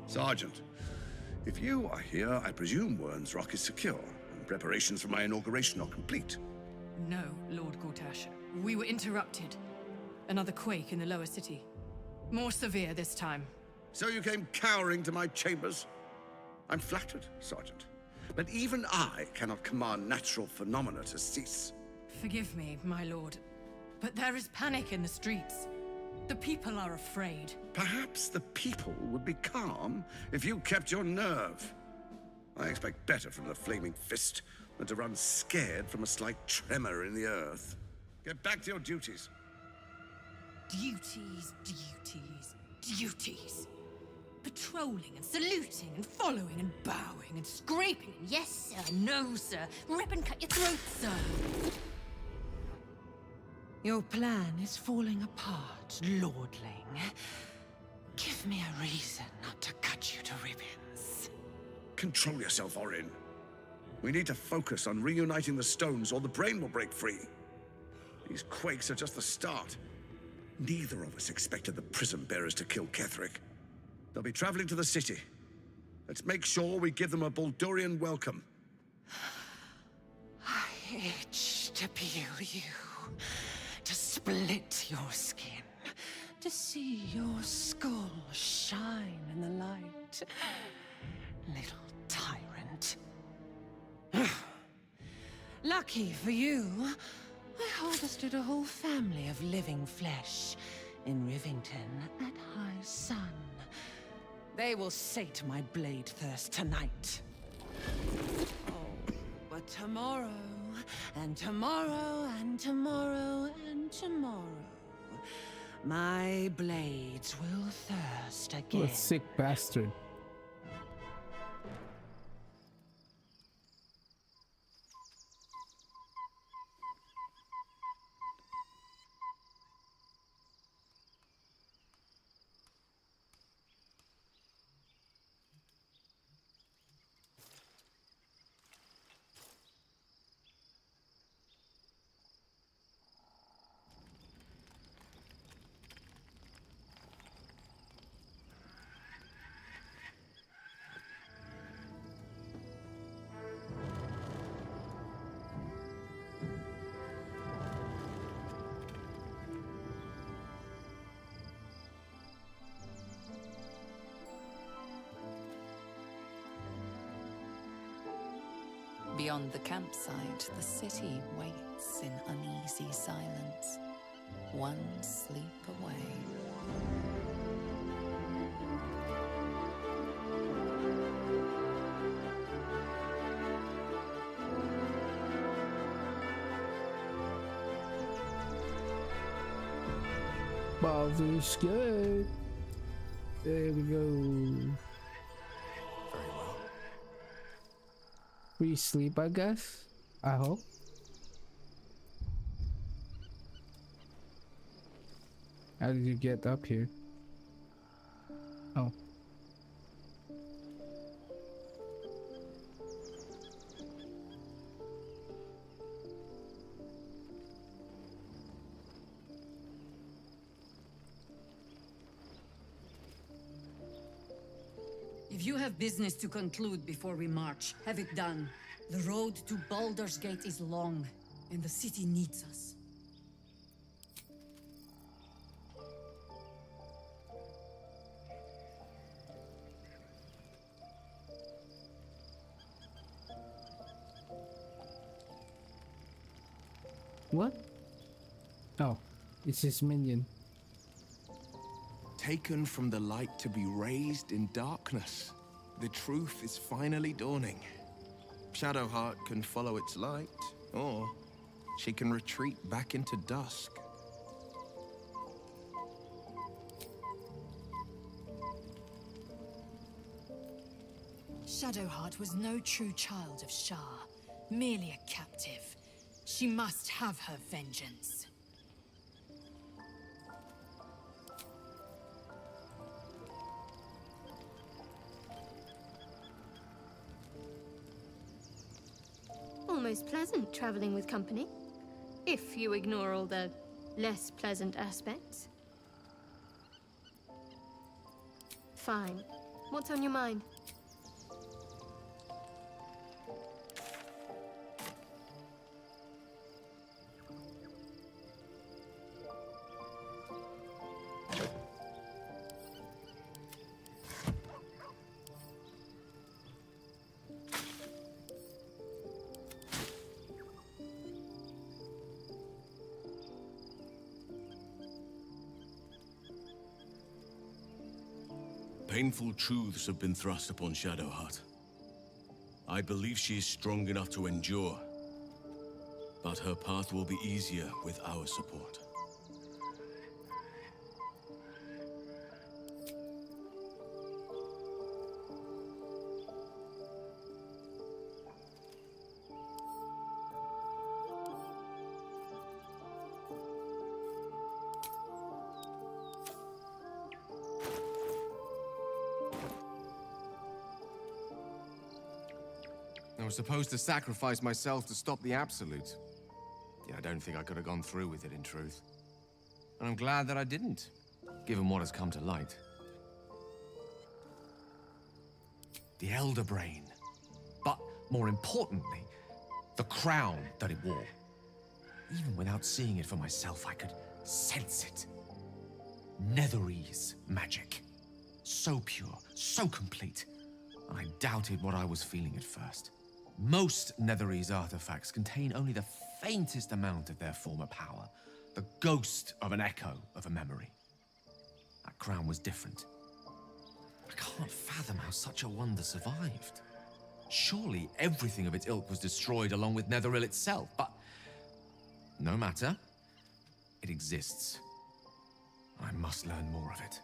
Sergeant, if you are here, I presume Wern's Rock is secure, and preparations for my inauguration are complete. No, Lord Gortash. We were interrupted. Another quake in the lower city. More severe this time. So you came cowering to my chambers? I'm flattered, Sergeant. But even I cannot command natural phenomena to cease. Forgive me, my lord, but there is panic in the streets. The people are afraid. Perhaps the people would be calm if you kept your nerve. I expect better from the Flaming Fist than to run scared from a slight tremor in the earth. Get back to your duties. Duties, duties, duties. Patrolling and saluting and following and bowing and scraping. Yes, sir. No, sir. Rip and cut your throat, sir. Your plan is falling apart, lordling. Give me a reason not to cut you to ribbons. Control yourself, Orin. We need to focus on reuniting the stones or the brain will break free. These quakes are just the start. Neither of us expected the Prism Bearers to kill Ketheric. They'll be traveling to the city. Let's make sure we give them a Baldurian welcome. I itch to peel you, to split your skin, to see your skull shine in the light. Little tyrant. Lucky for you, I harvested a whole family of living flesh in Rivington at high sun. They will sate my blade thirst tonight. Oh, but tomorrow, and tomorrow, and tomorrow, and tomorrow, my blades will thirst again. What a sick bastard. Beyond the campsite, the city waits in uneasy silence, one sleep away. Baldur's Gate. There we go. Very well. Free sleep, I guess. I hope. How did you get up here? Oh. If you have business to conclude before we march, have it done. The road to Baldur's Gate is long, and the city needs us. What? Oh, it's his minion. Taken from the light to be raised in darkness. The truth is finally dawning. Shadowheart can follow its light, or she can retreat back into dusk. Shadowheart was no true child of Shah, merely a captive. She must have her vengeance. Almost pleasant traveling with company, if you ignore all the less pleasant aspects. Fine. What's on your mind? Painful truths have been thrust upon Shadowheart. I believe she is strong enough to endure, but her path will be easier with our support. I was supposed to sacrifice myself to stop the Absolute. Yeah, I don't think I could have gone through with it, in truth. And I'm glad that I didn't, given what has come to light. The Elder Brain. But, more importantly, the crown that it wore. Even without seeing it for myself, I could sense it. Netherese magic. So pure, so complete. And I doubted what I was feeling at first. Most Netherese artifacts contain only the faintest amount of their former power, the ghost of an echo of a memory. That crown was different. I can't fathom how such a wonder survived. Surely everything of its ilk was destroyed along with Netheril itself, but no matter. It exists. I must learn more of it.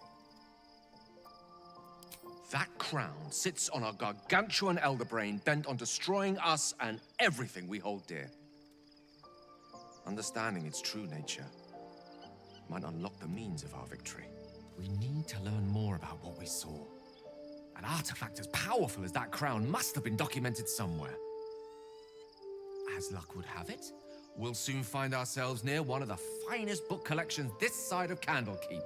That crown sits on a gargantuan elder brain bent on destroying us and everything we hold dear. Understanding its true nature might unlock the means of our victory. We need to learn more about what we saw. An artifact as powerful as that crown must have been documented somewhere. As luck would have it, we'll soon find ourselves near one of the finest book collections this side of Candlekeep,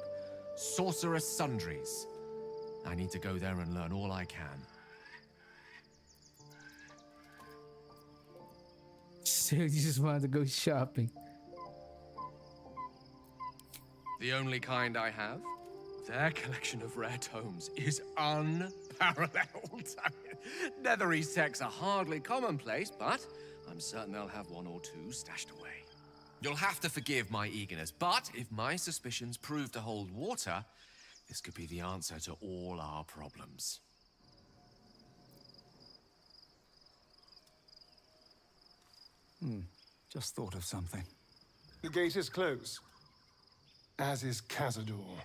Sorcerer's Sundries. I need to go there and learn all I can. So you just wanted to go shopping. The only kind I have. Their collection of rare tomes is unparalleled. Nethery sects are hardly commonplace, but I'm certain they'll have one or two stashed away. You'll have to forgive my eagerness, but if my suspicions prove to hold water, this could be the answer to all our problems. Just thought of something. The gate is closed, as is Cazador.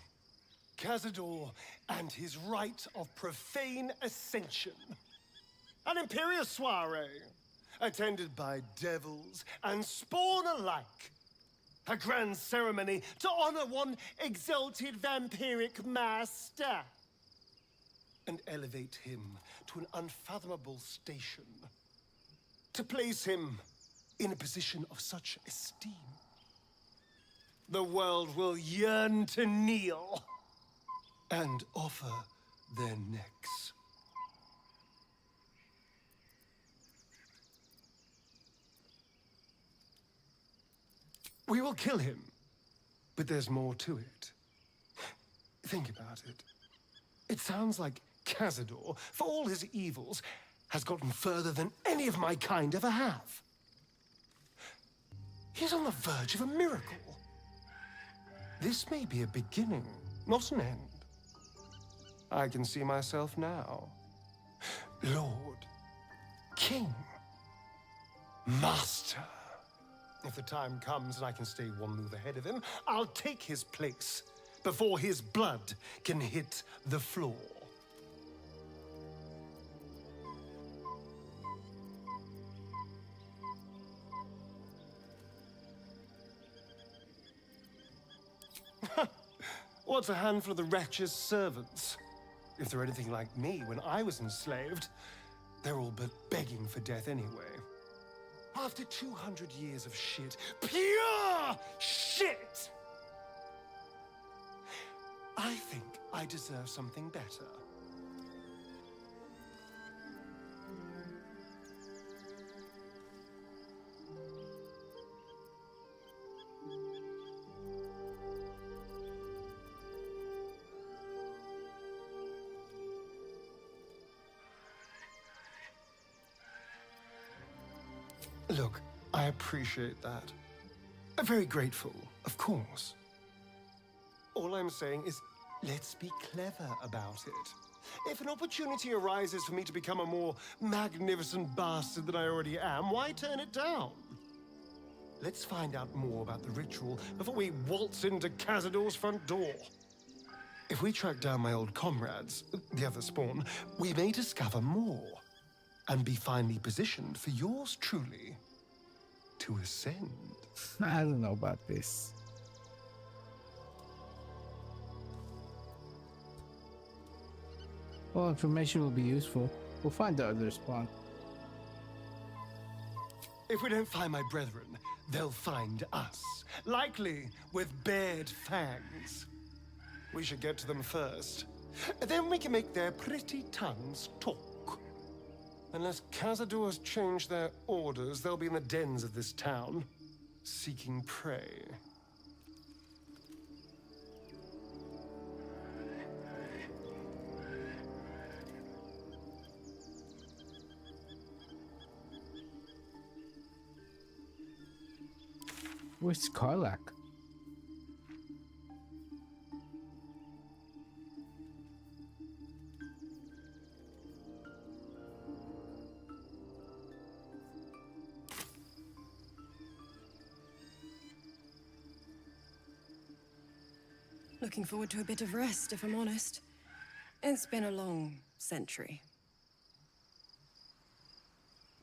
Cazador and his rite of profane ascension. An imperious soiree, attended by devils and spawn alike. A grand ceremony to honor one exalted vampiric master. And elevate him to an unfathomable station. To place him in a position of such esteem. The world will yearn to kneel and offer their necks. We will kill him, but there's more to it. Think about it. It sounds like Cazador, for all his evils, has gotten further than any of my kind ever have. He's on the verge of a miracle. This may be a beginning, not an end. I can see myself now. Lord, King, Master. If the time comes and I can stay one move ahead of him, I'll take his place before his blood can hit the floor. What's a handful of the wretch's servants? If they're anything like me when I was enslaved, they're all but begging for death anyway. After 200 years of shit, pure shit! I think I deserve something better. Look, I appreciate that. I'm very grateful, of course. All I'm saying is, let's be clever about it. If an opportunity arises for me to become a more magnificent bastard than I already am, why turn it down? Let's find out more about the ritual before we waltz into Cazador's front door. If we track down my old comrades, the other spawn, we may discover more. And be finely positioned for yours truly to ascend. I don't know about this. Well, information will be useful. We'll find the other spawn. If we don't find my brethren, they'll find us. Likely with bared fangs. We should get to them first. Then we can make their pretty tongues talk. Unless Cazadors change their orders, they'll be in the dens of this town, seeking prey. Where's Karlak? Looking forward to a bit of rest, if I'm honest. It's been a long century.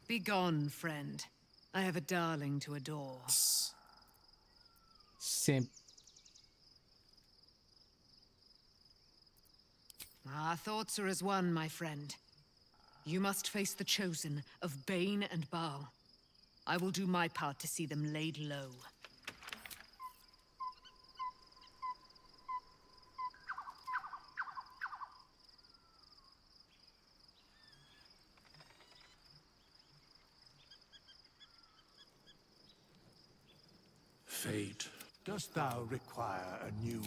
Begone, friend. I have a darling to adore. Simp. Our thoughts are as one, my friend. You must face the chosen of Bane and Baal. I will do my part to see them laid low. Fate, dost thou require a new...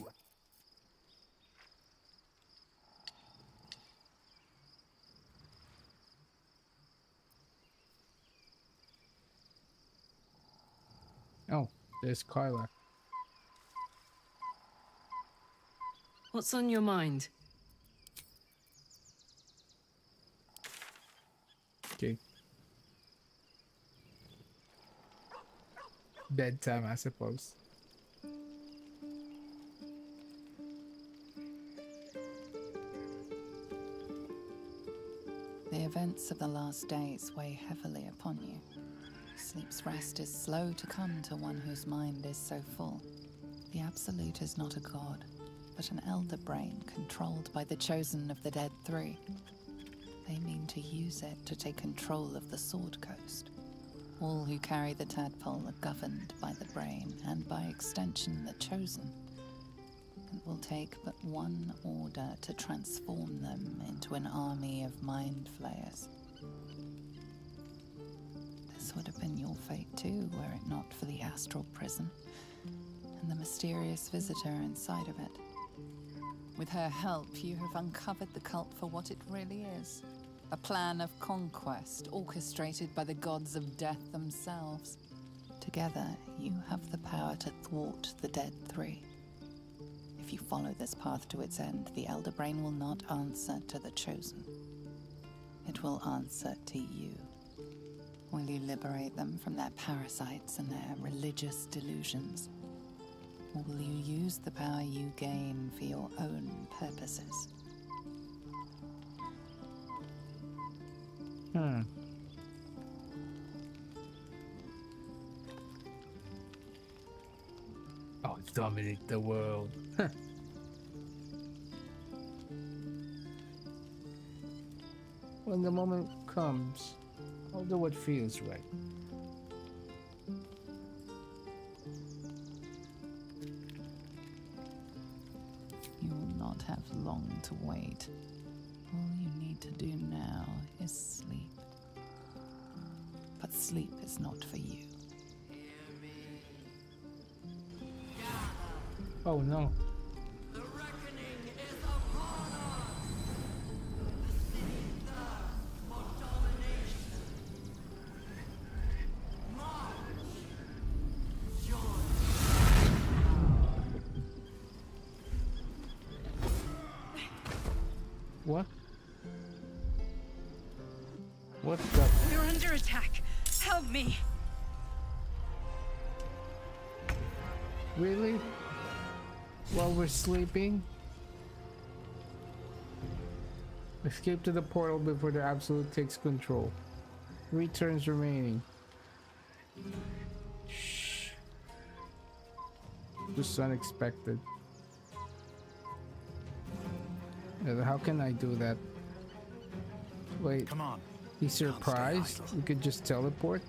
Oh, there's Carla. What's on your mind? Okay. Bedtime, I suppose. The events of the last days weigh heavily upon you. Sleep's rest is slow to come to one whose mind is so full. The Absolute is not a god, but an elder brain controlled by the chosen of the Dead Three. They mean to use it to take control of the Sword Coast. All who carry the tadpole are governed by the brain, and by extension the chosen. It will take but one order to transform them into an army of mind flayers. This would have been your fate too, were it not for the astral prison and the mysterious visitor inside of it. With her help, you have uncovered the cult for what it really is. A plan of conquest orchestrated by the gods of death themselves. Together, you have the power to thwart the Dead Three. If you follow this path to its end, the Elder Brain will not answer to the Chosen. It will answer to you. Will you liberate them from their parasites and their religious delusions? Or will you use the power you gain for your own purposes? Oh, dominate the world. When the moment comes, I'll do what feels right. You will not have long to wait. All you need to do now is sleep. But sleep is not for you. Oh no. What? What the? We're under attack. Help me. Really? While we're sleeping? Escape to the portal before the Absolute takes control. 3 turns remaining. Shh. This is unexpected. How can I do that? Wait. Come on. He's surprised? We could just teleport?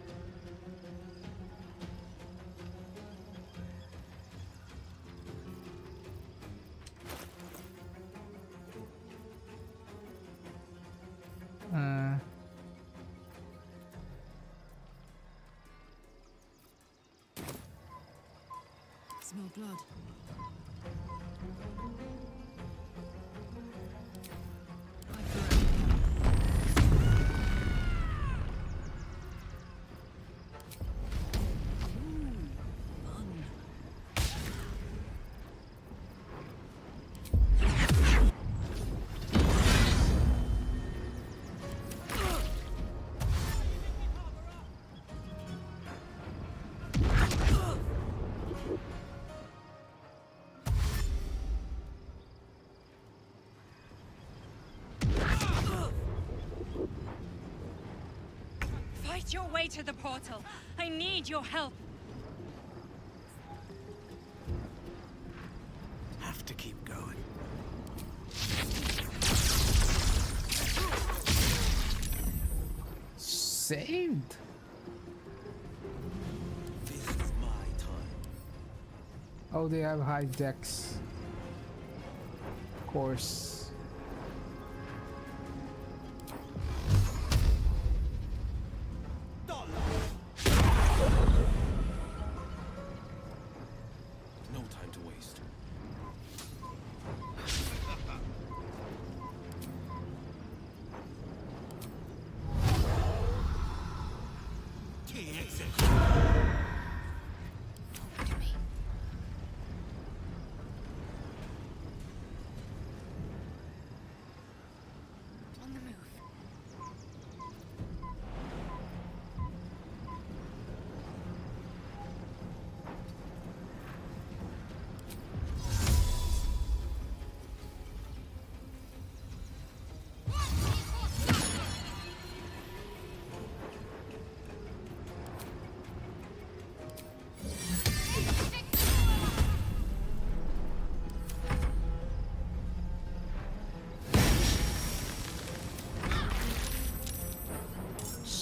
Smell blood. Fight your way to the portal. I need your help. Have to keep going. Saved? This is my time. Oh, they have high decks. Of course. No time to waste.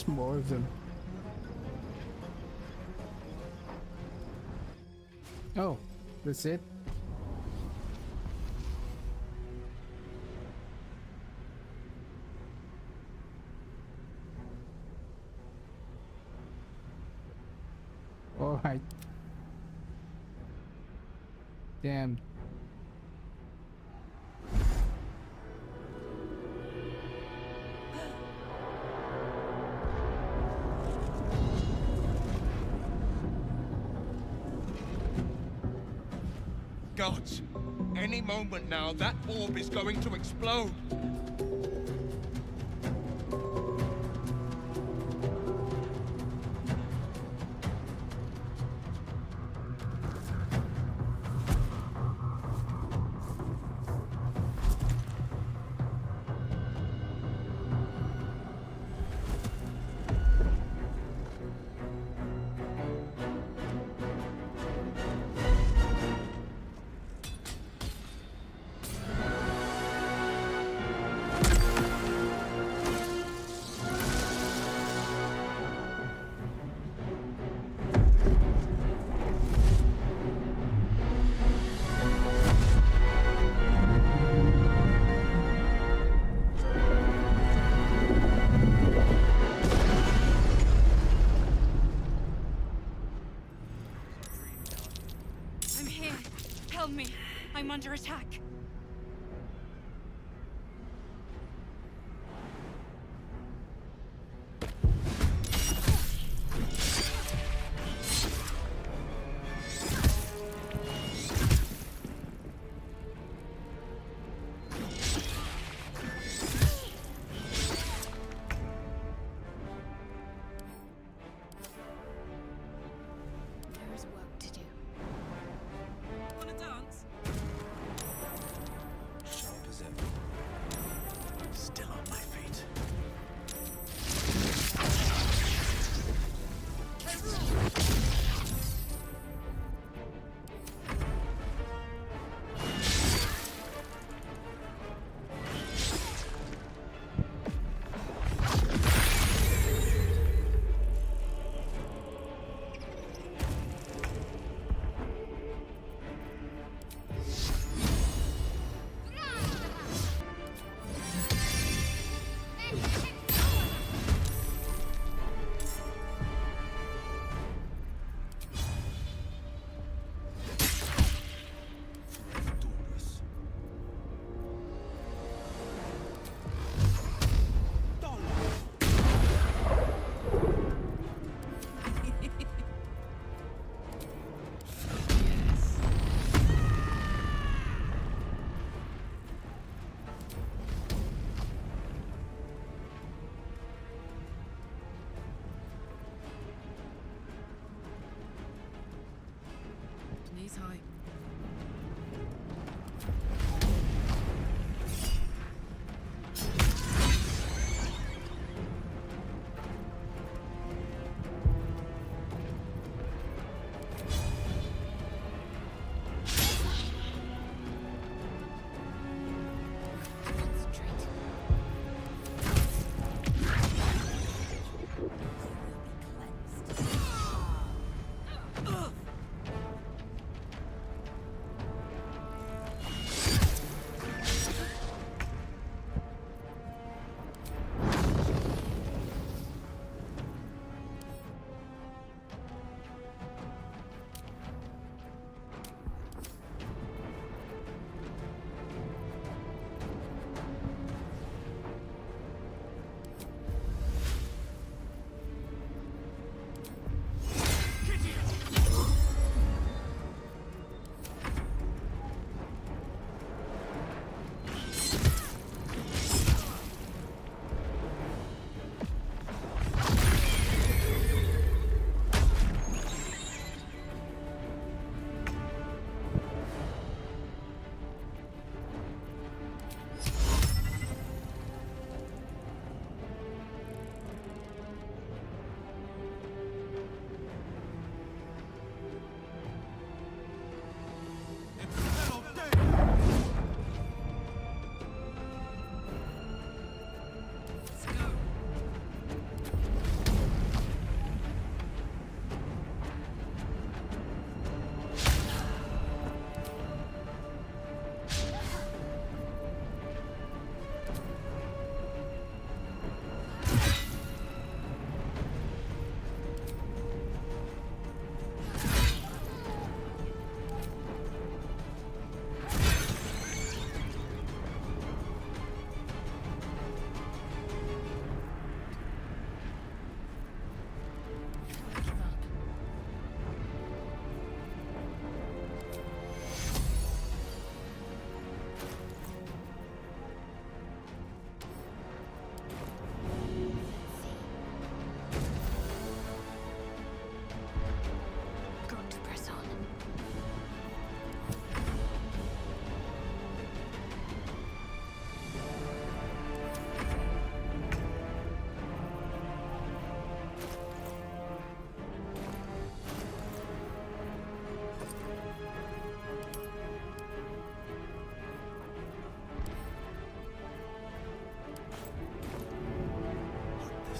There's more of them. Oh, that's it? Alright. Damn. Gods, any moment now, that orb is going to explode. I'm here. Help me. I'm under attack. There is work to do. Wanna dance?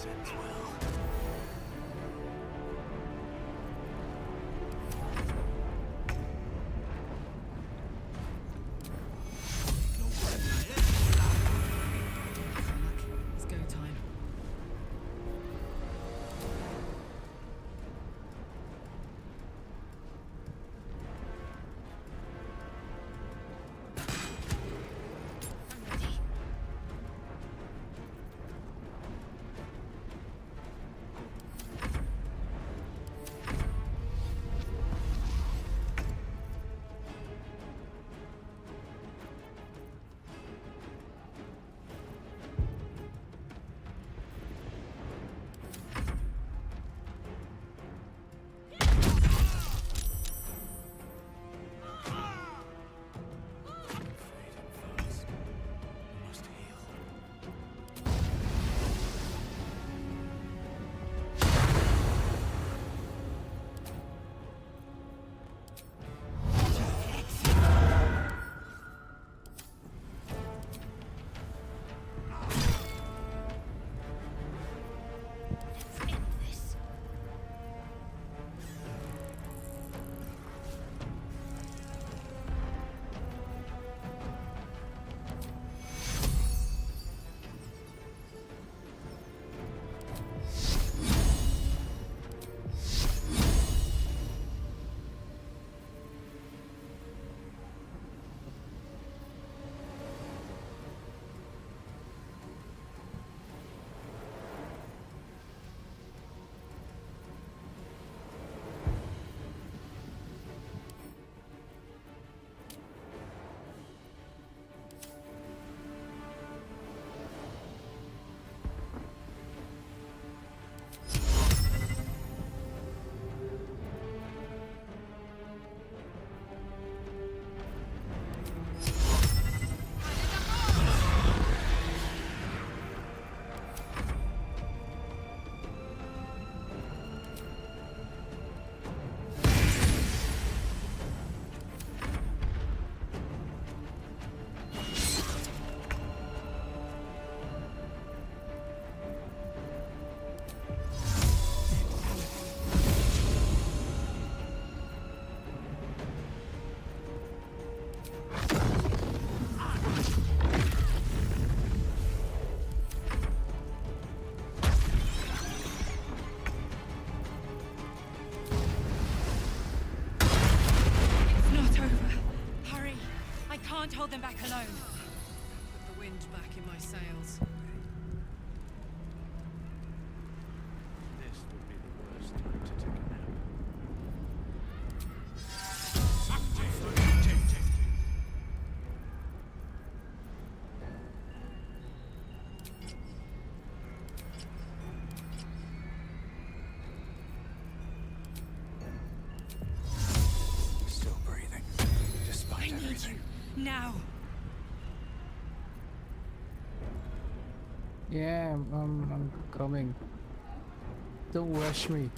This ends well. It's go time. Can't hold them back alone. Put the wind back in my sails. This would be the worst time to take a nap. Still breathing, despite everything. Now. Yeah, I'm coming. Don't rush me.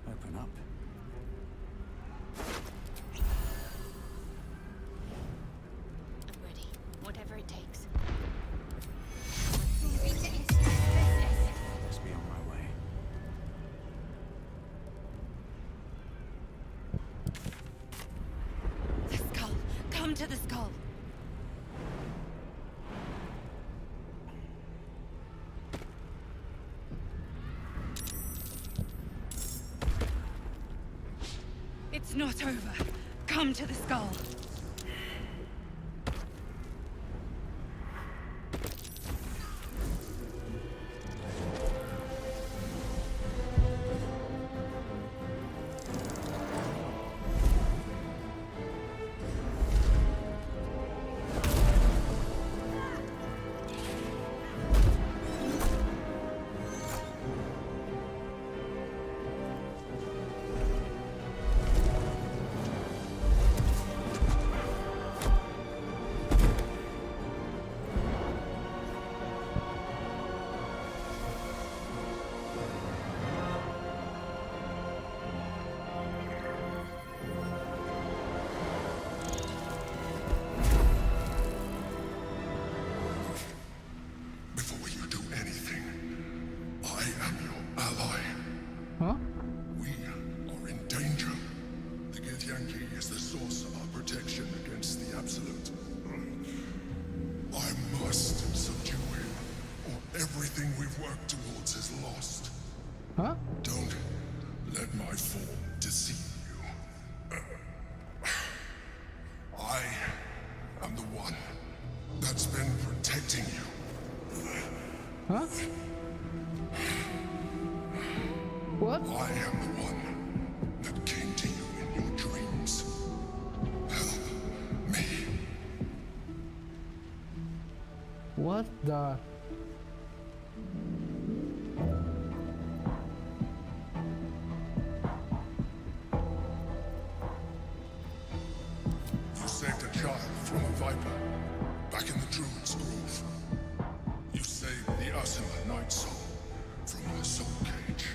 Open up. I'm ready. Whatever it takes. Must be on my way. The skull. Come to the skull. It's not over. Come to the skull. work towards is lost. Huh? Don't let my form deceive you. I am the one that's been protecting you. Huh? What? I am the one that came to you in your dreams. Help me. What the? You saved a child from a viper back in the Druid's Grove. You saved the Ursula Night Soul from her soul cage.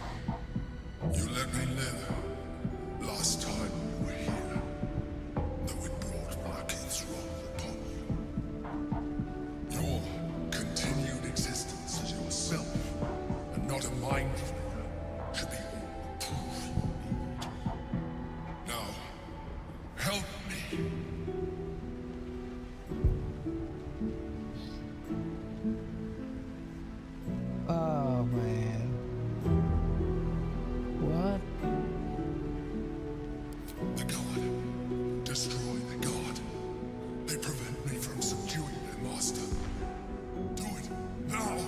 You let me live last time you were here, though it brought Blackheath's wrath upon you. Your continued existence as yourself, and not a mind flayer, should be all the proof you need. Now, help me. Oh man. What? The god. Destroy the god. They prevent me from subduing their master. Do it now.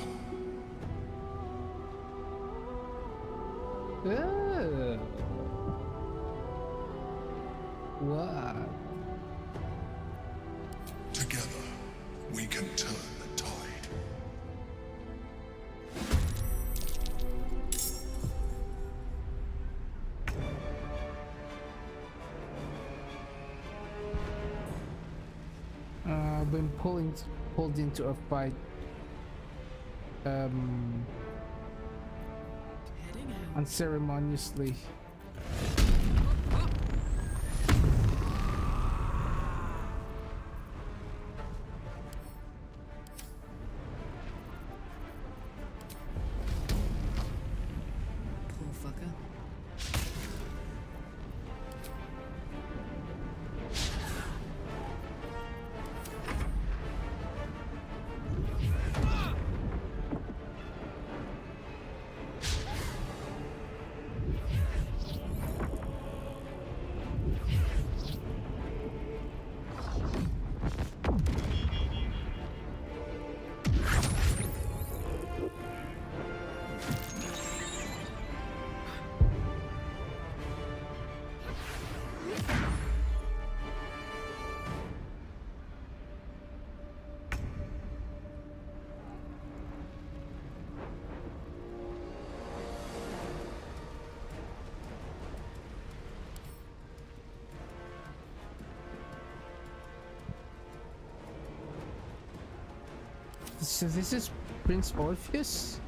Oh. What? Together, we can turn the tide. I've been pulled into a fight. Unceremoniously. Poor fucker. So this is Prince Orpheus?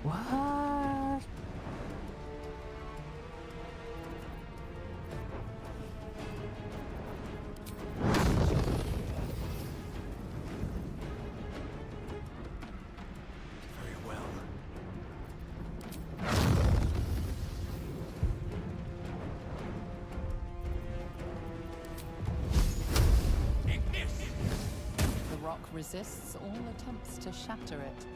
What? Very well. The rock resists all attempts to shatter it.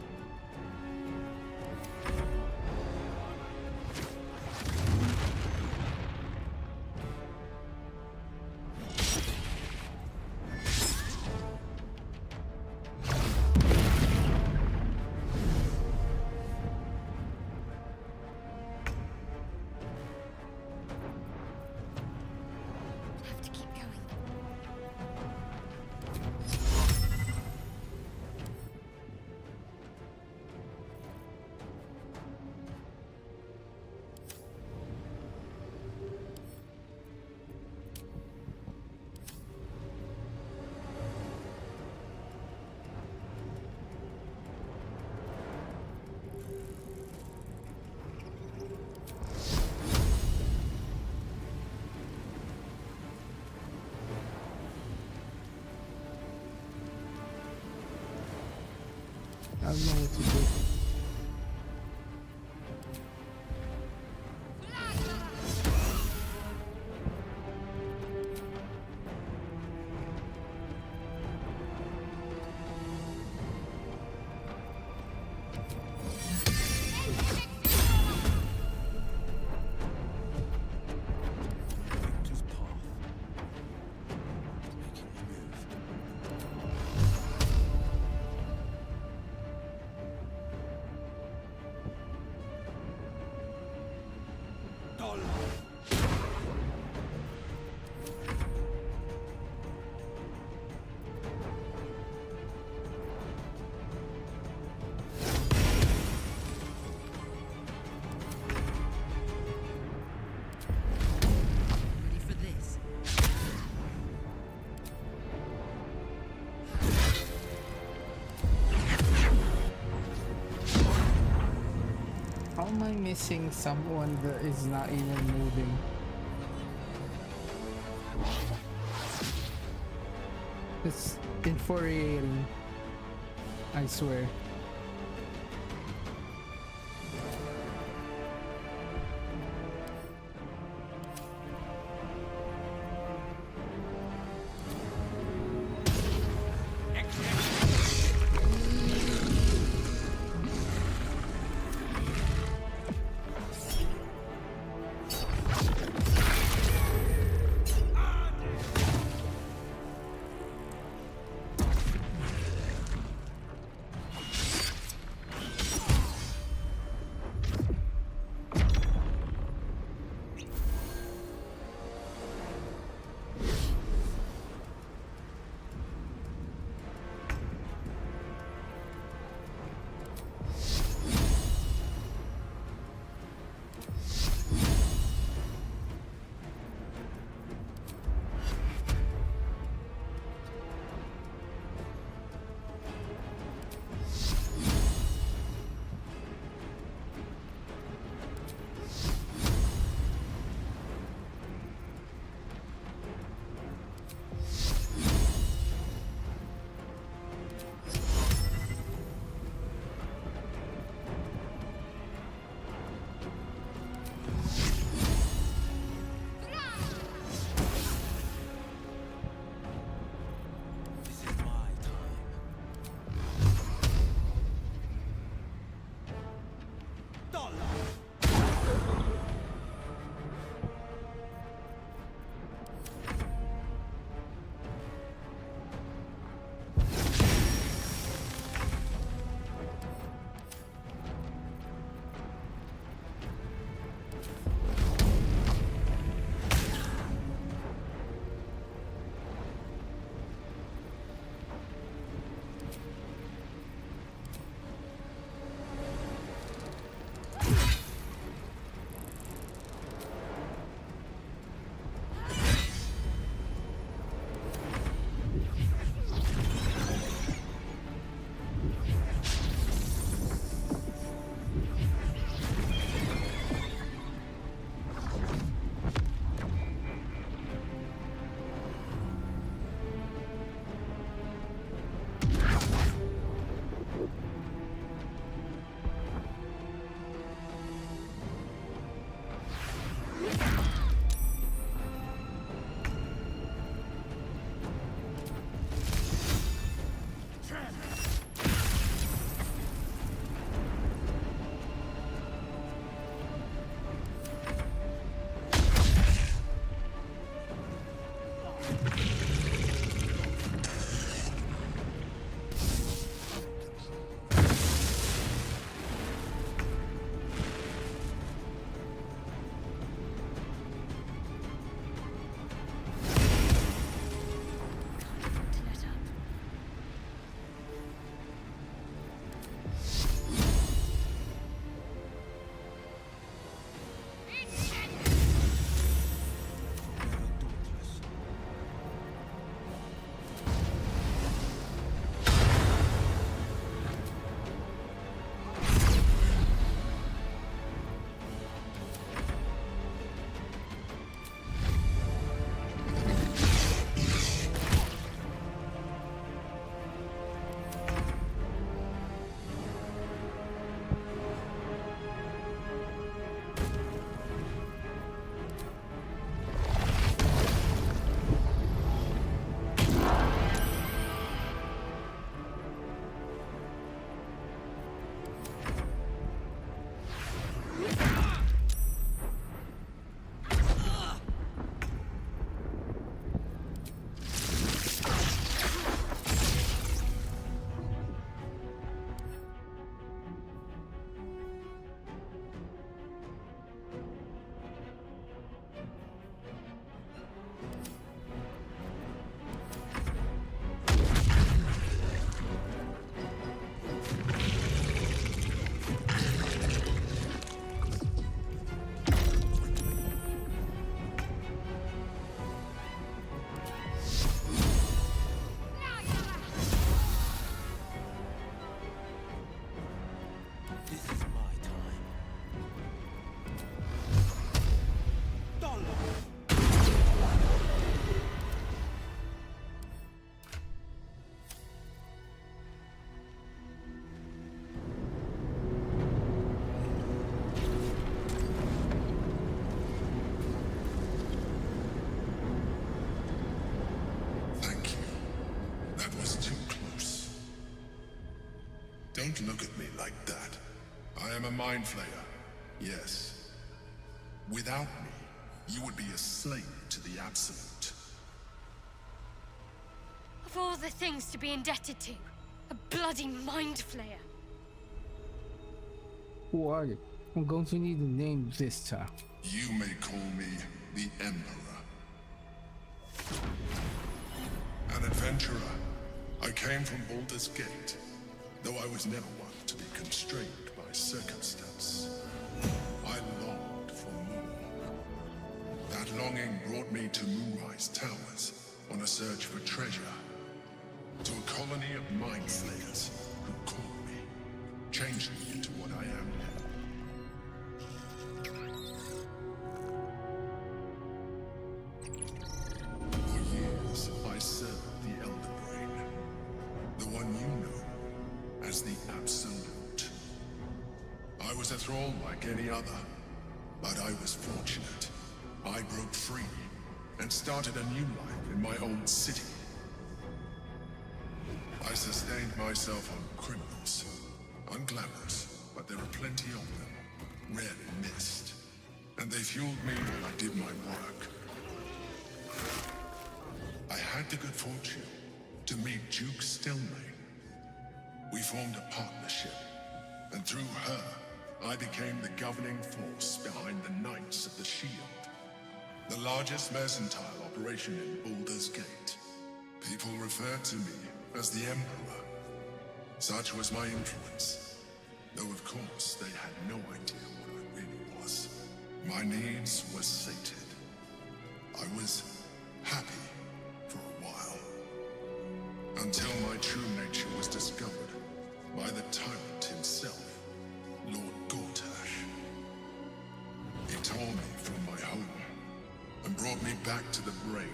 Have to keep going. I don't know what to do. am I missing someone that is not even moving? It's infuriating. I swear. Don't look at me like that. I am a mind flayer. Yes. Without me, you would be a slave to the Absolute. Of all the things to be indebted to, a bloody mind flayer. Who are you? I'm going to need a name this time. You may call me the Emperor. An adventurer. I came from Baldur's Gate, though I was never one to be constrained by circumstance. I longed for more. That longing brought me to Moonrise Towers on a search for treasure. To a colony of mind flayers who called me, changed me into what I am now. For years, I served the Elder Brain, the one you know as the Absolute. I was a thrall like any other, but I was fortunate. I broke free and started a new life in my old city. I sustained myself on criminals. Unglamorous, but there are plenty of them. Rarely missed. And they fueled me while I did my work. I had the good fortune to meet Duke Stelmane. We formed a partnership, and through her, I became the governing force behind the Knights of the Shield. The largest mercantile operation in Baldur's Gate. People referred to me as the Emperor. Such was my influence. Though of course they had no idea what I really was. My needs were sated. I was happy for a while. Until my true nature was discovered by the tyrant himself, Lord Gortash. He tore me from my home and brought me back to the Brain,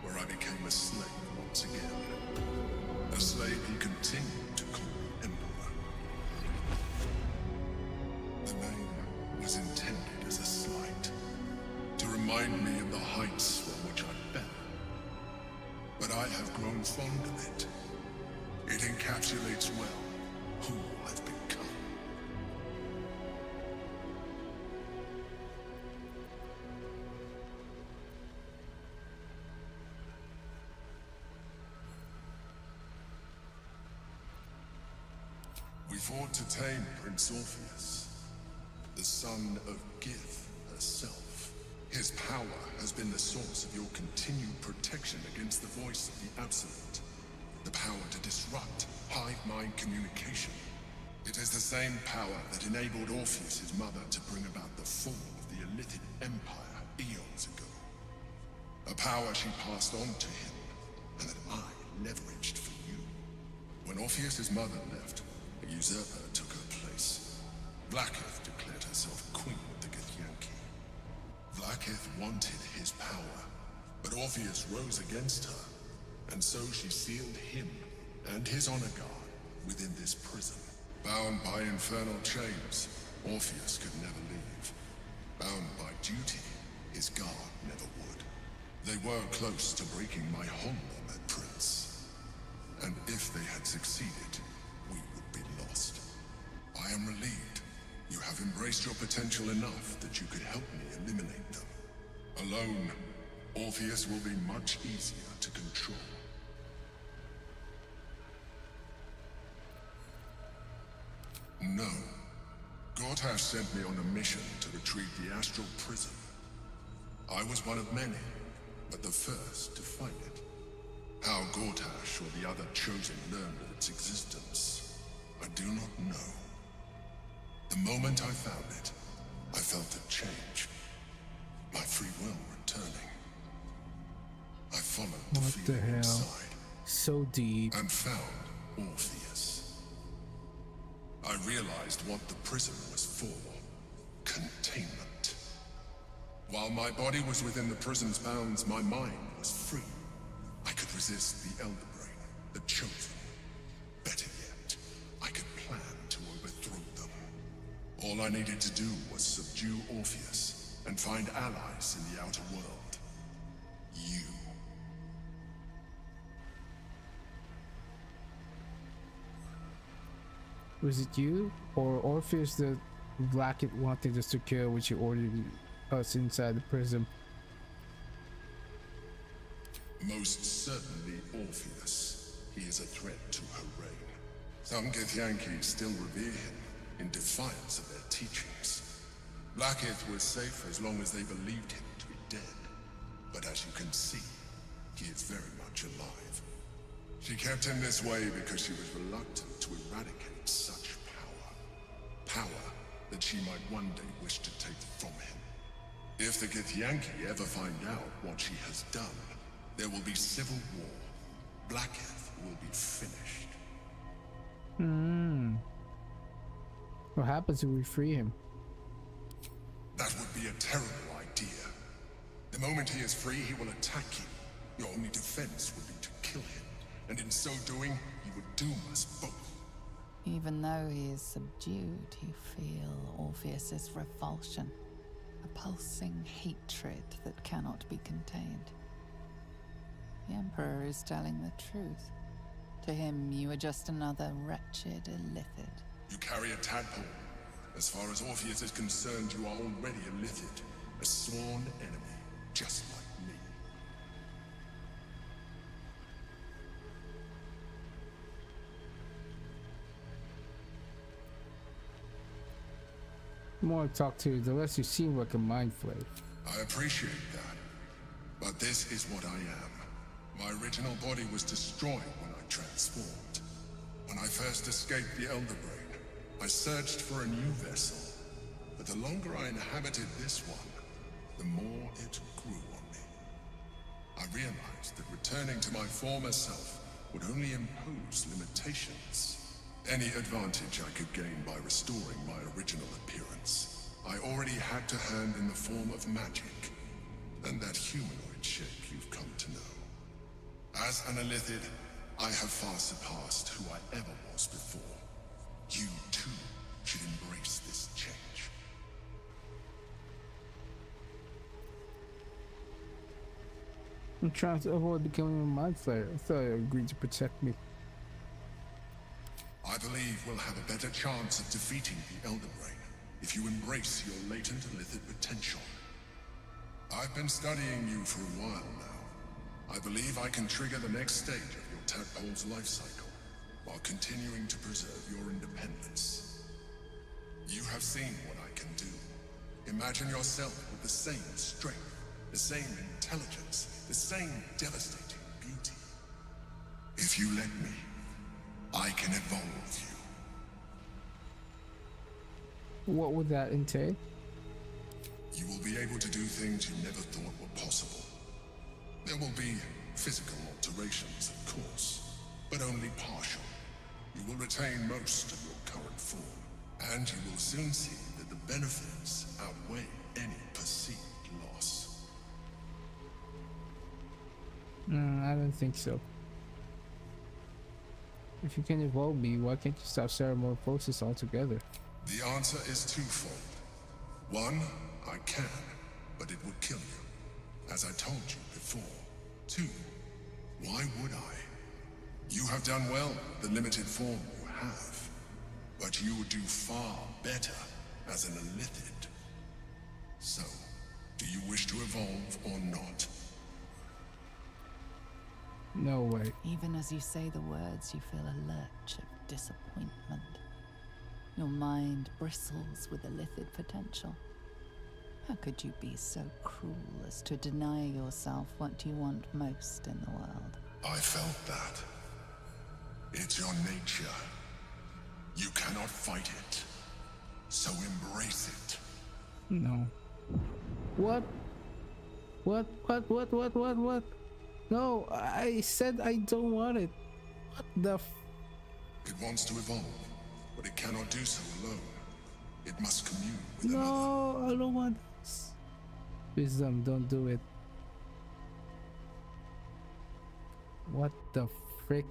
where I became a slave once again. A slave he continued to call Emperor. The name was intended as a slight, to remind me of the heights from which I fell. But I have grown fond of it. It encapsulates well who I've become. We fought to tame Prince Orpheus, the son of Gith herself. His power has been the source of your continued protection against the voice of the Absolute. The power to disrupt hive mind communication. It is the same power that enabled Orpheus's mother to bring about the fall of the Illithid Empire eons ago. A power she passed on to him, and that I leveraged for you. When Orpheus's mother left, a usurper took her place. Vlaakith declared herself queen of the Githyanki. Vlaakith wanted his power, but Orpheus rose against her, and so she sealed him and his honor guard within this prison. Bound by infernal chains, Orpheus could never leave. Bound by duty, his guard never would. They were close to breaking my hold on that prince. And if they had succeeded, we would be lost. I am relieved. You have embraced your potential enough that you could help me eliminate them. Alone, Orpheus will be much easier to control. No. Gortash sent me on a mission to retrieve the astral prison. I was one of many, but the first to find it. How Gortash or the other chosen learned of its existence, I do not know. The moment I found it, I felt a change. My free will returning. I followed the feeling inside. So deep. And found Orpheus. I realized what the prison was for. Containment. While my body was within the prison's bounds, my mind was free. I could resist the Elder Brain, the Chosen. Better yet, I could plan to overthrow them. All I needed to do was subdue Orpheus and find allies in the outer world. You. Was it you or Orpheus that Blackett wanted us to kill, which he ordered us inside the prison? Most certainly Orpheus. He is a threat to her reign. Some Githyanki still revere him in defiance of their teachings. Blackett was safe as long as they believed him to be dead. But as you can see, he is very much alive. She kept him this way because she was reluctant to eradicate such power. Power that she might one day wish to take from him. If the Githyanki ever find out what she has done, there will be civil war. Blackett will be finished. What happens if we free him? That would be a terrible idea. The moment he is free, he will attack you. Your only defense would be to kill him. And in so doing, he would doom us both. Even though he is subdued, you feel Orpheus's revulsion. A pulsing hatred that cannot be contained. The Emperor is telling the truth. To him, you are just another wretched illithid. You carry a tadpole. As far as Orpheus is concerned, you are already a illithid. A sworn enemy, just like me. The more I talk to you, the less you seem like a mind flake. I appreciate that. But this is what I am. My original body was destroyed when I transformed. When I first escaped the Elder Brain, I searched for a new vessel. But the longer I inhabited this one, the more it grew on me. I realized that returning to my former self would only impose limitations. Any advantage I could gain by restoring my original appearance, I already had to hand in the form of magic, and that humanoid shape you've come to know. As an illithid, I have far surpassed who I ever was before. You, too, should embrace this change. I'm trying to avoid becoming a mind flayer. I thought you agreed to protect me. I believe we'll have a better chance of defeating the Elder Brain if you embrace your latent illithid potential. I've been studying you for a while now. I believe I can trigger the next stage of your tadpole's life cycle, while continuing to preserve your independence. You have seen what I can do. Imagine yourself with the same strength, the same intelligence, the same devastating beauty. If you let me, I can evolve you. What would that entail? You will be able to do things you never thought were possible. There will be physical alterations, of course, but only partial. You will retain most of your current form, and you will soon see that the benefits outweigh any perceived loss. I don't think so. If you can evolve me, why can't you stop Ceramorphosis altogether? The answer is twofold. One, I can, but it would kill you, as I told you before. Two, why would I? You have done well with the limited form you have, but you would do far better as an illithid. So, do you wish to evolve or not? No way. Even as you say the words, you feel a lurch of disappointment. Your mind bristles with illithid potential. How could you be so cruel as to deny yourself what you want most in the world? I felt that. It's your nature. You cannot fight it. So embrace it. No. What? What? No, I said I don't want it. What the f— It wants to evolve, but it cannot do so alone. It must commune with No, I don't want this. Wisdom, don't do it. What the frick?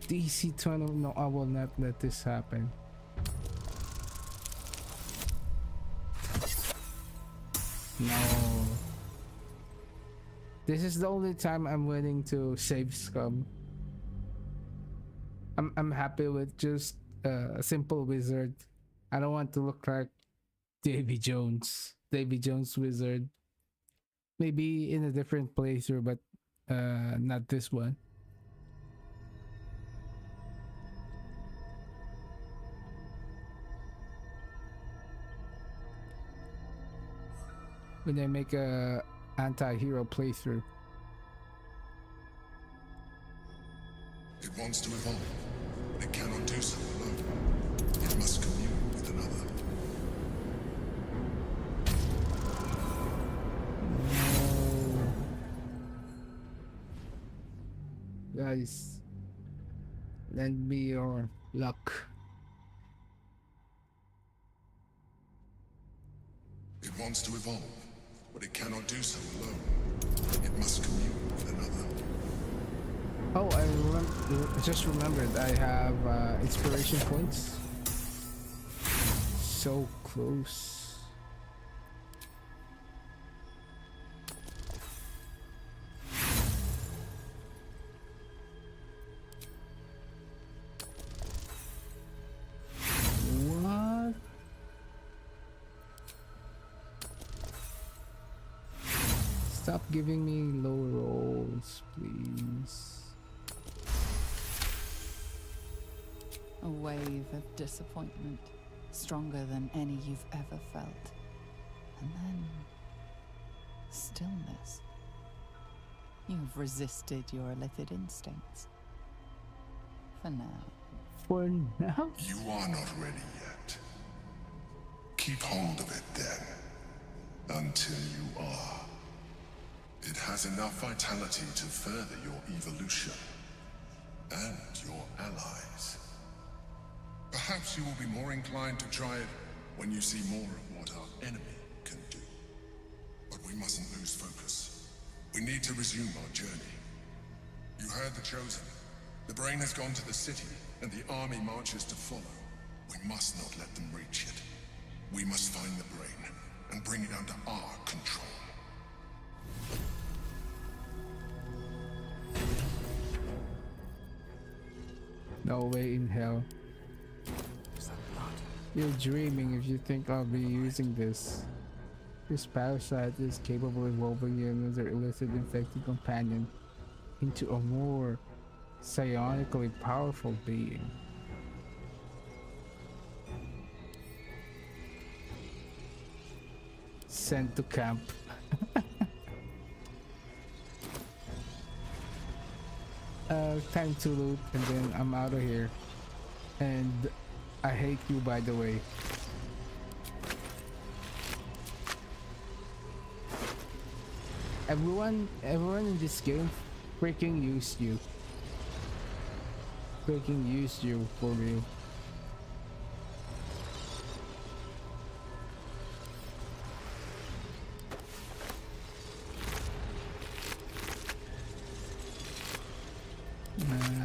DC 20, no, I will not let this happen. No. This is the only time I'm willing to save Scum. I'm happy with just a simple wizard. I don't want to look like Davy Jones. Davy Jones wizard. Maybe in a different playthrough, but not this one. When I make a anti-hero playthrough. It wants to evolve, but it cannot do so alone. It must commune with another. No. Guys, lend me your luck. It wants to evolve, but it cannot do so alone. It must commune with another. Oh, I just remembered I have inspiration points. So close. What? Stop giving me low rolls, please. A wave of disappointment, stronger than any you've ever felt. And then stillness. You've resisted your illithid instincts. For now. For now? You are not ready yet. Keep hold of it then, until you are. It has enough vitality to further your evolution, and your allies. Perhaps you will be more inclined to try it when you see more of what our enemy can do. But we mustn't lose focus. We need to resume our journey. You heard the Chosen. The brain has gone to the city, and the army marches to follow. We must not let them reach it. We must find the brain, and bring it under our control. No way in hell. You're dreaming if you think I'll be using this. This parasite is capable of evolving another illicit infected companion into a more psionically powerful being. Sent to camp. Time to loot and then I'm out of here. And I hate you, by the way. Everyone in this game freaking used you. Freaking used you for real.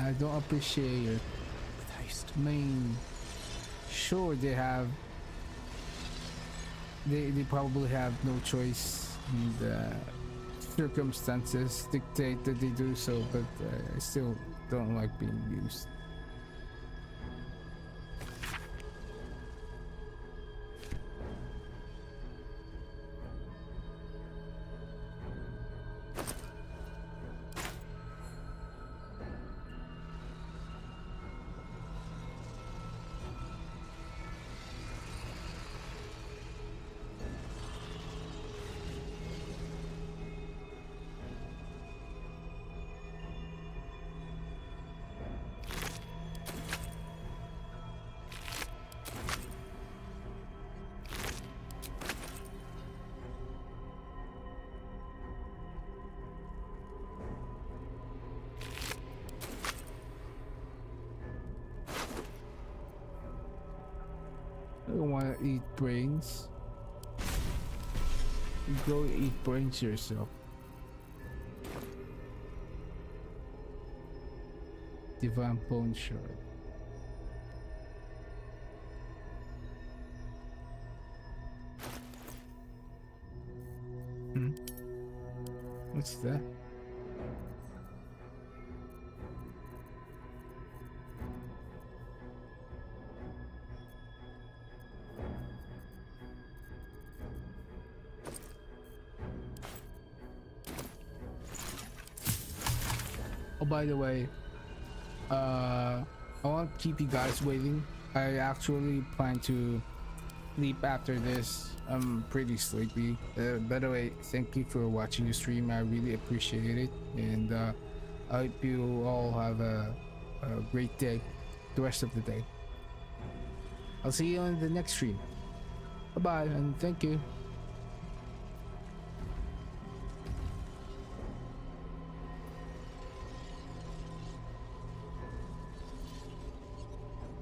I don't appreciate it. I mean, sure they probably have no choice and circumstances dictate that they do so, but I still don't like being used. I don't want to eat brains. You go eat brains yourself. Divine Bone Shard. What's that? Oh, by the way, I won't keep you guys waiting. I actually plan to sleep after this. I'm pretty sleepy. By the way, thank you for watching the stream. I really appreciate it, and I hope you all have a great day, the rest of the day. I'll see you on the next stream. Bye bye, and thank you.